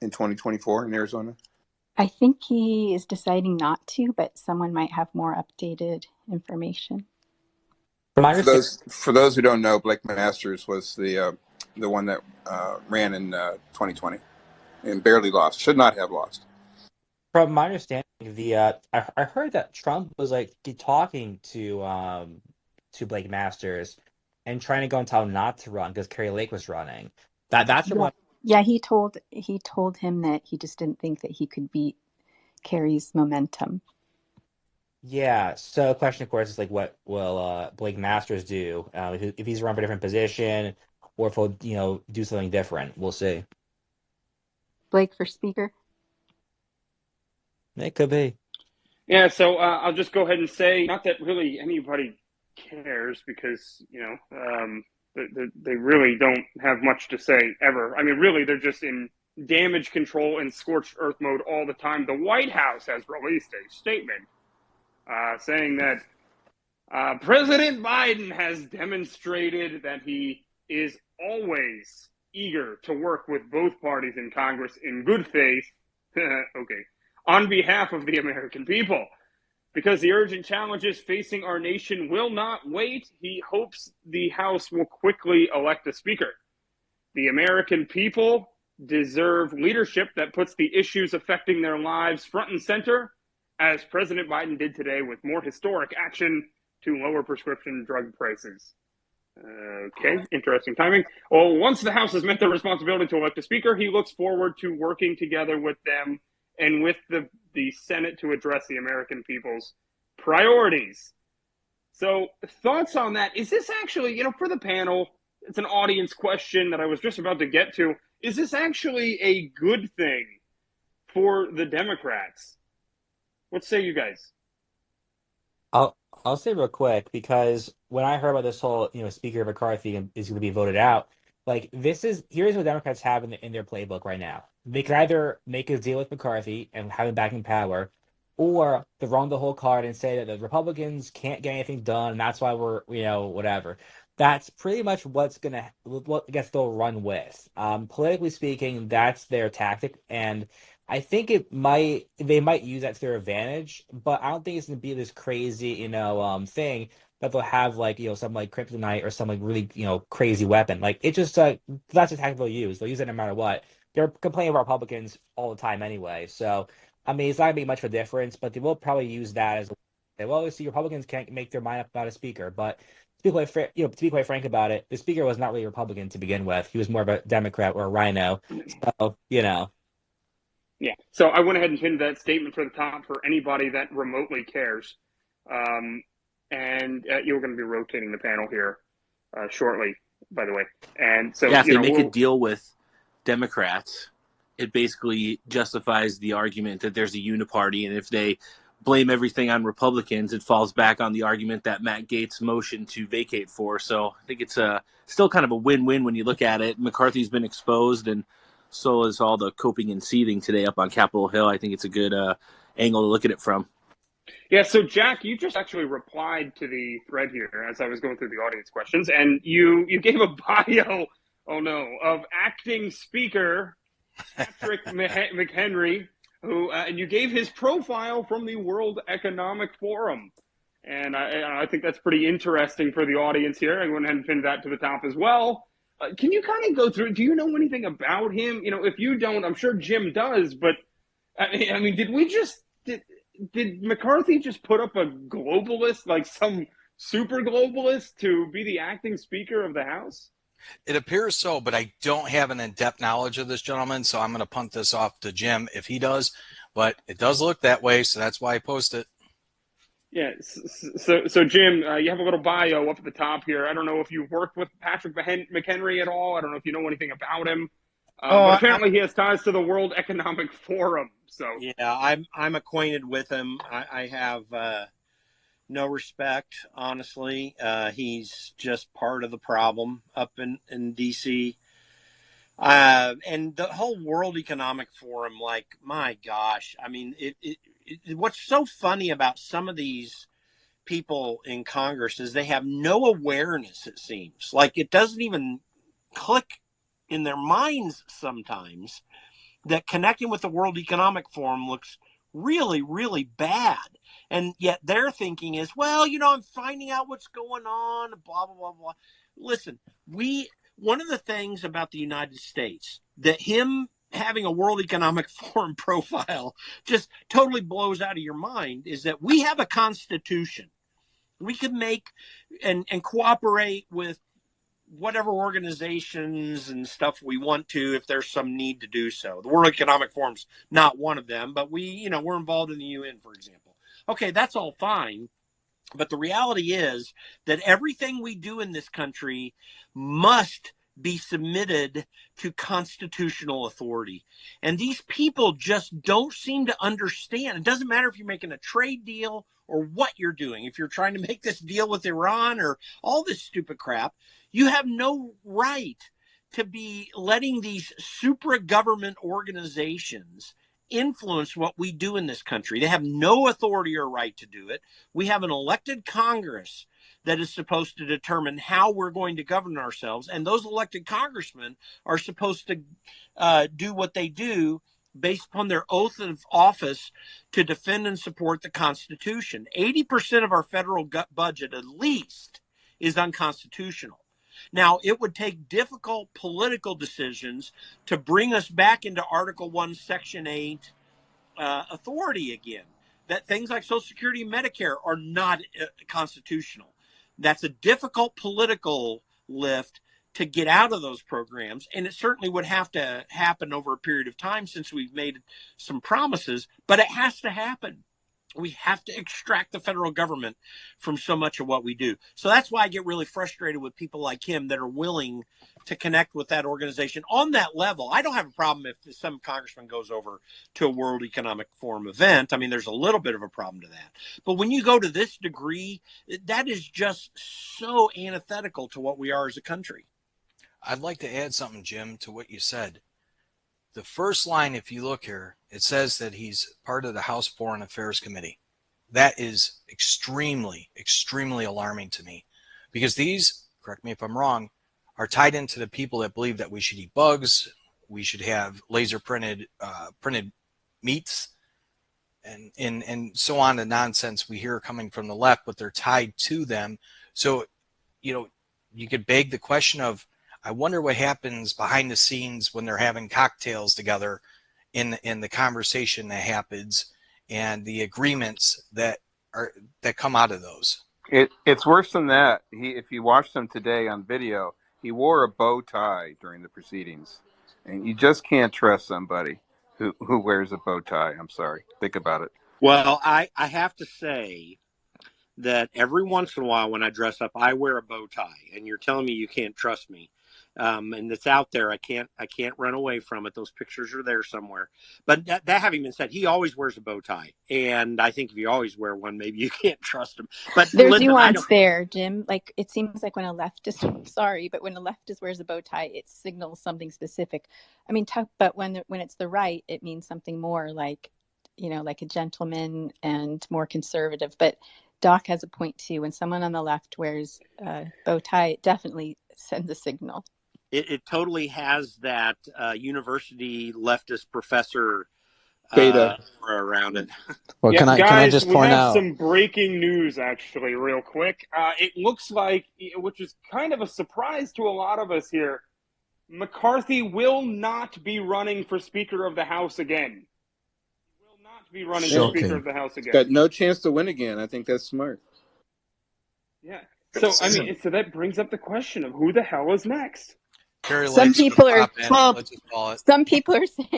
2024 in Arizona? I think he is deciding not to, but someone might have more updated information. For those who don't know, Blake Masters was the one that ran in 2020 and barely lost. Should not have lost. From my understanding, I heard that Trump was like talking to Blake Masters and trying to go and tell him not to run because Kari Lake was running. That's your one. Yeah, he told him that he just didn't think that he could beat Kerry's momentum. Yeah. So, question, of course, is like, what will Blake Masters do if he's run for a different position, or if he'll do something different? We'll see. Blake for speaker. It could be. Yeah. So I'll just go ahead and say, not that really anybody cares, because they really don't have much to say ever. I mean, really, they're just in damage control and scorched earth mode all the time. The White House has released a statement saying that President Biden has demonstrated that he is always eager to work with both parties in Congress in good faith, okay, on behalf of the American people. Because the urgent challenges facing our nation will not wait, he hopes the House will quickly elect a speaker. The American people deserve leadership that puts the issues affecting their lives front and center, as President Biden did today with more historic action to lower prescription drug prices. Okay, interesting timing. Well, once the House has met their responsibility to elect a speaker, he looks forward to working together with them and with the Senate to address the American people's priorities. So, thoughts on that? Is this actually, for the panel, it's an audience question that I was just about to get to. Is this actually a good thing for the Democrats? What say you guys? I'll say real quick, because when I heard about this whole, Speaker McCarthy is going to be voted out, like, here's what Democrats have in their playbook right now. They could either make a deal with McCarthy and have him back in power, or they run the whole card and say that the Republicans can't get anything done, and that's why we're, whatever. That's pretty much what I guess they'll run with. Politically speaking, that's their tactic, and I think they might use that to their advantage, but I don't think it's going to be this crazy, thing that they'll have some kryptonite or some really, crazy weapon. Like, it just that's the tactic they'll use. They'll use it no matter what. They're complaining about Republicans all the time anyway. So, I mean, it's not going to be much of a difference, but they will probably use that as see, Republicans can't make their mind up about a speaker. But to be quite frank about it, the speaker was not really a Republican to begin with. He was more of a Democrat or a rhino. So, Yeah. So I went ahead and pinned that statement for the top for anybody that remotely cares. And you're going to be rotating the panel here shortly, by the way. And so, if they make a deal with Democrats, it basically justifies the argument that there's a uniparty. And if they blame everything on Republicans, it falls back on the argument that Matt Gaetz motioned to vacate for. So I think it's still kind of a win-win when you look at it. McCarthy's been exposed, and so is all the coping and seething today up on Capitol Hill. I think it's a good angle to look at it from. Yeah, so Jack, you just actually replied to the thread here as I was going through the audience questions, and you gave a bio, of acting Speaker Patrick McHenry, who and you gave his profile from the World Economic Forum. And I think that's pretty interesting for the audience here. I went ahead and pinned that to the top as well. Can you kind of go through, do you know anything about him? If you don't, I'm sure Jim does, but I mean, did McCarthy just put up a globalist, like some super globalist, to be the acting Speaker of the House? It appears so, but I don't have an in-depth knowledge of this gentleman, so I'm going to punt this off to Jim if he does, but it does look that way, so that's why I post it. Yeah, so Jim, you have a little bio up at the top here. I don't know if you've worked with Patrick McHenry at all. I don't know if you know anything about him. But apparently he has ties to the World Economic Forum. So yeah, I'm acquainted with him. I have no respect, honestly. He's just part of the problem up in D.C. And the whole World Economic Forum, like, my gosh, I mean, what's so funny about some of these people in Congress is they have no awareness, it seems. Like, it doesn't even click in their minds sometimes that connecting with the World Economic Forum looks really, really bad. And yet their thinking is, well, I'm finding out what's going on, blah, blah, blah, blah. Listen, one of the things about the United States that him having a World Economic Forum profile just totally blows out of your mind is that we have a constitution. We can make and cooperate with whatever organizations and stuff we want to, if there's some need to do so. The World Economic Forum's not one of them, but we're involved in the UN, for example. Okay, that's all fine. But the reality is that everything we do in this country must be submitted to constitutional authority. And these people just don't seem to understand. It doesn't matter if you're making a trade deal or what you're doing. If you're trying to make this deal with Iran or all this stupid crap, you have no right to be letting these supra-government organizations influence what we do in this country. They have no authority or right to do it. We have an elected Congress that is supposed to determine how we're going to govern ourselves. And those elected congressmen are supposed to do what they do based upon their oath of office to defend and support the Constitution. 80% of our federal budget, at least, is unconstitutional. Now, it would take difficult political decisions to bring us back into Article 1, Section 8 authority again. That things like Social Security and Medicare are not constitutional. That's a difficult political lift to get out of those programs, and it certainly would have to happen over a period of time since we've made some promises, but it has to happen. We have to extract the federal government from so much of what we do. So that's why I get really frustrated with people like him that are willing to connect with that organization on that level. I don't have a problem if some congressman goes over to a World Economic Forum event. I mean, there's a little bit of a problem to that. But when you go to this degree, that is just so antithetical to what we are as a country. I'd like to add something, Jim, to what you said. The first line, if you look here, it says that he's part of the House Foreign Affairs Committee. That is extremely, extremely alarming to me because these, correct me if I'm wrong, are tied into the people that believe that we should eat bugs, we should have laser printed meats, and so on, the nonsense we hear coming from the left, but they're tied to them. So, you could beg the question of, I wonder what happens behind the scenes when they're having cocktails together in the conversation that happens and the agreements that come out of those. It's worse than that. If you watched him today on video, he wore a bow tie during the proceedings. And you just can't trust somebody who wears a bow tie. I'm sorry. Think about it. Well, I have to say that every once in a while when I dress up, I wear a bow tie. And you're telling me you can't trust me. And it's out there. I can't run away from it. Those pictures are there somewhere. But that having been said, he always wears a bow tie. And I think if you always wear one, maybe you can't trust him. But there's nuance there, Jim. Like, it seems like when a leftist, sorry, but when a leftist wears a bow tie, it signals something specific. I mean, but when it's the right, it means something more like a gentleman and more conservative. But Doc has a point too. When someone on the left wears a bow tie, it definitely sends a signal. It totally has that university leftist professor beta around it. Well, yeah, can I just point out some breaking news actually, real quick? It looks like, which is kind of a surprise to a lot of us here, McCarthy will not be running for Speaker of the House again. He will not be running for Speaker of the House again. Got no chance to win again. I think that's smart. Yeah. So so that brings up the question of who the hell is next. Some people are saying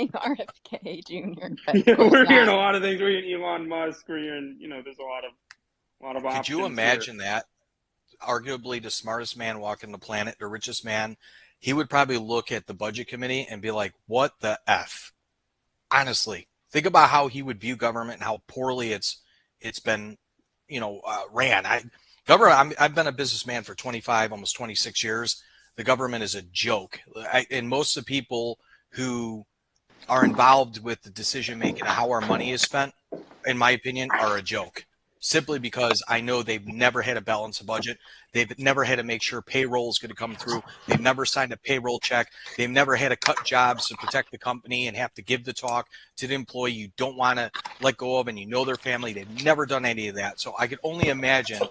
RFK Jr. We're hearing a lot of things. We're hearing Elon Musk. We're hearing, there's a lot of options. Could you imagine that? Arguably the smartest man walking the planet, the richest man, he would probably look at the budget committee and be like, "What the F?" Honestly, think about how he would view government and how poorly it's been, ran. I've been a businessman for 25, almost 26 years. The government is a joke. And most of the people who are involved with the decision making of how our money is spent, in my opinion, are a joke. Simply because I know they've never had to balance a budget. They've never had to make sure payroll is going to come through. They've never signed a payroll check. They've never had to cut jobs to protect the company and have to give the talk to the employee you don't want to let go of and their family. They've never done any of that. So I could only imagine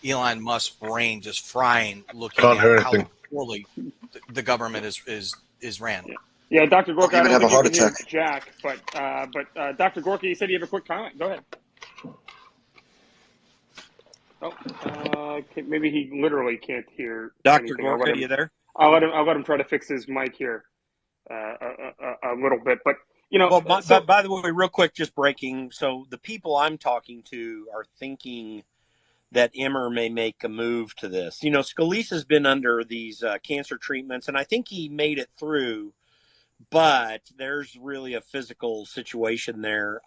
Elon Musk's brain just frying looking at how poorly the government is ran. Yeah, Dr. Gorka, I don't have a heart think you can attack. hear Jack, but Dr. Gorka, you said you have a quick comment. Go ahead. Maybe he literally can't hear Dr. anything. Gorka, you there? I'll let him try to fix his mic here a little bit. But Well, by the way, real quick, just breaking. So the people I'm talking to are thinking that Emmer may make a move to this. Scalise has been under these cancer treatments, and I think he made it through, but there's really a physical situation there.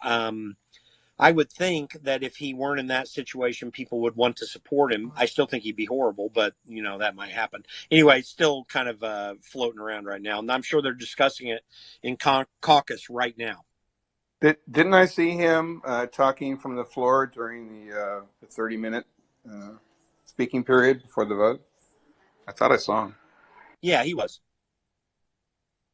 I would think that if he weren't in that situation, people would want to support him. I still think he'd be horrible, but, that might happen. Anyway, it's still kind of floating around right now, and I'm sure they're discussing it in caucus right now. Didn't I see him talking from the floor during the 30-minute speaking period before the vote? I thought I saw him. Yeah, he was.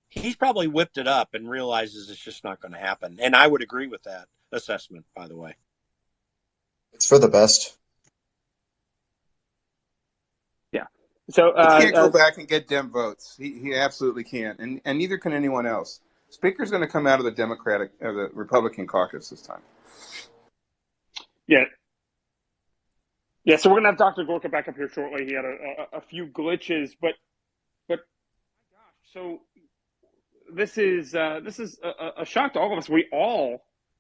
He's probably whipped it up and realizes it's just not going to happen. And I would agree with that assessment, by the way. It's for the best. Yeah. So he can't go back and get Dem votes. He absolutely can't, and neither can anyone else. Speaker's going to come out of the Republican caucus this time. Yeah. Yeah. So we're going to have Dr. Gorka back up here shortly. He had a few glitches, but oh my gosh. So this is a shock to all of us.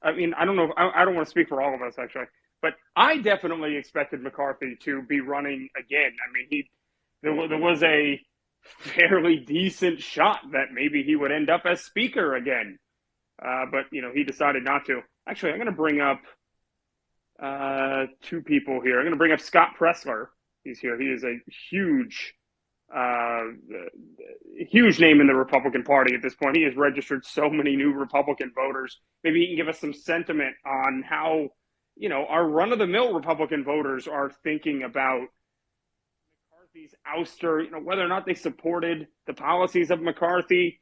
I don't know. I don't want to speak for all of us, actually, but I definitely expected McCarthy to be running again. There was a fairly decent shot that maybe he would end up as speaker again, but he decided not to. Actually, I'm going to bring up two people here. I'm going to bring up Scott Presler. He's here. He is a huge name in the Republican Party at this point. He has registered so many new Republican voters. Maybe he can give us some sentiment on how, our run-of-the-mill Republican voters are thinking about McCarthy's ouster, whether or not they supported the policies of McCarthy,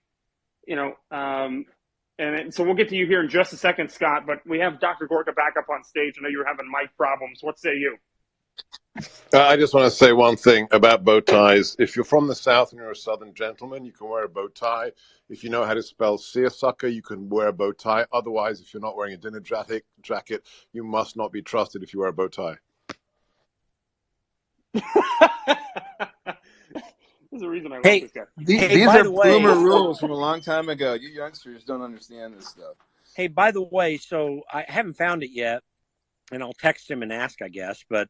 and so we'll get to you here in just a second, Scott, but we have Dr. Gorka back up on stage. I know you were having mic problems. What say you? I just want to say one thing about bow ties. If you're from the South and you're a Southern gentleman, you can wear a bow tie. If you know how to spell seersucker, you can wear a bow tie. Otherwise, if you're not wearing a dinner jacket, you must not be trusted if you wear a bow tie. There's a reason I love this guy. These are boomer rules from a long time ago. You youngsters don't understand this stuff. Hey, by the way, so I haven't found it yet, and I'll text him and ask, I guess, but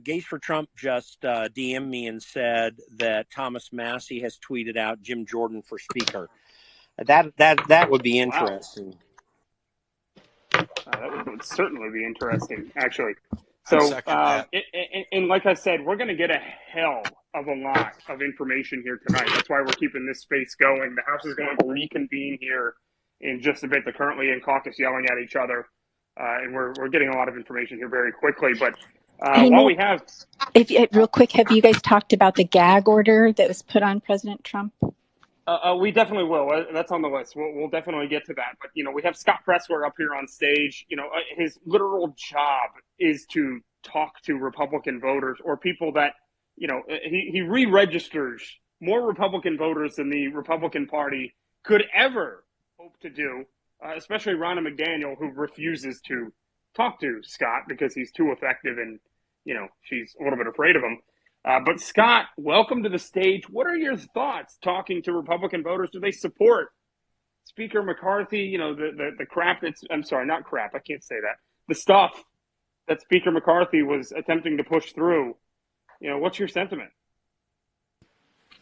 Gays for Trump just DM'd me and said that Thomas Massey has tweeted out Jim Jordan for speaker. That would be interesting. That would certainly be interesting, actually. So, and like I said, we're going to get a hell of a lot of information here tonight. That's why we're keeping this space going. The House is going to reconvene here in just a bit. They're currently in caucus yelling at each other, and we're getting a lot of information here very quickly. But while we have... real quick, have you guys talked about the gag order that was put on President Trump? We definitely will. That's on the list. We'll definitely get to that. But, we have Scott Presler up here on stage. His literal job is to talk to Republican voters or people that, he re-registers more Republican voters than the Republican Party could ever hope to do, especially Ronna McDaniel, who refuses to talk to Scott because he's too effective and, she's a little bit afraid of him. But Scott, welcome to the stage. What are your thoughts talking to Republican voters? Do they support Speaker McCarthy? The crap that's, I'm sorry, not crap. I can't say that. The stuff that Speaker McCarthy was attempting to push through. What's your sentiment?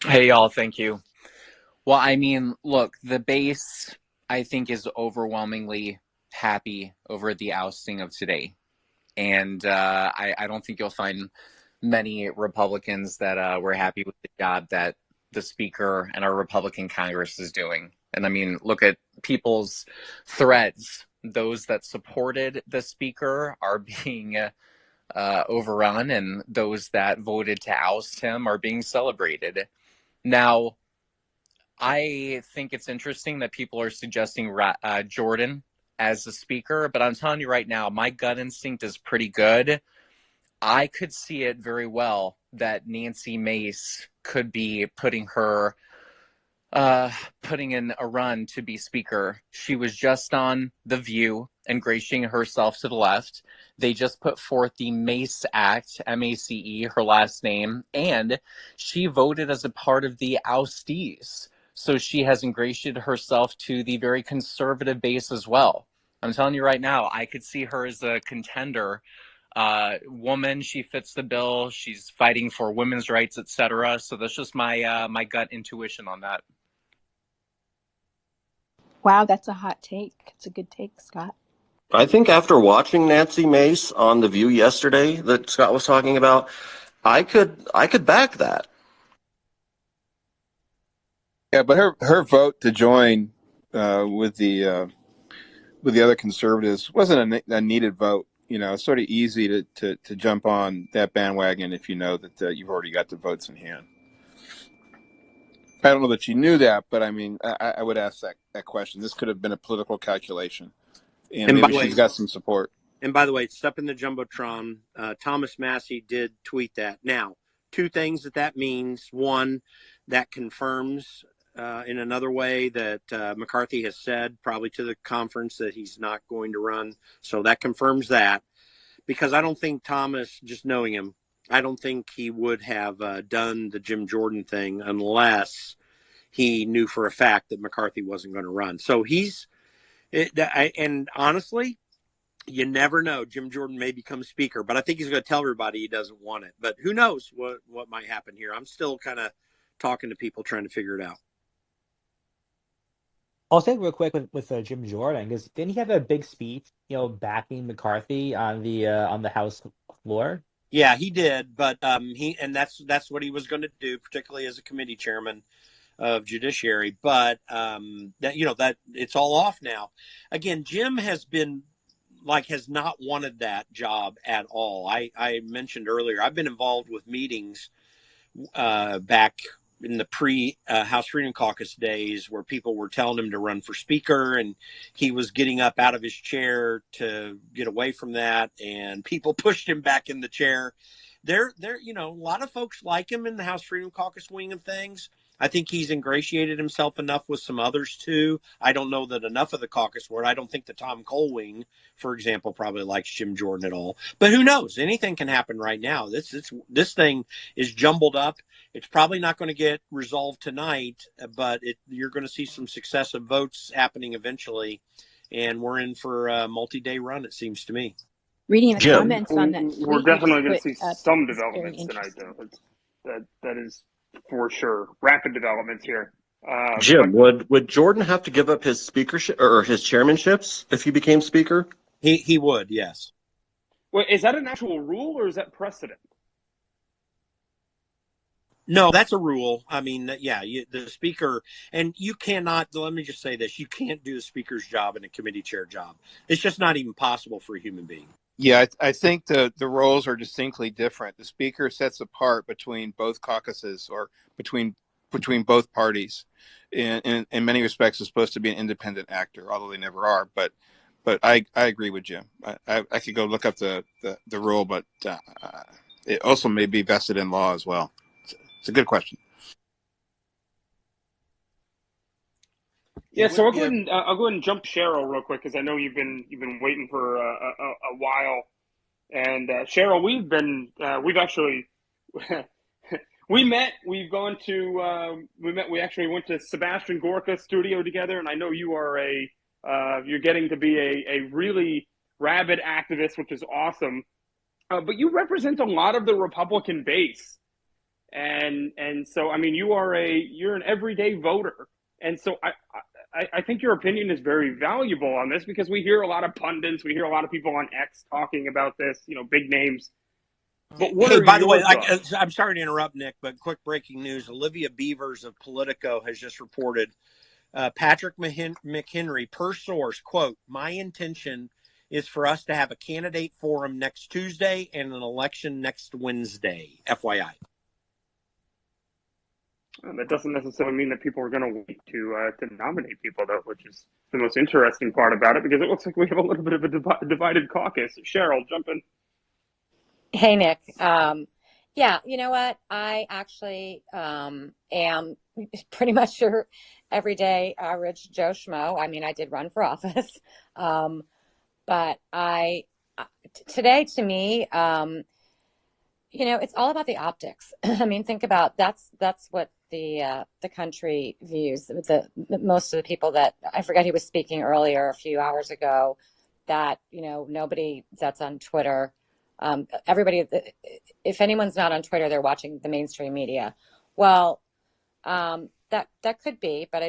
Hey, y'all. Thank you. Well, look, the base, I think, is overwhelmingly happy over the ousting of today. And I don't think you'll find many Republicans that were happy with the job that the Speaker and our Republican Congress is doing. And look at people's threads. Those that supported the Speaker are being overrun, and those that voted to oust him are being celebrated. Now, I think it's interesting that people are suggesting Jordan as the Speaker, but I'm telling you right now, my gut instinct is pretty good. I could see it very well that Nancy Mace could be putting in a run to be Speaker. She was just on The View, ingratiating herself to the left. They just put forth the MACE Act, MACE, her last name, and she voted as a part of the oustees. So she has ingratiated herself to the very conservative base as well. I'm telling you right now, I could see her as a contender. Woman, she fits the bill. She's fighting for women's rights, etc. So that's just my my gut intuition on that. Wow, that's a hot take. It's a good take, Scott. I think after watching Nancy Mace on The View yesterday that Scott was talking about, I could back that. Yeah, but her vote to join with the other conservatives wasn't a needed vote. You know, it's sort of easy to jump on that bandwagon if you know that you've already got the votes in hand. I don't know that she knew that, but I mean, I would ask that question. This could have been a political calculation, and maybe she's got some support. And by the way, it's up in the Jumbotron. Thomas Massey did tweet that. Now, two things that means. One, that confirms in another way that McCarthy has said probably to the conference that he's not going to run. So that confirms that, because I don't think Thomas, just knowing him, I don't think he would have done the Jim Jordan thing unless he knew for a fact that McCarthy wasn't going to run. So and honestly, you never know. Jim Jordan may become speaker, but I think he's going to tell everybody he doesn't want it. But who knows what might happen here? I'm still kind of talking to people trying to figure it out. I'll say real quick with Jim Jordan, because didn't he have a big speech, backing McCarthy on the House floor? Yeah, he did, but that's what he was going to do, particularly as a committee chairman of Judiciary. But that it's all off now. Again, Jim has not wanted that job at all. I mentioned earlier, I've been involved with meetings back in the pre-House Freedom Caucus days where people were telling him to run for speaker, and he was getting up out of his chair to get away from that, and people pushed him back in the chair. A lot of folks like him in the House Freedom Caucus wing of things. I think he's ingratiated himself enough with some others too. I don't know that enough of the caucus were. I don't think the Tom Cole wing, for example, probably likes Jim Jordan at all. But who knows? Anything can happen right now. This thing is jumbled up. It's probably not going to get resolved tonight, but you're going to see some successive votes happening eventually, and we're in for a multi-day run, it seems to me. Reading the comments on that tweet, we're definitely going to see some very developments tonight, though. That is for sure. Rapid developments here. Jim, would Jordan have to give up his speakership or his chairmanships if he became speaker? He would, yes. Wait, is that an actual rule or is that precedent? No, that's a rule. I mean, the speaker, and you cannot, let me just say this, you can't do the speaker's job and a committee chair job. It's just not even possible for a human being. Yeah, I think the roles are distinctly different. The speaker sets apart between both caucuses or between both parties. In many respects, is supposed to be an independent actor, although they never are. But I agree with Jim. I could go look up the rule, but it also may be vested in law as well. It's a good question. Yeah, so I'll go ahead and jump Cheryl real quick because I know you've been waiting for a while. And Cheryl, we've actually we met. We've gone to we actually went to Sebastian Gorka studio together, and I know you are you're getting to be a really rabid activist, which is awesome. But you represent a lot of the Republican base, and so I mean you're an everyday voter, and so I think your opinion is very valuable on this because we hear a lot of pundits, we hear a lot of people on X talking about this, big names. But by the way, I'm sorry to interrupt, Nick, but quick breaking news. Olivia Beavers of Politico has just reported Patrick McHenry, per source, quote, "My intention is for us to have a candidate forum next Tuesday and an election next Wednesday, FYI. That doesn't necessarily mean that people are going to wait to nominate people, though, which is the most interesting part about it, because it looks like we have a little bit of a divided caucus. Cheryl, jump in. Hey, Nick. Yeah, you know what? I actually am pretty much your everyday average Joe Schmo. I mean, I did run for office, but I today to me, it's all about the optics. I mean, think about that's what the country views. Most of the people that I forget he was speaking earlier a few hours ago, that nobody that's on Twitter, everybody, if anyone's not on Twitter, they're watching the mainstream media. Well, that could be, but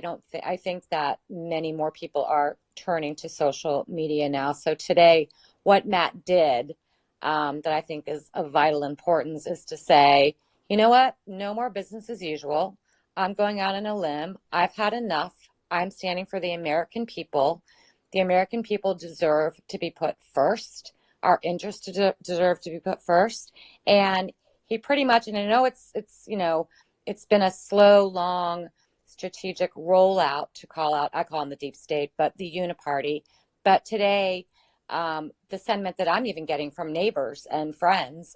I think that many more people are turning to social media now. So today, what Matt did, that I think is of vital importance, is to say, you know what? No more business as usual. I'm going out on a limb. I've had enough. I'm standing for the American people. The American people deserve to be put first. Our interests deserve to be put first. And he pretty much, and I know it's been a slow, long, strategic rollout to call out, I call them the deep state, but the uniparty. But today, the sentiment that I'm even getting from neighbors and friends,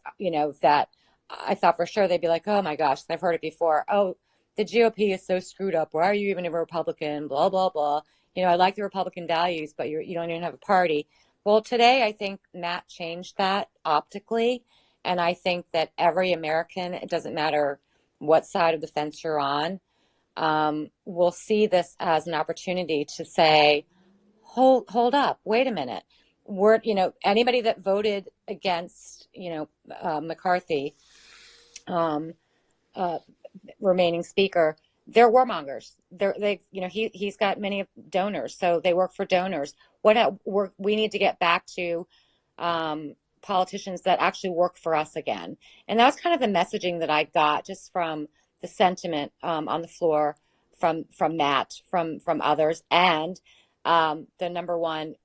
that I thought for sure they'd be like, oh my gosh, I've heard it before. Oh, the GOP is so screwed up. Why are you even a Republican? Blah, blah, blah. I like the Republican values, but you don't even have a party. Well, today I think Matt changed that optically. And I think that every American, it doesn't matter what side of the fence you're on, will see this as an opportunity to say, hold up, wait a minute. Anybody that voted against, McCarthy, remaining speaker, they're warmongers. He's got many donors, so they work for donors. We need to get back to politicians that actually work for us again. And that was kind of the messaging that I got just from the sentiment on the floor from Matt, from others, and the number one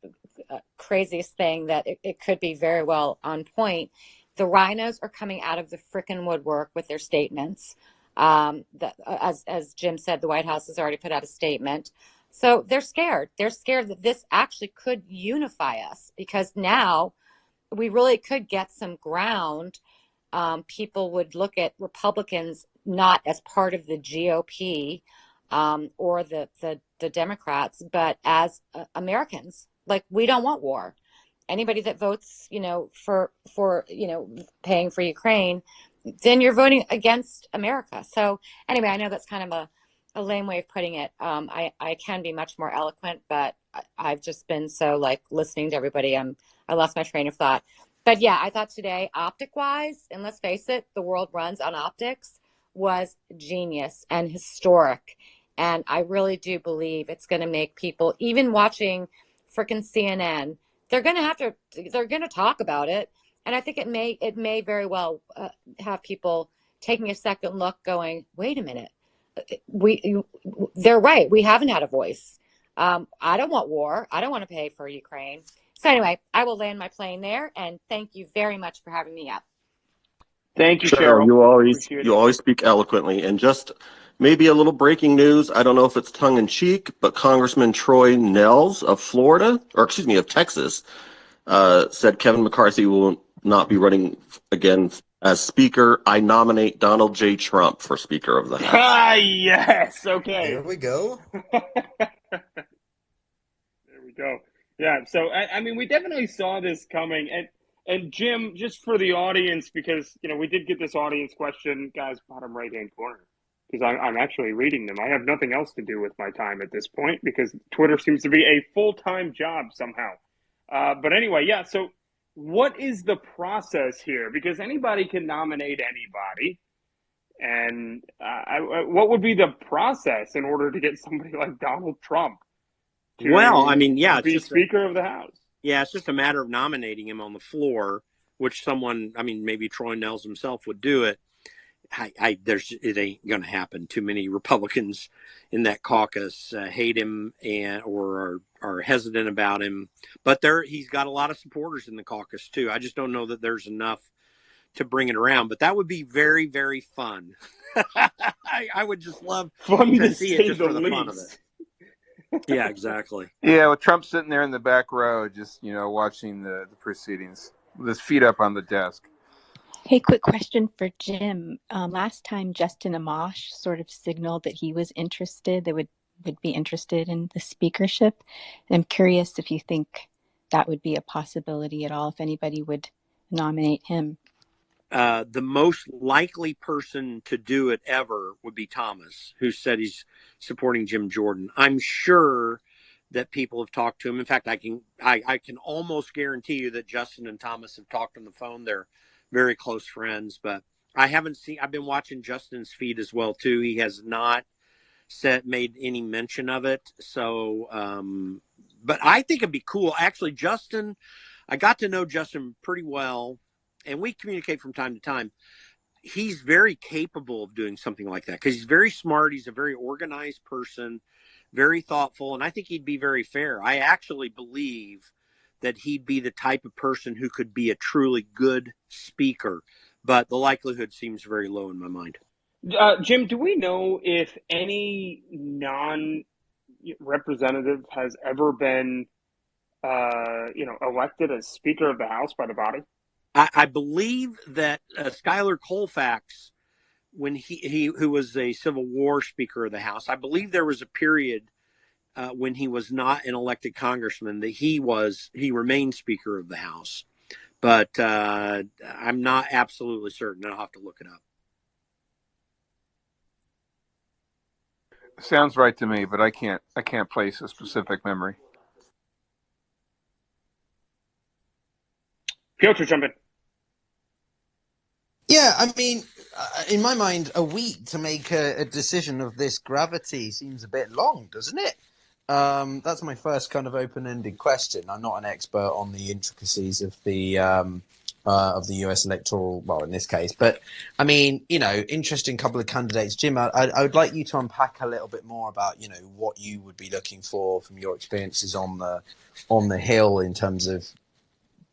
craziest thing that it could be very well on point. The rhinos are coming out of the frickin' woodwork with their statements. As Jim said, the White House has already put out a statement. So they're scared. They're scared that this actually could unify us, because now we really could get some ground. People would look at Republicans not as part of the GOP or the Democrats, but as Americans. Like, we don't want war. Anybody that votes, for paying for Ukraine, then you're voting against America. So anyway, I know that's kind of a lame way of putting it. I can be much more eloquent, but I've just been so listening to everybody. I lost my train of thought. But yeah, I thought today, optic wise, and let's face it, the world runs on optics, was genius and historic. And I really do believe it's going to make people, even watching frickin' CNN, they're going to talk about it. And I think it may very well have people taking a second look, going, wait a minute, they're right. We haven't had a voice. I don't want war. I don't want to pay for Ukraine. So anyway, I will land my plane there, and thank you very much for having me up. Thank you, Cheryl. Cheryl. You always speak eloquently. And just maybe a little breaking news. I don't know if it's tongue in cheek, but Congressman Troy Nehls of Texas, said Kevin McCarthy will not be running again as Speaker. I nominate Donald J. Trump for Speaker of the House. Ah, yes. Okay. There we go. There we go. Yeah. So I mean, we definitely saw this coming, and Jim, just for the audience, because we did get this audience question, guys, bottom right hand corner, because I'm actually reading them. I have nothing else to do with my time at this point, because Twitter seems to be a full-time job somehow. But anyway, yeah. So what is the process here? Because anybody can nominate anybody. And what would be the process in order to get somebody like Donald Trump to be Speaker of the House? Yeah, it's just a matter of nominating him on the floor, which maybe Troy Nehls himself would do it. It ain't going to happen. Too many Republicans in that caucus hate him or are hesitant about him. But he's got a lot of supporters in the caucus too. I just don't know that there's enough to bring it around. But that would be very, very fun. I would just love to see it just for the fun of it. Yeah, exactly. Yeah, with Trump sitting there in the back row, just watching the proceedings with his feet up on the desk. Hey, quick question for Jim. Last time Justin Amash sort of signaled that he was interested, that would be interested in the speakership. And I'm curious if you think that would be a possibility at all if anybody would nominate him. The most likely person to do it ever would be Thomas, who said he's supporting Jim Jordan. I'm sure that people have talked to him. In fact, I can almost guarantee you that Justin and Thomas have talked on the phone. They're very close friends, but I've been watching Justin's feed as well too. He has not made any mention of it. So, but I think it'd be cool. Actually, Justin, I got to know Justin pretty well, and we communicate from time to time. He's very capable of doing something like that because he's very smart. He's a very organized person, very thoughtful, and I think he'd be very fair. I actually believe that he'd be the type of person who could be a truly good speaker, but the likelihood seems very low in my mind. Jim, do we know if any non-representative has ever been, elected as Speaker of the House by the body? I believe that Schuyler Colfax, when who was a Civil War Speaker of the House, I believe there was a period when he was not an elected congressman that he remained Speaker of the House. But I'm not absolutely certain. I'll have to look it up. Sounds right to me, but I can't place a specific memory. Piotr, jump in. Yeah, I mean, in my mind, a week to make a decision of this gravity seems a bit long, doesn't it? That's my first kind of open-ended question. I'm not an expert on the intricacies of the U.S. electoral, well, in this case, but I mean, interesting couple of candidates. Jim, I would like you to unpack a little bit more about, what you would be looking for from your experiences on the Hill in terms of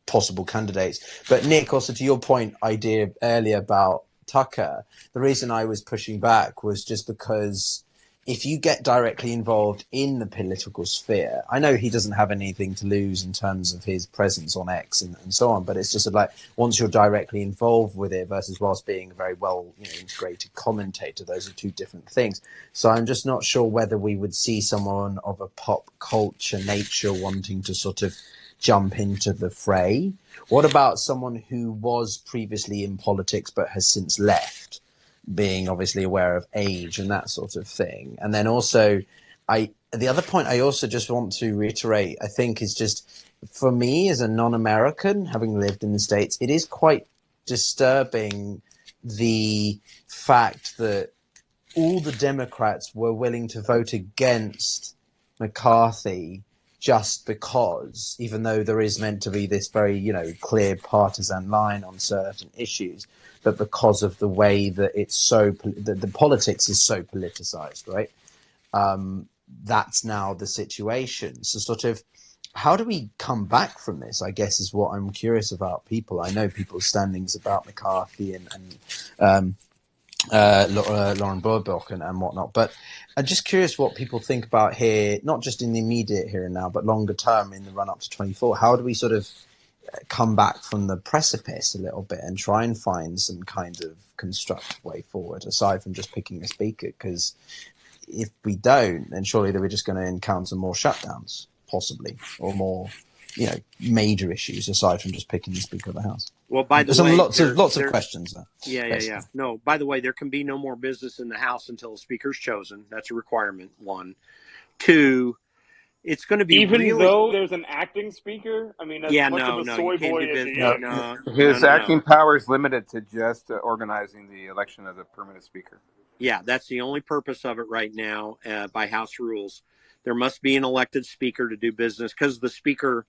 possible candidates. But Nick, also to your idea earlier about Tucker, the reason I was pushing back was just because if you get directly involved in the political sphere, I know he doesn't have anything to lose in terms of his presence on X and so on, but it's just like once you're directly involved with it versus whilst being a very well integrated commentator, those are two different things. So I'm just not sure whether we would see someone of a pop culture nature wanting to sort of jump into the fray. What about someone who was previously in politics but has since left, being obviously aware of age and that sort of thing? And then also, the other point I also just want to reiterate, I think, is just for me as a non-American, having lived in the States, it is quite disturbing the fact that all the Democrats were willing to vote against McCarthy just because, even though there is meant to be this very, clear partisan line on certain issues, but because of the way that it's the politics is so politicized, right? That's now the situation. So sort of, how do we come back from this, I guess, is what I'm curious about people. I know people's standings about McCarthy and Lauren Boebruch and whatnot, but I'm just curious what people think about here, not just in the immediate here and now, but longer term in the run up to 24. How do we sort of come back from the precipice a little bit and try and find some kind of constructive way forward aside from just picking a speaker? Because if we don't, then surely we're just going to encounter more shutdowns, possibly, or more, major issues aside from just picking the Speaker of the House. Well, by the way, lots of questions there. Yeah. No, by the way, there can be no more business in the House until the Speaker's chosen. That's a requirement. 1, 2. It's going to be even though there's an acting Speaker. I mean, much of a soy boy as he is. His acting power is limited to just organizing the election of the permanent Speaker. Yeah, that's the only purpose of it right now by House rules. There must be an elected Speaker to do business because the Speaker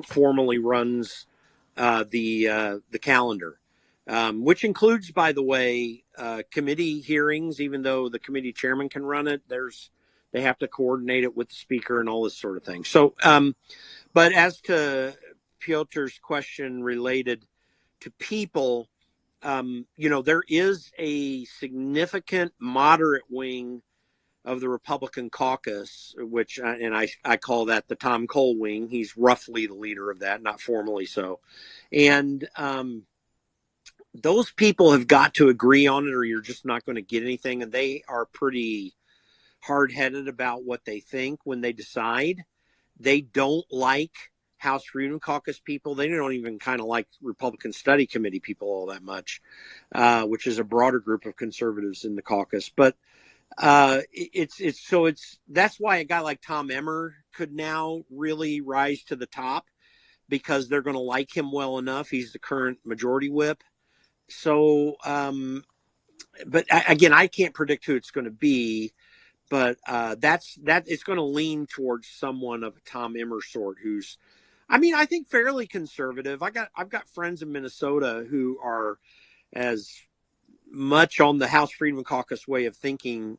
formally runs the calendar, which includes, by the way, committee hearings. Even though the committee chairman can run it, they have to coordinate it with the Speaker and all this sort of thing. So, but as to Piotr's question related to people, there is a significant moderate wing of the Republican caucus, which, and I call that the Tom Cole wing. He's roughly the leader of that, not formally so. And those people have got to agree on it or you're just not going to get anything. And they are pretty hard-headed about what they think when they decide. They don't like House Freedom Caucus people. They don't even kind of like Republican Study Committee people all that much, which is a broader group of conservatives in the caucus. But that's why a guy like Tom Emmer could now really rise to the top, because they're going to like him well enough. He's the current majority whip. So, but again, I can't predict who it's going to be. But it's going to lean towards someone of a Tom Emmer sort, who's, I mean, I think fairly conservative. I've got friends in Minnesota who are as much on the House Freedom Caucus way of thinking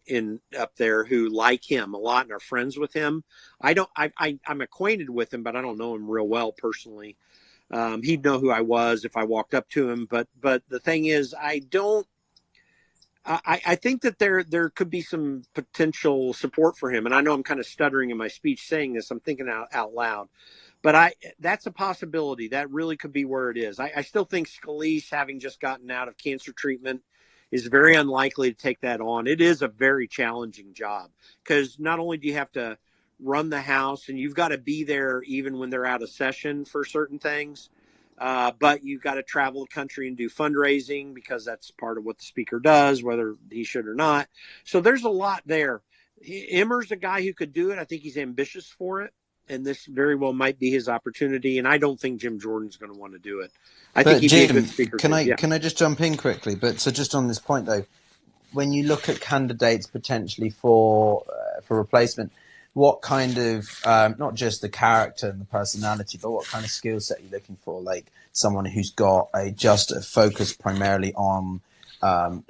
up there, who like him a lot and are friends with him. I'm acquainted with him, but I don't know him real well personally. He'd know who I was if I walked up to him. But the thing is, I think that there could be some potential support for him. And I know I'm kind of stuttering in my speech saying this. I'm thinking out loud. But that's a possibility. That really could be where it is. I still think Scalise, having just gotten out of cancer treatment, is very unlikely to take that on. It is a very challenging job, because not only do you have to run the House, and you've got to be there even when they're out of session for certain things, but you've got to travel the country and do fundraising, because that's part of what the Speaker does, whether he should or not. So there's a lot there. Emmer's a guy who could do it. I think he's ambitious for it, and this very well might be his opportunity. And I don't think Jim Jordan's going to want to do it. I think he'd be a good Speaker. Can I just jump in quickly? But so just on this point though, when you look at candidates potentially for replacement, what kind of not just the character and the personality, but what kind of skill set are you looking for? Like someone who's got a focus primarily on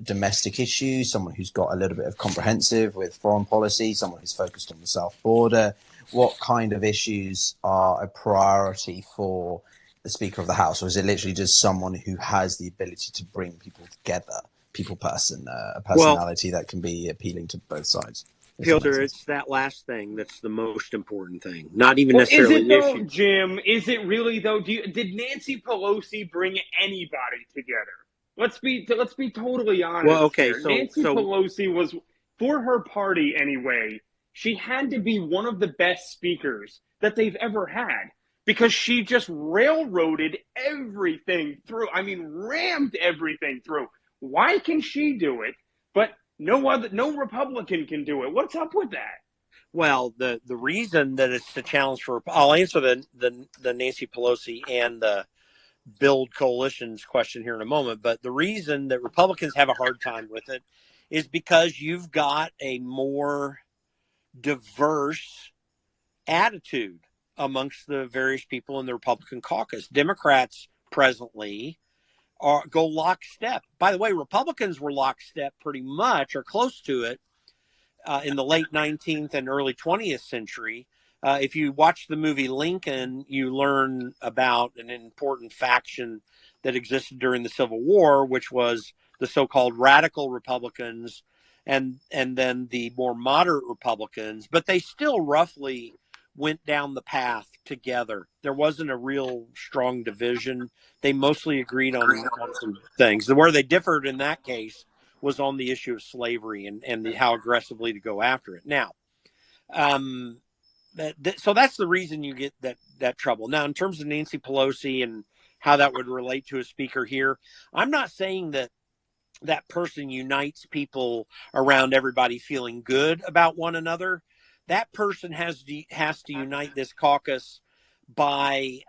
domestic issues, someone who's got a little bit of comprehensive with foreign policy, someone who's focused on the south border. What kind of issues are a priority for the Speaker of the House, or is it literally just someone who has the ability to bring people together, a personality that can be appealing to both sides? Piotr, it's that last thing that's the most important thing. Not even necessarily is it though, issue. Jim? Is it really though? Did Nancy Pelosi bring anybody together? Let's be totally honest. Well, okay, here. Nancy Pelosi was, for her party anyway, she had to be one of the best speakers that they've ever had, because she just railroaded everything through. I mean, rammed everything through. Why can she do it, but no Republican can do it? What's up with that? Well, the reason that it's the challenge for, I'll answer the Nancy Pelosi and the Build Coalition's question here in a moment, but the reason that Republicans have a hard time with it is because you've got a more diverse attitude amongst the various people in the Republican caucus. Democrats presently go lockstep. By the way, Republicans were lockstep pretty much, or close to it, in the late 19th and early 20th century. If you watch the movie Lincoln, you learn about an important faction that existed during the Civil War, which was the so-called radical Republicans and then the more moderate Republicans, but they still roughly went down the path together. There wasn't a real strong division. They mostly agreed on some things. Where they differed in that case was on the issue of slavery and how aggressively to go after it. Now, so that's the reason you get that trouble. Now, in terms of Nancy Pelosi and how that would relate to a speaker here, I'm not saying that person unites people around everybody feeling good about one another. That person has to unite this caucus by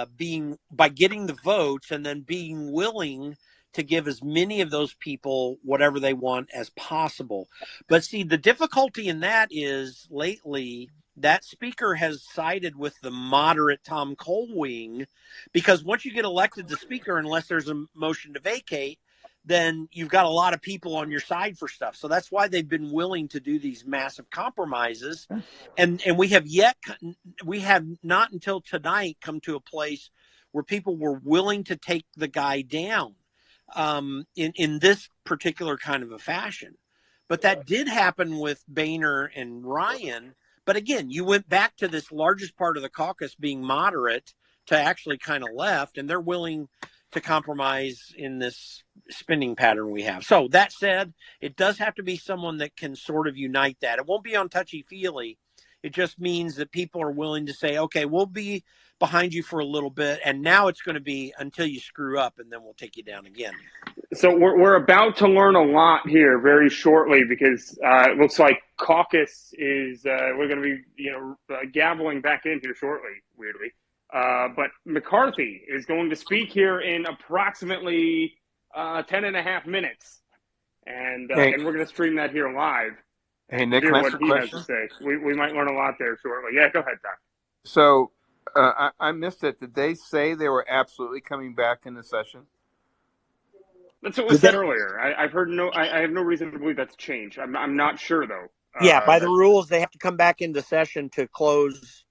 getting the votes and then being willing to give as many of those people whatever they want as possible. But see, the difficulty in that is lately that speaker has sided with the moderate Tom Cole wing, because once you get elected to speaker, unless there's a motion to vacate, then you've got a lot of people on your side for stuff. So that's why they've been willing to do these massive compromises. And we have not until tonight come to a place where people were willing to take the guy down in this particular kind of a fashion. But that did happen with Boehner and Ryan. But again, you went back to this largest part of the caucus being moderate to actually kind of left, and they're willing to compromise in this spending pattern we have. So that said, it does have to be someone that can sort of unite that. It won't be on touchy-feely. It just means that people are willing to say, okay, we'll be behind you for a little bit, and now it's going to be until you screw up, and then we'll take you down again. So we're about to learn a lot here very shortly, because it looks like caucus is we're going to be gaveling back in here shortly, weirdly. But McCarthy is going to speak here in approximately 10 and a half minutes, and we're going to stream that here live. Hey, Nick, Hear can I what ask a he has question? to say. We might learn a lot there shortly. Yeah, go ahead, Doc. So I missed it. Did they say they were absolutely coming back into session? That's what was said earlier. I've heard I have no reason to believe that's changed. I'm not sure though. Yeah, by the rules, they have to come back into session to close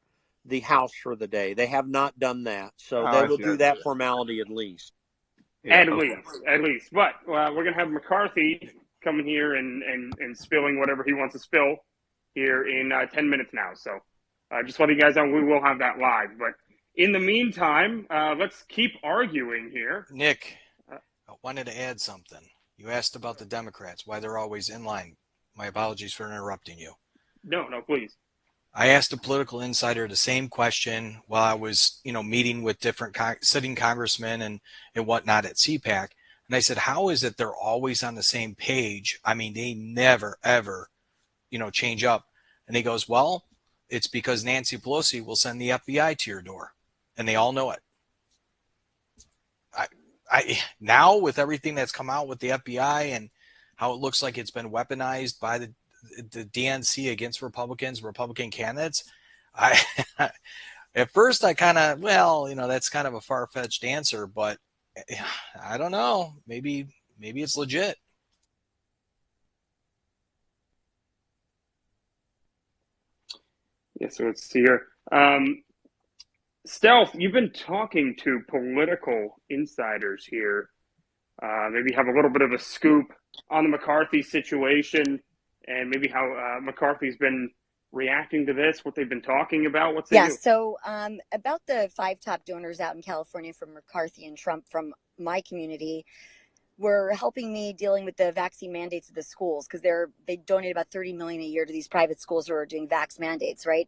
the House for the day. They have not done that, so they will do that formality at least. At least. But we're going to have McCarthy coming here and spilling whatever he wants to spill here in 10 minutes now. So just letting you guys know, we will have that live. But in the meantime, let's keep arguing here. Nick, I wanted to add something. You asked about the Democrats, why they're always in line. My apologies for interrupting you. No, please. I asked a political insider the same question while I was, meeting with different sitting congressmen and whatnot at CPAC. And I said, how is it they're always on the same page? I mean, they never, ever, change up. And he goes, well, it's because Nancy Pelosi will send the FBI to your door. And they all know it. I now, with everything that's come out with the FBI and how it looks like it's been weaponized by the DNC against Republican candidates, at first I kind of, that's kind of a far-fetched answer, but I don't know. Maybe it's legit. Yeah, so let's see here. Stealth, you've been talking to political insiders here. Maybe have a little bit of a scoop on the McCarthy situation and maybe how McCarthy's been reacting to this, what they've been talking about. What's Yeah, so about the 5 top donors out in California from McCarthy and Trump from my community were helping me dealing with the vaccine mandates of the schools, because they donate about $30 million a year to these private schools who are doing vax mandates, right?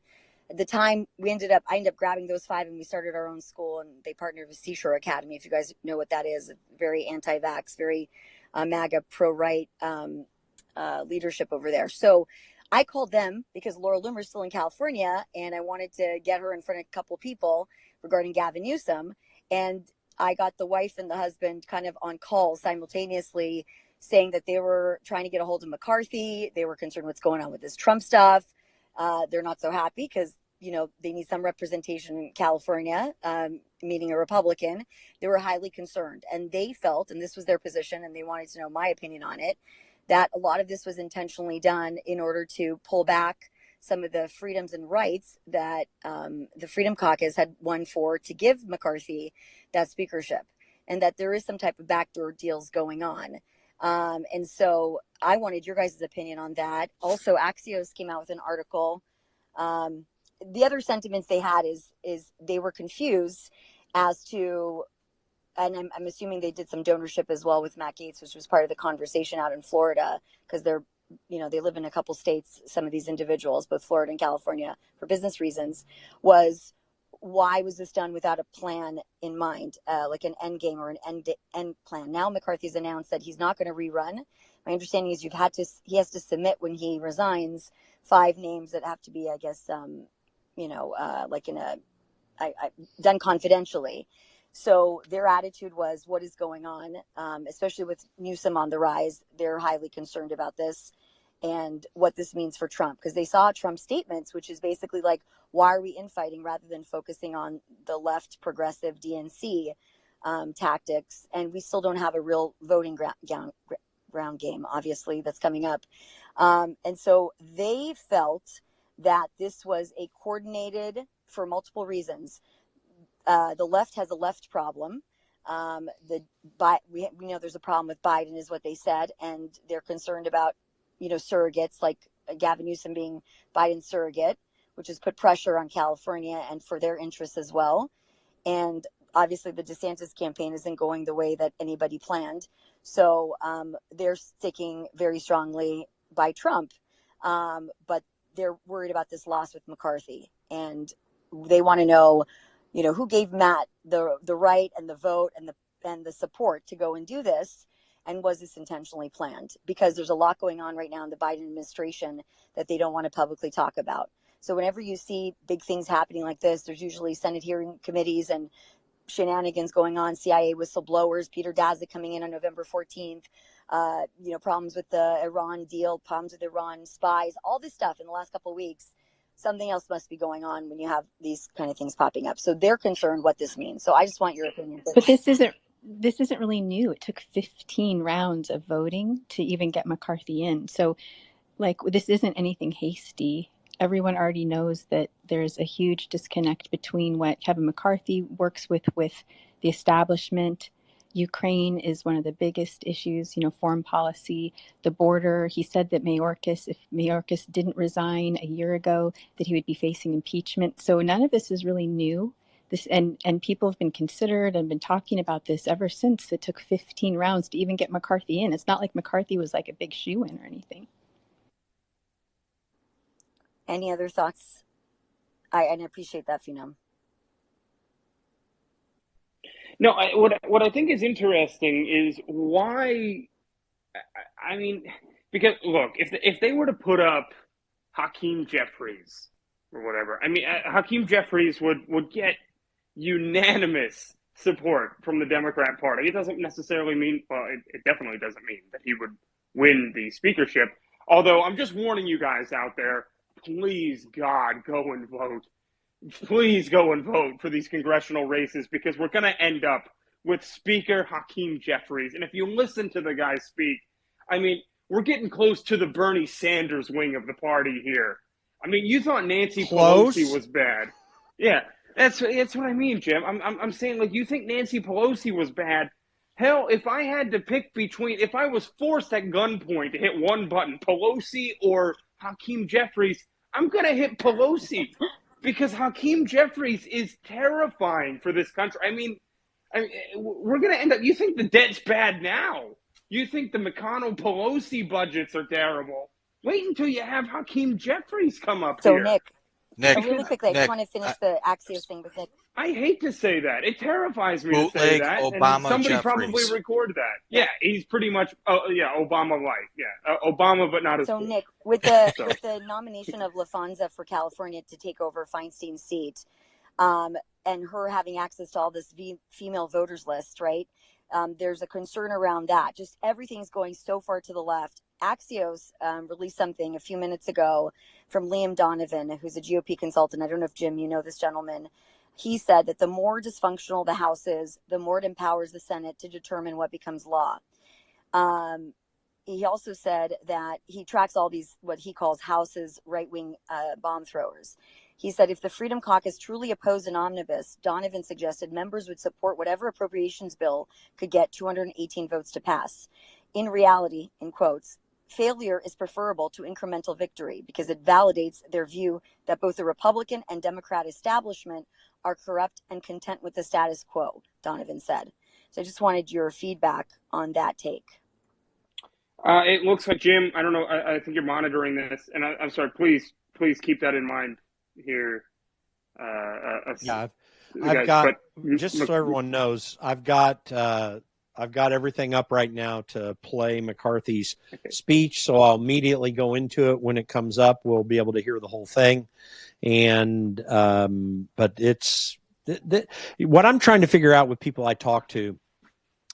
At the time, I ended up grabbing those 5 and we started our own school, and they partnered with Seashore Academy. If you guys know what that is, very anti-vax, very MAGA pro-right leadership over there. So I called them because Laura Loomer's still in California, and I wanted to get her in front of a couple people regarding Gavin Newsom. And I got the wife and the husband kind of on call simultaneously saying that they were trying to get a hold of McCarthy. They were concerned what's going on with this Trump stuff. They're not so happy because, they need some representation in California, meaning a Republican. They were highly concerned, and they felt, and this was their position, and they wanted to know my opinion on it, that a lot of this was intentionally done in order to pull back some of the freedoms and rights that the Freedom Caucus had won for to give McCarthy that speakership, and that there is some type of backdoor deals going on. And so I wanted your guys' opinion on that. Also, Axios came out with an article. The other sentiments they had is they were confused as to, and I'm assuming they did some donorship as well with Matt Gaetz, which was part of the conversation out in Florida, because they're, they live in a couple states, some of these individuals, both Florida and California, for business reasons, was why was this done without a plan in mind, like an end game or an end plan? Now McCarthy's announced that he's not going to rerun. My understanding is he has to submit when he resigns 5 names that have to be, I guess, like in done confidentially. So their attitude was, what is going on? Especially with Newsom on the rise, they're highly concerned about this and what this means for Trump, because they saw Trump's statements, which is basically like, why are we infighting rather than focusing on the left progressive DNC tactics? And we still don't have a real voting ground game, obviously, that's coming up. And so they felt that this was a coordinated, for multiple reasons. The left has a left problem. We know there's a problem with Biden, is what they said, and they're concerned about, surrogates like Gavin Newsom being Biden's surrogate, which has put pressure on California and for their interests as well. And obviously, the DeSantis campaign isn't going the way that anybody planned, so they're sticking very strongly by Trump, but they're worried about this loss with McCarthy, and they want to know, who gave Matt the right and the vote and the support to go and do this? And was this intentionally planned? Because there's a lot going on right now in the Biden administration that they don't want to publicly talk about. So whenever you see big things happening like this, there's usually Senate hearing committees and shenanigans going on, CIA whistleblowers, Peter Daszak coming in on November 14th, problems with the Iran deal, problems with Iran spies, all this stuff in the last couple of weeks. Something else must be going on when you have these kind of things popping up. So they're concerned what this means. So I just want your opinion. But this isn't really new. It took 15 rounds of voting to even get McCarthy in. So this isn't anything hasty. Everyone already knows that there's a huge disconnect between what Kevin McCarthy works with the establishment. Ukraine is one of the biggest issues, foreign policy, the border. He said that if Mayorkas didn't resign a year ago, that he would be facing impeachment. So none of this is really new. This and people have been considered and been talking about this ever since it took 15 rounds to even get McCarthy in. It's not like McCarthy was like a big shoo-in or anything. Any other thoughts? I appreciate that, Phenom. No, what I think is interesting is why. I mean, because look, if they were to put up Hakeem Jeffries or whatever, I mean, Hakeem Jeffries would get unanimous support from the Democrat Party. It doesn't necessarily mean, well, it definitely doesn't mean that he would win the speakership. Although I'm just warning you guys out there, please, God, go and vote. Please go and vote for these congressional races, because we're going to end up with Speaker Hakeem Jeffries. And if you listen to the guy speak, I mean, we're getting close to the Bernie Sanders wing of the party here. I mean, you thought Nancy Pelosi was bad. Yeah, that's what I mean, Jim. I'm saying, you think Nancy Pelosi was bad. Hell, if I had to pick if I was forced at gunpoint to hit one button, Pelosi or Hakeem Jeffries, I'm going to hit Pelosi. Because Hakeem Jeffries is terrifying for this country. I mean, we're going to end up. You think the debt's bad now? You think the McConnell-Pelosi budgets are terrible? Wait until you have Hakeem Jeffries come up here. So, Nick, really quickly, I just want to finish the Axios thing with Nick. I hate to say that. It terrifies me to say Bootleg that. Obama And somebody Jeffries. probably recorded that. Yeah, he's pretty much, Obama-like. Yeah, Obama, but not as So, cool. Nick, with the nomination of LaFonza for California to take over Feinstein's seat, and her having access to all this female voters list, right? There's a concern around that. Just everything's going so far to the left. Axios released something a few minutes ago from Liam Donovan, who's a GOP consultant. I don't know if, Jim, you know this gentleman. He said that the more dysfunctional the House is, the more it empowers the Senate to determine what becomes law. He also said that he tracks all these, what he calls House's right-wing bomb throwers. He said if the Freedom Caucus truly opposed an omnibus, Donovan suggested members would support whatever appropriations bill could get 218 votes to pass. In reality, in quotes, failure is preferable to incremental victory because it validates their view that both the Republican and Democrat establishment are corrupt and content with the status quo, Donovan said. So I just wanted your feedback on that take. It looks like, Jim, I don't know, I think you're monitoring this, and I'm sorry, please keep that in mind here. Yeah, I've got, just so everyone knows, I've got everything up right now to play McCarthy's speech, so I'll immediately go into it. When it comes up, we'll be able to hear the whole thing. And but it's what I'm trying to figure out with people I talk to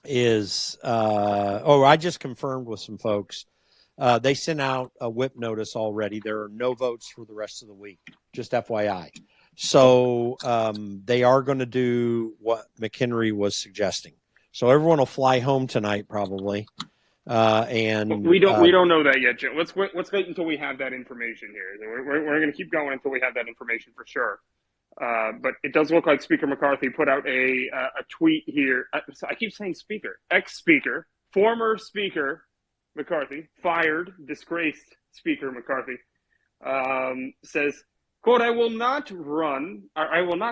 is I just confirmed with some folks. They sent out a whip notice already. There are no votes for the rest of the week, just FYI. So they are going to do what McHenry was suggesting. So everyone will fly home tonight probably. And we don't know that yet, Jim. Let's wait until we have that information here. We're going to keep going until we have that information for sure. But it does look like Speaker McCarthy put out a tweet here. I keep saying speaker, ex-speaker, former Speaker McCarthy, fired, disgraced Speaker McCarthy, says, quote, I will not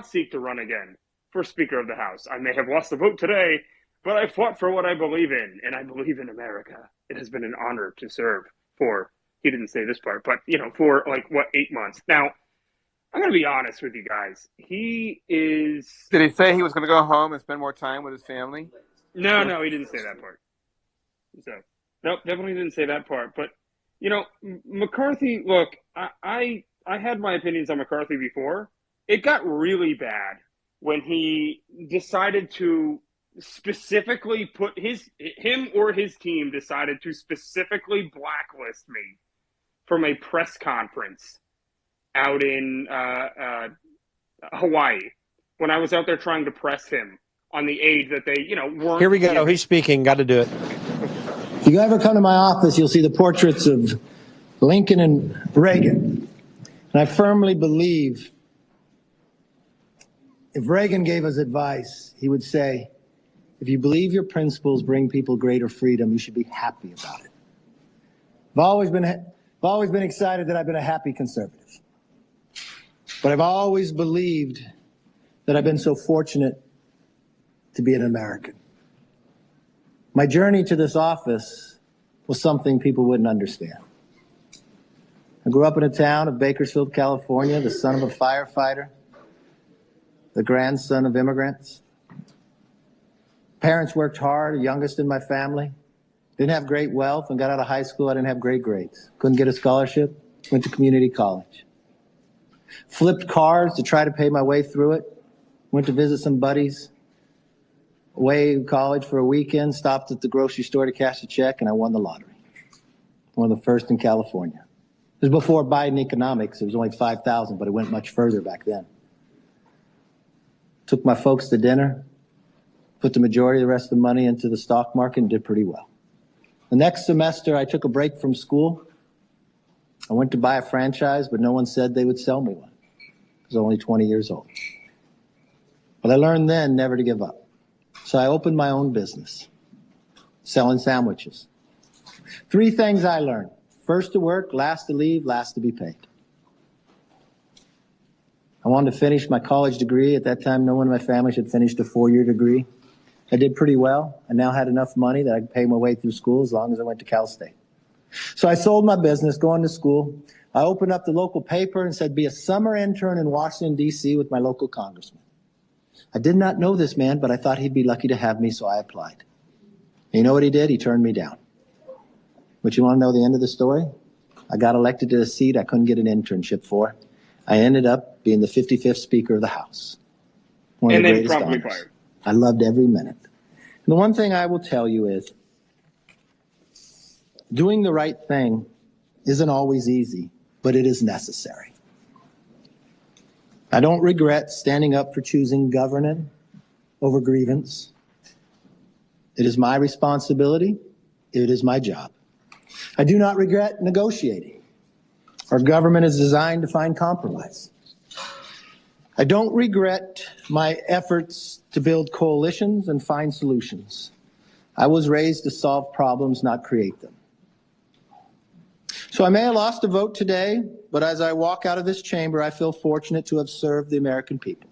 seek to run again for Speaker of the House. I may have lost the vote today, but I fought for what I believe in, and I believe in America. It has been an honor to serve for, he didn't say this part, but, for 8 months. Now, I'm going to be honest with you guys. He is. Did he say he was going to go home and spend more time with his family? No, he didn't say that part. So, nope, definitely didn't say that part. But, McCarthy, look, I had my opinions on McCarthy before. It got really bad when he decided to specifically put him or his team decided to specifically blacklist me from a press conference out in Hawaii when I was out there trying to press him on the aid that they, weren't. Here we go. He's speaking. Got to do it. If you ever come to my office, you'll see the portraits of Lincoln and Reagan. And I firmly believe if Reagan gave us advice, he would say, if you believe your principles bring people greater freedom, you should be happy about it. I've always been excited that I've been a happy conservative. But I've always believed that I've been so fortunate to be an American. My journey to this office was something people wouldn't understand. I grew up in a town of Bakersfield, California, the son of a firefighter, the grandson of immigrants. Parents worked hard, the youngest in my family. Didn't have great wealth, and got out of high school, I didn't have great grades. Couldn't get a scholarship, went to community college. Flipped cars to try to pay my way through it. Went to visit some buddies away in college for a weekend, stopped at the grocery store to cash a check, and I won the lottery. One of the first in California. It was before Biden economics. It was only 5,000, but it went much further back then. Took my folks to dinner, put the majority of the rest of the money into the stock market, and did pretty well. The next semester, I took a break from school. I went to buy a franchise, but no one said they would sell me one. I was only 20 years old. But I learned then never to give up. So I opened my own business, selling sandwiches. 3 things I learned. First to work, last to leave, last to be paid. I wanted to finish my college degree. At that time, no one in my family had finished a 4-year degree. I did pretty well. I now had enough money that I could pay my way through school as long as I went to Cal State. So I sold my business, going to school. I opened up the local paper and said, be a summer intern in Washington, D.C. with my local congressman. I did not know this man, but I thought he'd be lucky to have me, so I applied. And you know what he did? He turned me down. But you want to know the end of the story? I got elected to a seat I couldn't get an internship for. I ended up being the 55th Speaker of the House. One of the greatest honors. Fired. I loved every minute. And the one thing I will tell you is, doing the right thing isn't always easy, but it is necessary. I don't regret standing up for choosing governance over grievance. It is my responsibility. It is my job. I do not regret negotiating. Our government is designed to find compromise. I don't regret my efforts to build coalitions and find solutions. I was raised to solve problems, not create them. So I may have lost a vote today, but as I walk out of this chamber, I feel fortunate to have served the American people.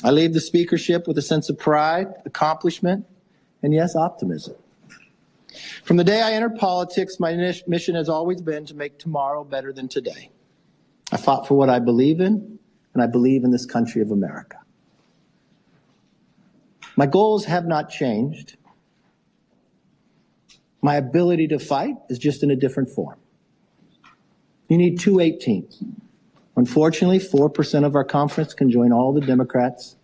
I leave the speakership with a sense of pride, accomplishment, and yes, optimism. From the day I entered politics, my mission has always been to make tomorrow better than today. I fought for what I believe in, and I believe in this country of America. My goals have not changed. My ability to fight is just in a different form. You need 218. Unfortunately, 4% of our conference can join all the Democrats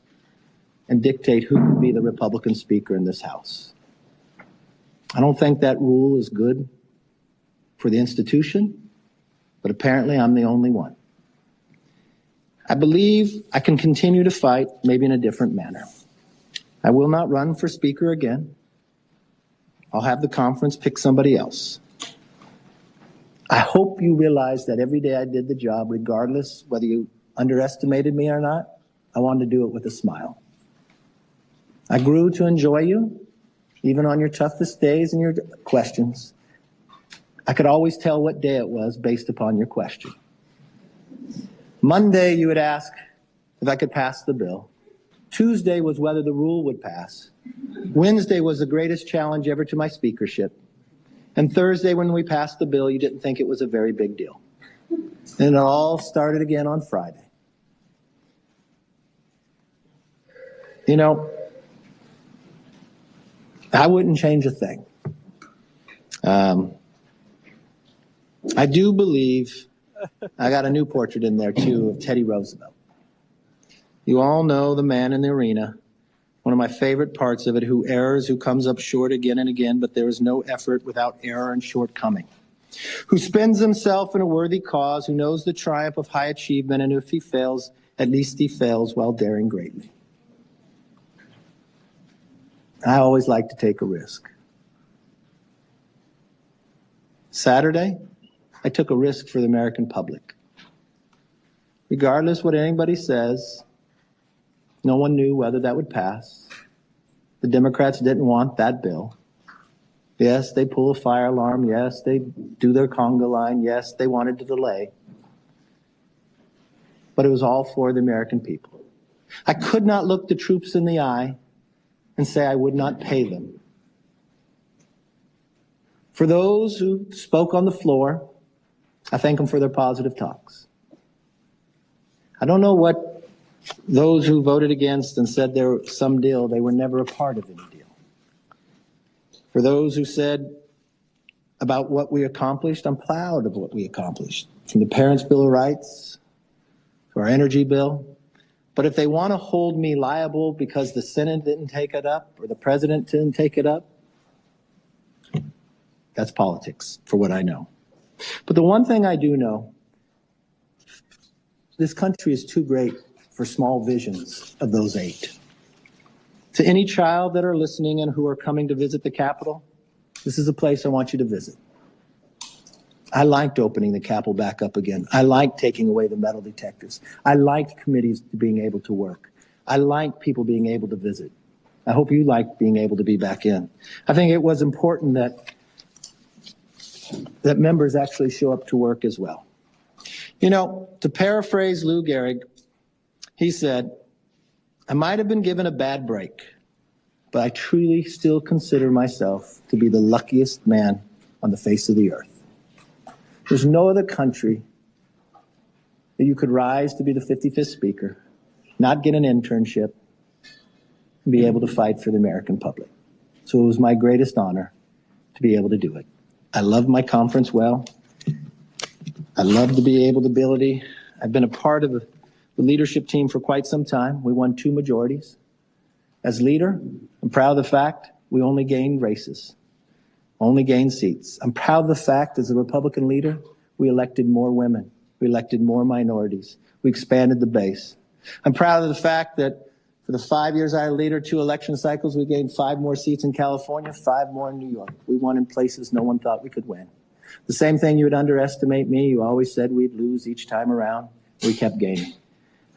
and dictate who can be the Republican speaker in this House. I don't think that rule is good for the institution, but apparently I'm the only one. I believe I can continue to fight, maybe in a different manner. I will not run for speaker again. I'll have the conference pick somebody else. I hope you realize that every day I did the job, regardless whether you underestimated me or not, I wanted to do it with a smile. I grew to enjoy you, even on your toughest days and your questions. I could always tell what day it was based upon your question. Monday, you would ask if I could pass the bill. Tuesday was whether the rule would pass. Wednesday was the greatest challenge ever to my speakership. And Thursday, when we passed the bill, you didn't think it was a very big deal. And it all started again on Friday. You know, I wouldn't change a thing. I do believe I got a new portrait in there too of Teddy Roosevelt. You all know the man in the arena. One of my favorite parts of it, who errs, who comes up short again and again, but there is no effort without error and shortcoming. Who spends himself in a worthy cause, who knows the triumph of high achievement, and if he fails, at least he fails while daring greatly. I always like to take a risk. Saturday, I took a risk for the American public. Regardless what anybody says, no one knew whether that would pass. The Democrats didn't want that bill. Yes, they pull a fire alarm. Yes, they do their conga line. Yes, they wanted to delay. But it was all for the American people. I could not look the troops in the eye and say I would not pay them. For those who spoke on the floor, I thank them for their positive talks. I don't know what those who voted against and said there was some deal, they were never a part of any deal. For those who said about what we accomplished, I'm proud of what we accomplished. From the Parents' Bill of Rights to our energy bill. But if they want to hold me liable because the Senate didn't take it up or the president didn't take it up, that's politics for what I know. But the one thing I do know, this country is too great for small visions of those 8. To any child that are listening and who are coming to visit the Capitol, this is a place I want you to visit. I liked opening the Capitol back up again. I liked taking away the metal detectors. I liked committees being able to work. I liked people being able to visit. I hope you liked being able to be back in. I think it was important that members actually show up to work as well. You know, to paraphrase Lou Gehrig, he said, I might have been given a bad break, but I truly still consider myself to be the luckiest man on the face of the earth. There's no other country that you could rise to be the 55th Speaker, not get an internship, and be able to fight for the American public. So it was my greatest honor to be able to do it. I love my conference well. I love to be able to ability. I've been a part of the leadership team for quite some time. We won 2 majorities. As leader, I'm proud of the fact we only gained races, only gained seats. I'm proud of the fact as a Republican leader, we elected more women. We elected more minorities. We expanded the base. I'm proud of the fact that for the 5 years I was leader, 2 election cycles, we gained 5 more seats in California, 5 more in New York. We won in places no one thought we could win. The same thing, you would underestimate me. You always said we'd lose each time around. We kept gaining.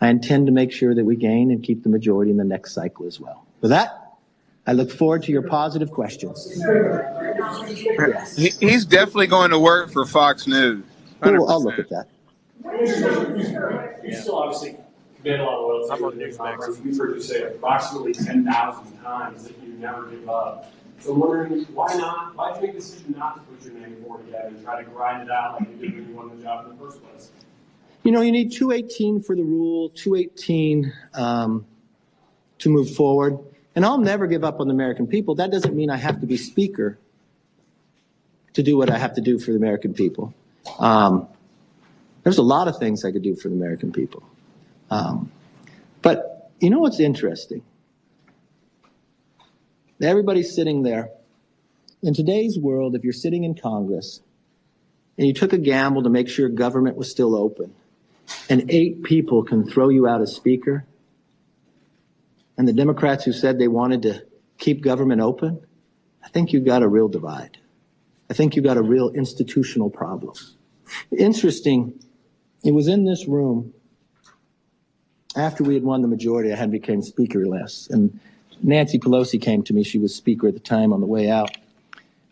I intend to make sure that we gain and keep the majority in the next cycle as well. With that, I look forward to your positive questions. Yes. He's definitely going to work for Fox News. Cool, I'll look at that. You still obviously been a lot of loyalty to the Knicks conference. We've heard you say approximately 10,000 times that you never give up. So I'm wondering, why not? Why did you make the decision not to put your name forward again and try to grind it out like you did when you won the job in the first place? You know, you need 218 for the rule, 218 to move forward. And I'll never give up on the American people. That doesn't mean I have to be Speaker to do what I have to do for the American people. There's a lot of things I could do for the American people. But you know what's interesting? Everybody's sitting there. In today's world, if you're sitting in Congress and you took a gamble to make sure government was still open, and 8 people can throw you out as Speaker, and the Democrats who said they wanted to keep government open, I think you've got a real divide. I think you've got a real institutional problem. Interesting, it was in this room after we had won the majority, I had become Speaker list, and Nancy Pelosi came to me. She was Speaker at the time on the way out.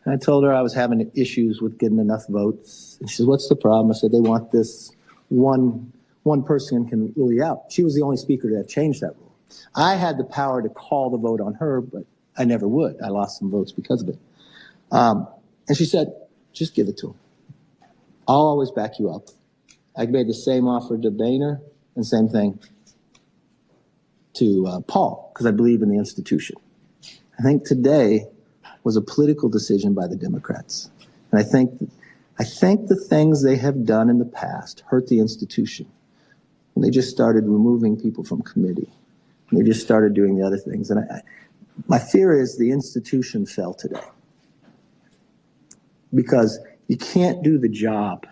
And I told her I was having issues with getting enough votes. And she said, what's the problem? I said, they want this one person can rule you out. She was the only Speaker to have changed that rule. I had the power to call the vote on her, but I never would. I lost some votes because of it. And she said, just give it to him. I'll always back you up. I made the same offer to Boehner and same thing to Paul, because I believe in the institution. I think today was a political decision by the Democrats. And I think the things they have done in the past hurt the institution. And they just started removing people from committee. And they just started doing the other things. And my fear is the institution fell today. Because you can't do the job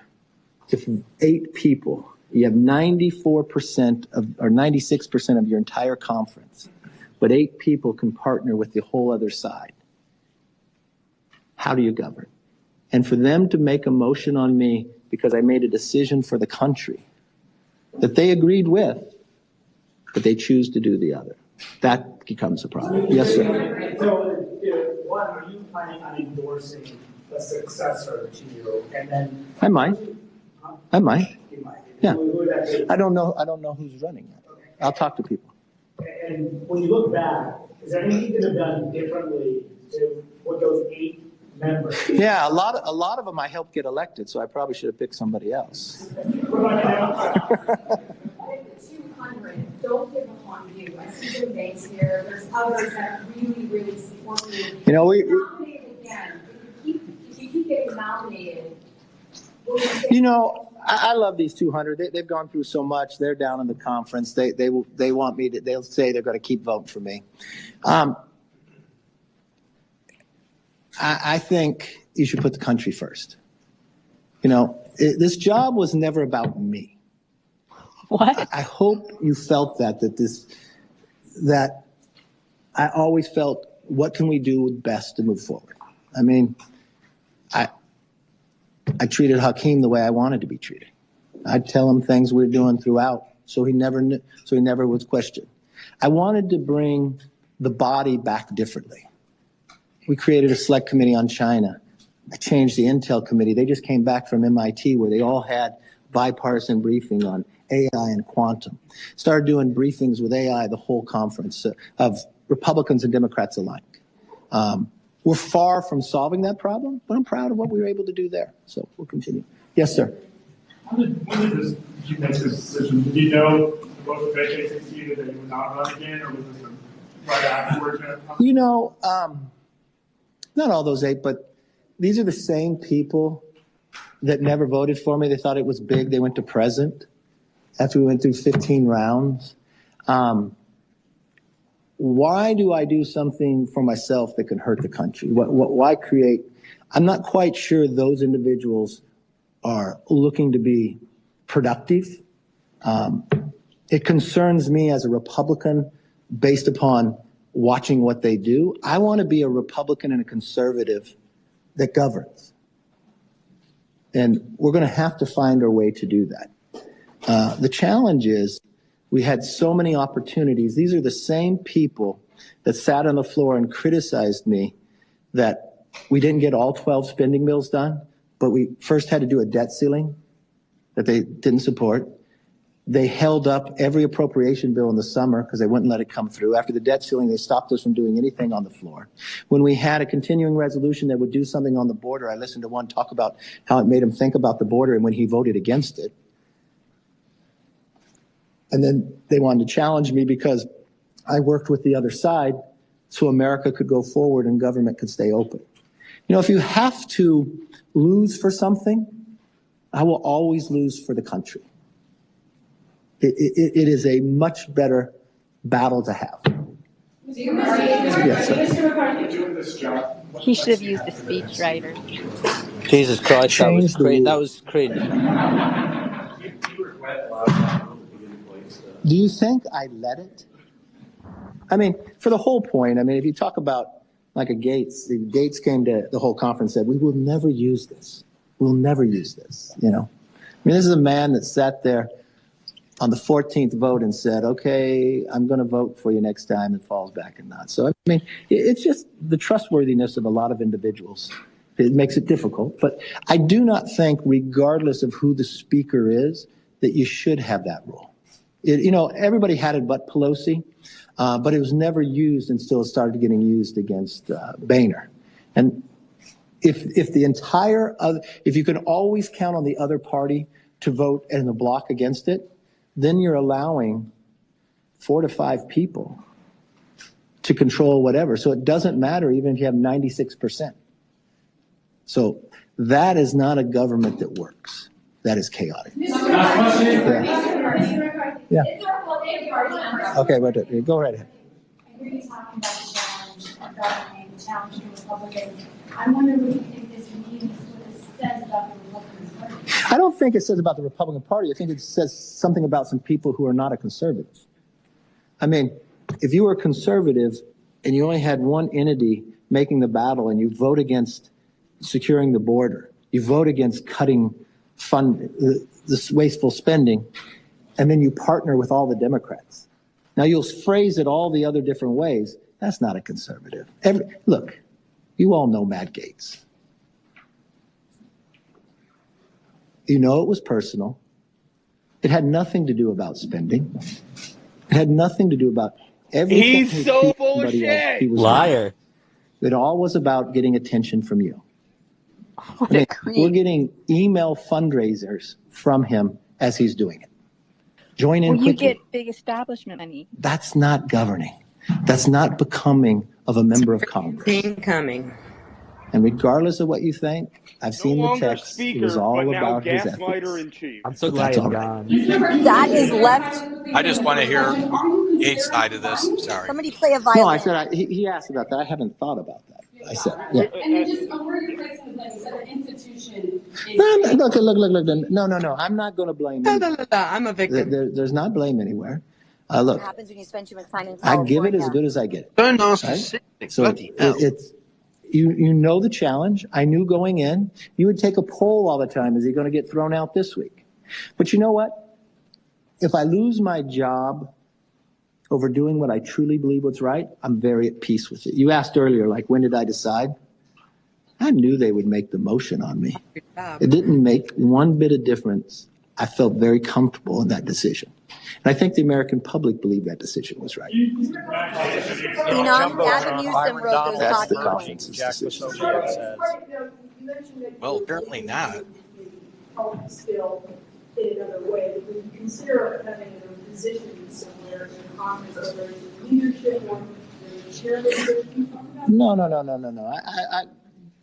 if 8 people, you have 94% or 96% of your entire conference, but 8 people can partner with the whole other side. How do you govern? And for them to make a motion on me because I made a decision for the country that they agreed with, but they choose to do the other, that becomes a problem. Yes, sir. So, one, are you planning on endorsing a successor to you? And then I might. You might. Yeah. Who would that be? I don't know who's running that. Okay. I'll talk to people. And when you look back, is there anything you could have done differently to what those 8 members? Yeah, a lot of them I helped get elected, so I probably should have picked somebody else. Don't give up on you. I see Jim Bates here. There's others that really, really support you. You know, we nominated again. If you keep getting nominated. You know, I love these 200. They've gone through so much. They're down in the conference. They want me to. They'll say they're going to keep voting for me. I think you should put the country first. You know, this job was never about me. What? I hope you felt that I always felt, what can we do best to move forward? I mean, I treated Hakeem the way I wanted to be treated. I'd tell him things we were doing throughout, so he never was questioned. I wanted to bring the body back differently. We created a select committee on China. I changed the Intel committee. They just came back from MIT where they all had bipartisan briefing on AI and quantum. Started doing briefings with AI, the whole conference of Republicans and Democrats alike. We're far from solving that problem, but I'm proud of what we were able to do there. So we'll continue. Yes, sir. When did you make this decision? Did you know both of they succeeded that you would not run again, or was this right afterwards? You know, not all those 8, but these are the same people that never voted for me. They thought it was big. They went to present after we went through 15 rounds. Why do I do something for myself that can hurt the country? Why create? I'm not quite sure those individuals are looking to be productive. It concerns me as a Republican based upon watching what they do. I want to be a Republican and a conservative that governs. And we're going to have to find our way to do that. The challenge is we had so many opportunities. These are the same people that sat on the floor and criticized me that we didn't get all 12 spending bills done, but we first had to do a debt ceiling that they didn't support. They held up every appropriation bill in the summer because they wouldn't let it come through. After the debt ceiling, they stopped us from doing anything on the floor. When we had a continuing resolution that would do something on the border, I listened to one talk about how it made him think about the border and when he voted against it. And then they wanted to challenge me because I worked with the other side so America could go forward and government could stay open. You know, if you have to lose for something, I will always lose for the country. It is a much better battle to have. Yes, sir. He should have used a speechwriter. Jesus Christ, that was cringe. That was cringe. Do you think I let it? I mean, for the whole point, I mean, if you talk about like a Gates, the Gates came to the whole conference and said, we will never use this. We'll never use this, you know. I mean, this is a man that sat there on the 14th vote and said, okay, I'm going to vote for you next time, and falls back and not. So, I mean, it's just the trustworthiness of a lot of individuals. It makes it difficult. But I do not think, regardless of who the speaker is, that you should have that rule. You know, everybody had it but Pelosi, but it was never used until it started getting used against Boehner. And if the entire other, if you can always count on the other party to vote in the block against it, then you're allowing 4 to 5 people to control whatever. So it doesn't matter even if you have 96%. So that is not a government that works. That is chaotic. Yeah. Okay, but go right ahead. I hear you talking about the challenge to Republicans. I wonder what you think this means, what this says about the Republican Party. I don't think it says about the Republican Party. I think it says something about some people who are not a conservative. I mean, if you were a conservative and you only had one entity making the battle and you vote against securing the border, you vote against cutting this wasteful spending, and then you partner with all the Democrats. Now you'll phrase it all the other different ways. That's not a conservative. Look, you all know Matt Gaetz. You know it was personal. It had nothing to do about spending. It had nothing to do about everything. He's so full of shit. He was liar. It all was about getting attention from you. What I mean, a creep. we're getting email fundraisers from him as he's doing it. Join in Well, you quickly. get big establishment money. That's not governing. That's not becoming of a member of Congress. Coming. And regardless of what you think, I've seen the text. Speaker, it was all but now about his ethics. gaslighter in chief. I'm so But glad that's he's all right. gone. That is left. I just want to hear Gates' side of this. Sorry. Somebody play a No, violin. I said he asked about that. I haven't thought about that. I said, yeah. And then just where you're placing the blame, you said the institution is. No, look. No. I'm not going to blame him. I'm a victim. There's not blame anywhere. What Look, happens when you spend too much time in I California? give it as good as I get it. Don't ask Right? specifics. So Bloody hell. it's you know the challenge. I knew going in, you would take a poll all the time. Is he going to get thrown out this week? But you know what? If I lose my job over doing what I truly believe was right, I'm very at peace with it. You asked earlier, like, when did I decide? I knew they would make the motion on me. It didn't make one bit of difference. I felt very comfortable in that decision. And I think the American public believed that decision was right. Phenom, Gavin Newsom wrote those That's the talking conference's points. decision. Well, apparently not. Still in another way, would you consider having a position somewhere in Congress, whether it's leadership or chairmanship? No.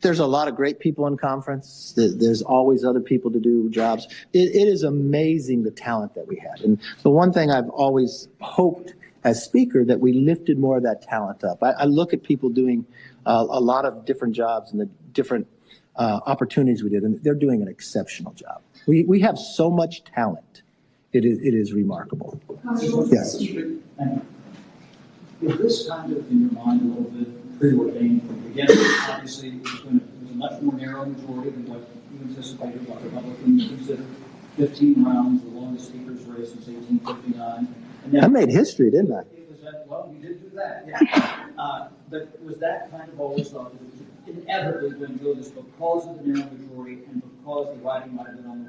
There's a lot of great people in conference. There's always other people to do jobs. It is amazing the talent that we had. And the one thing I've always hoped as speaker that we lifted more of that talent up. I look at people doing a lot of different jobs and the different opportunities we did, and they're doing an exceptional job. We have so much talent. It is remarkable. Yes. Is this kind of in your mind a little bit preordained from the beginning? Obviously, it was a much more narrow majority than what you anticipated, what Republicans considered. 15 rounds, the longest speaker's race since 1859. I made history, didn't I? Well, you did do that, yeah. But was that kind of always thought that it was inevitably going to go this because of the narrow majority and because the writing might have been on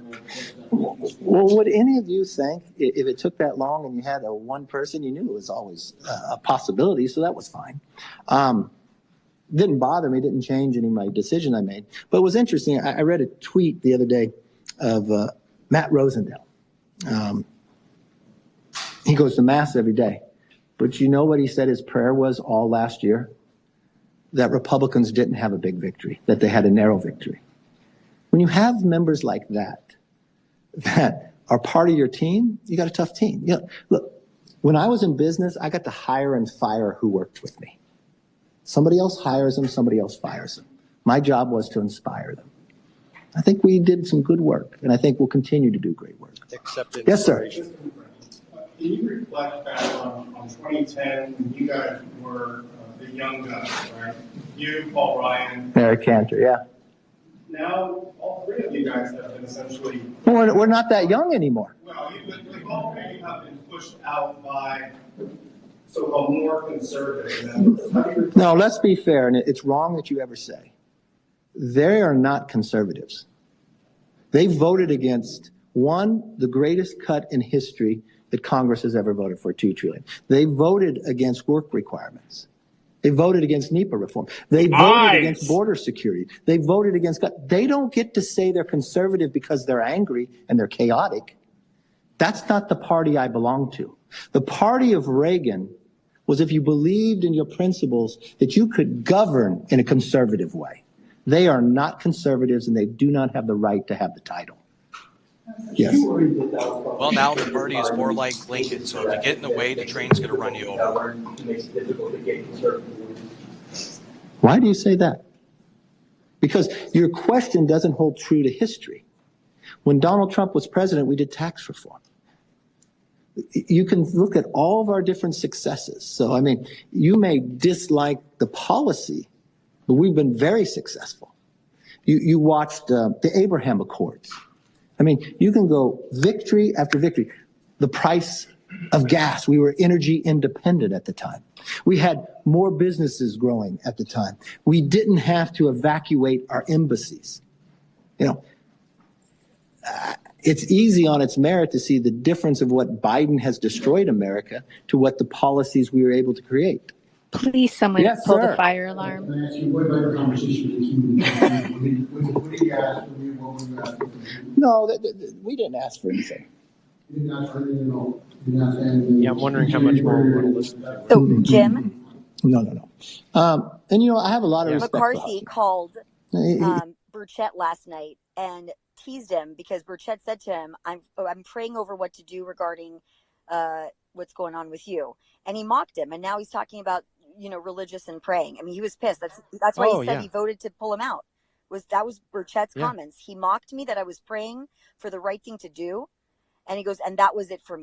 the wall? Well, would any of you think if it took that long and you had a one person, you knew it was always a possibility, so that was fine. Didn't bother me, didn't change any of my decision I made. But it was interesting. I read a tweet the other day of Matt Rosendale. He goes to Mass every day. But you know what he said his prayer was all last year? That Republicans didn't have a big victory, that they had a narrow victory. When you have members like that are part of your team, you got a tough team. You know, look, when I was in business, I got to hire and fire who worked with me. Somebody else hires them, somebody else fires them. My job was to inspire them. I think we did some good work, and I think we'll continue to do great work. Yes, sir. Can you reflect back on 2010 when you guys were the young guys, right? You, Paul Ryan. Eric Cantor, yeah. Now, all three of you guys have been essentially. Well, we're not that young anymore. Well, all three of you have been pushed out by so-called more conservative. No, let's be fair, and it's wrong that you ever say. They are not conservatives. They voted against, one, the greatest cut in history that Congress has ever voted for, $2 trillion. They voted against work requirements. They voted against NEPA reform. They voted against border security. They voted against. They don't get to say they're conservative because they're angry and they're chaotic. That's not the party I belong to. The party of Reagan was if you believed in your principles that you could govern in a conservative way. They are not conservatives and they do not have the right to have the title. Yes. Well, now the party is more like Lincoln. So if you get in the way, the train's going to run you over. Why do you say that? Because your question doesn't hold true to history. When Donald Trump was president, we did tax reform. You can look at all of our different successes. So, I mean, you may dislike the policy, but we've been very successful. You watched the Abraham Accords. I mean, you can go victory after victory. The price of gas, we were energy independent at the time. We had more businesses growing at the time. We didn't have to evacuate our embassies. You know, it's easy on its merit to see the difference of what Biden has destroyed America to what the policies we were able to create. Please, someone pull the fire alarm. No, we didn't ask for anything. Yeah, I'm wondering how much more we want to listen to. So, Jim? No. And, you know, I have a lot of respect McCarthy for called Burchett last night and teased him because Burchett said to him, I'm praying over what to do regarding what's going on with you. And he mocked him. And now he's talking about, you know, religious and praying. I mean, he was pissed. That's why he said he voted to pull him out. That was Burchett's comments. He mocked me that I was praying for the right thing to do. And he goes, and that was it for me.